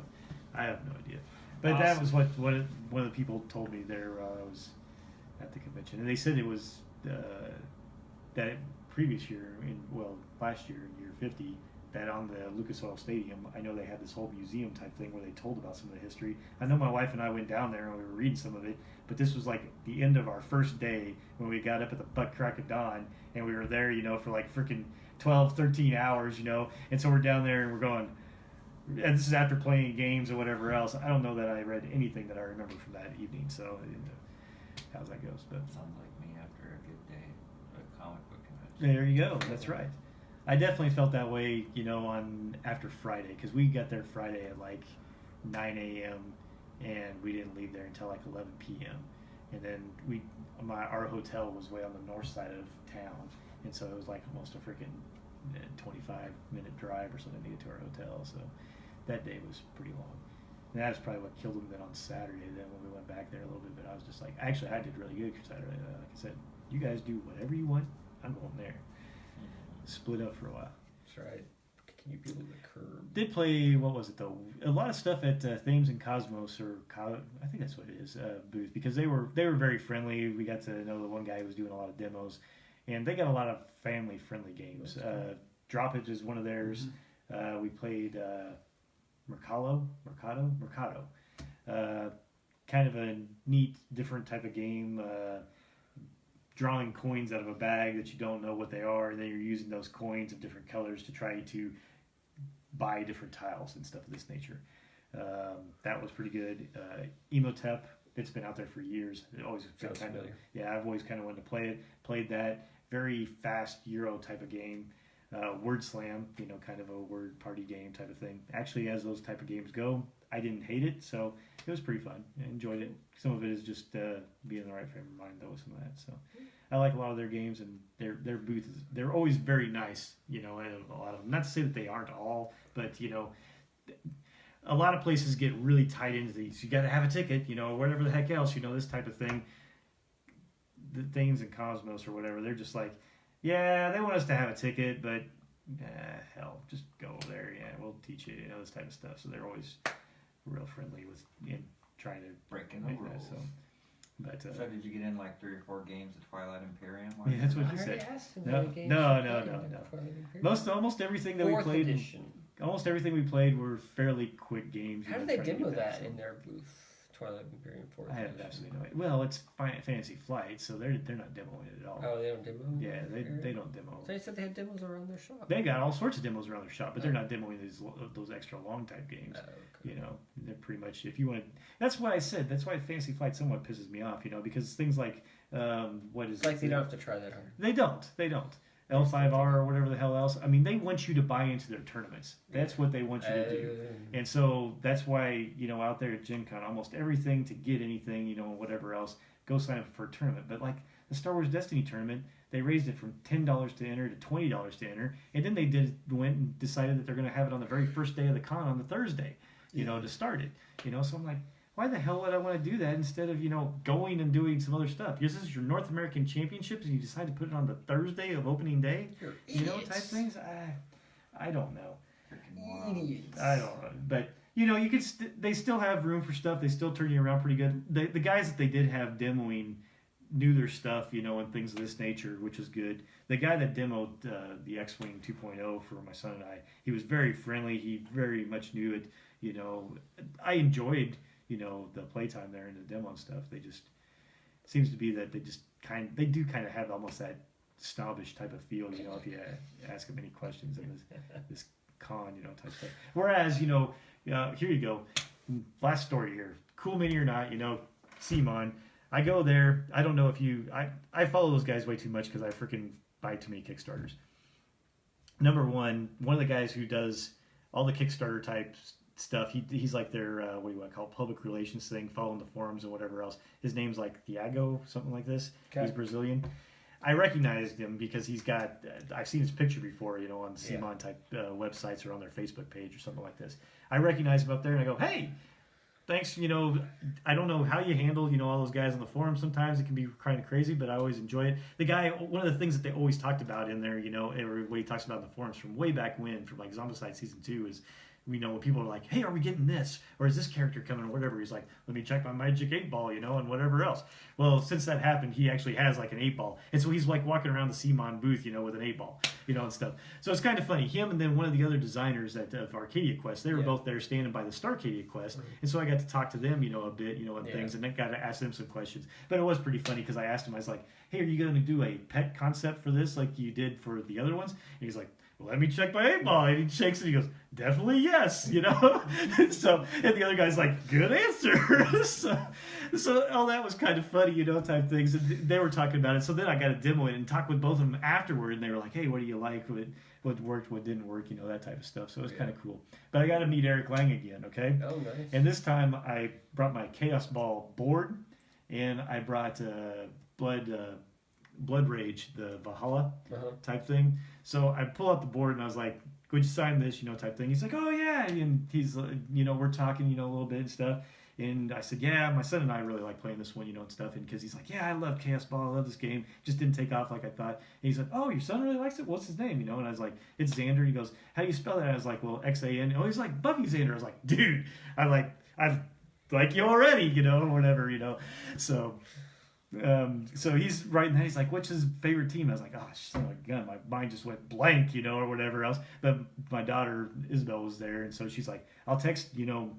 I have no idea. But that was what one of the people told me there I was at the convention. And they said it was that previous year, last year, in year 50, that on the Lucas Oil Stadium, I know they had this whole museum type thing where they told about some of the history. I know my wife and I went down there and we were reading some of it, but this was like the end of our first day when we got up at the butt crack of dawn, and we were there, for like freaking 12, 13 hours, and so we're down there and we're going, and this is after playing games or whatever else. I don't know that I read anything that I remember from that evening, so how's that goes, but Sounds like me after a good day at a comic book convention. there you go. That's right. I definitely felt that way, on after Friday, because we got there Friday at like 9 a.m. and we didn't leave there until like 11 p.m. And then our hotel was way on the north side of town, and so it was like almost a freaking 25-minute drive or something to get to our hotel. So that day was pretty long. And that's probably what killed them then on Saturday. Then when we went back there a little bit, but I was just like, actually, I did really good Saturday. Like I said, you guys do whatever you want. I'm going there. Split up for a while. That's right. Can you feel the curb? Did play, what was it though? A lot of stuff at Thames and Cosmos, I think that's what it is, booth, because they were very friendly. We got to know the one guy who was doing a lot of demos, and they got a lot of family friendly games. Droppage is one of theirs. We played Mercado. Kind of a neat, different type of game. Drawing coins out of a bag that you don't know what they are, and then you're using those coins of different colors to try to buy different tiles and stuff of this nature. That was pretty good. Emotep, it's been out there for years. It always been kind of, I've always kind of wanted to play it. Played that. Very fast Euro type of game. Word Slam, kind of a word party game type of thing. Actually, as those type of games go, I didn't hate it, so it was pretty fun. I enjoyed it. Some of it is just being in the right frame of mind, though, with some of that. So I like a lot of their games, and their booths, they're always very nice, and a lot of them. Not to say that they aren't all, but, a lot of places get really tied into these. You got to have a ticket, whatever the heck else, this type of thing. The things in Cosmos or whatever, they're just like, yeah, they want us to have a ticket, but hell, just go over there. Yeah, we'll teach you, this type of stuff. So they're always real friendly with trying to breaking the make rules. that. So, but So did you get in like 3 or 4 games of Twilight Imperium? yeah, that's what I he already said. asked him No, how many games no, he no, played no, in no. Twilight Imperium. Almost everything that we Fourth played, edition. almost everything we played were fairly quick games. How did they demo that in their booth? Twilight Imperium 4th I have edition. absolutely no idea. Well, it's Fantasy Flight, so they're not demoing it at all. Oh, they don't demo? Yeah, they don't demo. So they said they had demos around their shop. They got all sorts of demos around their shop, but they're not demoing those extra long type games. Okay. They're pretty much, if you want to, that's what I said. That's why Fantasy Flight somewhat pisses me off, because things like, what is It's like it? they don't have to try that hard. They don't. L5R or whatever the hell else. I mean, they want you to buy into their tournaments. That's what they want you to do. And so that's why, out there at Gen Con, almost everything to get anything, whatever else, go sign up for a tournament. But like the Star Wars Destiny tournament, they raised it from $10 to enter to $20 to enter. And then they went and decided that they're going to have it on the very first day of the con on the Thursday, to start it. So I'm like, why the hell would I want to do that instead of, going and doing some other stuff? This is your North American Championships and you decide to put it on the Thursday of opening day? Type things? I don't know. Idiots. I don't know. But, you could they still have room for stuff. They still turn you around pretty good. The guys that they did have demoing knew their stuff, and things of this nature, which is good. The guy that demoed the X-Wing 2.0 for my son and I, he was very friendly. He very much knew it. I enjoyed the playtime there and the demo and stuff. They just seems to be that they do kind of have almost that snobbish type of feel, if you ask them any questions in this con, type stuff. Whereas, here you go. Last story here. Cool mini or not, CMON. I go there. I don't know if I follow those guys way too much because I freaking buy too many Kickstarters. Number one of the guys who does all the Kickstarter type stuff. He's like their what do you want to call it, public relations thing, following the forums and whatever else. His name's like Thiago, something like this. Okay. He's Brazilian. I recognized him because he's got. I've seen his picture before, on CMON type websites or on their Facebook page or something like this. I recognize him up there and I go, hey, thanks. I don't know how you handle all those guys on the forum. Sometimes it can be kind of crazy, but I always enjoy it. The guy, one of the things that they always talked about in there, what he talks about in the forums from way back when, from like Zombicide season 2 is. When people are like, hey, are we getting this? Or is this character coming or whatever? He's like, let me check my magic 8-ball, and whatever else. Well, since that happened, he actually has like an 8-ball. And so he's like walking around the CMON booth, with an 8-ball, and stuff. So it's kind of funny. Him and then one of the other designers of Arcadia Quest, they were both there standing by the Starcadia Quest. Right. And so I got to talk to them, a bit, and things. And then got to ask them some questions. But it was pretty funny because I asked him, I was like, hey, are you going to do a pet concept for this like you did for the other ones? And he's like, let me check my 8-ball. And he shakes it. He goes, definitely yes, So, and the other guy's like, good answer. so all that was kind of funny, type things. And they were talking about it. So then I got to demo it and talk with both of them afterward. And they were like, hey, what do you like? What worked, what didn't work, that type of stuff. So it was kind of cool. But I got to meet Eric Lang again, okay? Oh, nice. And this time I brought my Chaos Ball board. And I brought Blood Rage, the Valhalla type thing. So I pull out the board and I was like, would you sign this, type thing. He's like, oh yeah. And he's, we're talking, a little bit and stuff. And I said, yeah, my son and I really like playing this one, and stuff. And because he's like, yeah, I love Chaos Ball. I love this game. Just didn't take off like I thought. And he's like, oh, your son really likes it? What's his name? And I was like, it's Xander. He goes, how do you spell that? I was like, well, Xan. Oh, he's like, Buffy Xander. I was like, dude, I like you already, or whatever, So... so he's writing that. He's like, what's his favorite team? I was like, oh, son of a gun. My mind just went blank, or whatever else. But my daughter, Isabel, was there. And so she's like, I'll text,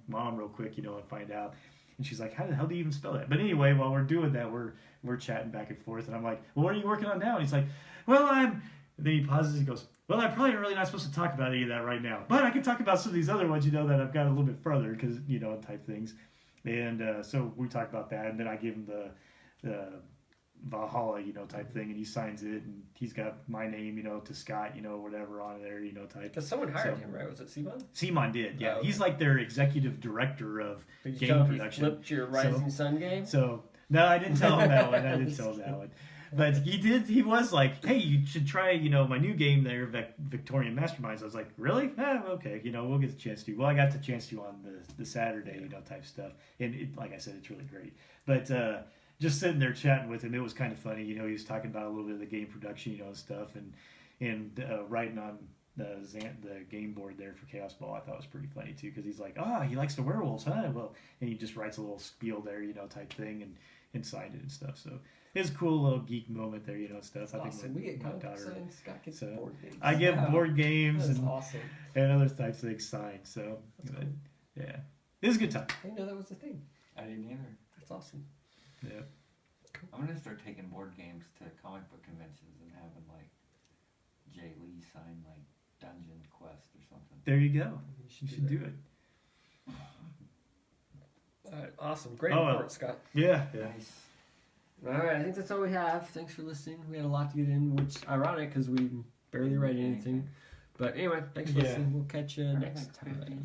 mom real quick, and find out. And she's like, how the hell do you even spell that? But anyway, while we're doing that, we're chatting back and forth. And I'm like, well, what are you working on now? And he's like, well, And then he pauses. He goes, well, I'm probably really not supposed to talk about any of that right now. But I can talk about some of these other ones, that I've got a little bit further because, type things. And so we talked about that. And then I give him the Valhalla, type thing, and he signs it, and he's got my name, to Scott, whatever on there, type. Because someone hired him, right? Was it Simon? Simon did, yeah. Oh, okay. He's like their executive director of game production. You flipped your Rising Sun game? So, no, I didn't tell him that one. But he was like, hey, you should try, my new game there, Victorian Masterminds. I was like, really? Okay, we'll get the chance to. Well, I got the chance to on the Saturday, type stuff. And like I said, it's really great. But, just sitting there chatting with him, it was kind of funny. He was talking about a little bit of the game production, and stuff, and writing on the game board there for Chaos Ball. I thought was pretty funny too, because he's like, he likes the werewolves, huh? Well, and he just writes a little spiel there, type thing, and signed it and stuff. So it's a cool little geek moment there, stuff. That's awesome. We get comic signed. Scott gets board games. I give board games and awesome. And other types of things signed. So cool. Yeah, it was a good time. I didn't know that was a thing. I didn't either. That's awesome. Yeah. I'm gonna start taking board games to comic book conventions and having like Jay Lee sign like Dungeon Quest or something. There you go. You should do it. Awesome. Great report, Scott. Yeah. Nice. All right, I think that's all we have. Thanks for listening. We had a lot to get in, which is ironic because we barely read anything. But anyway, thanks for listening. We'll catch you next time.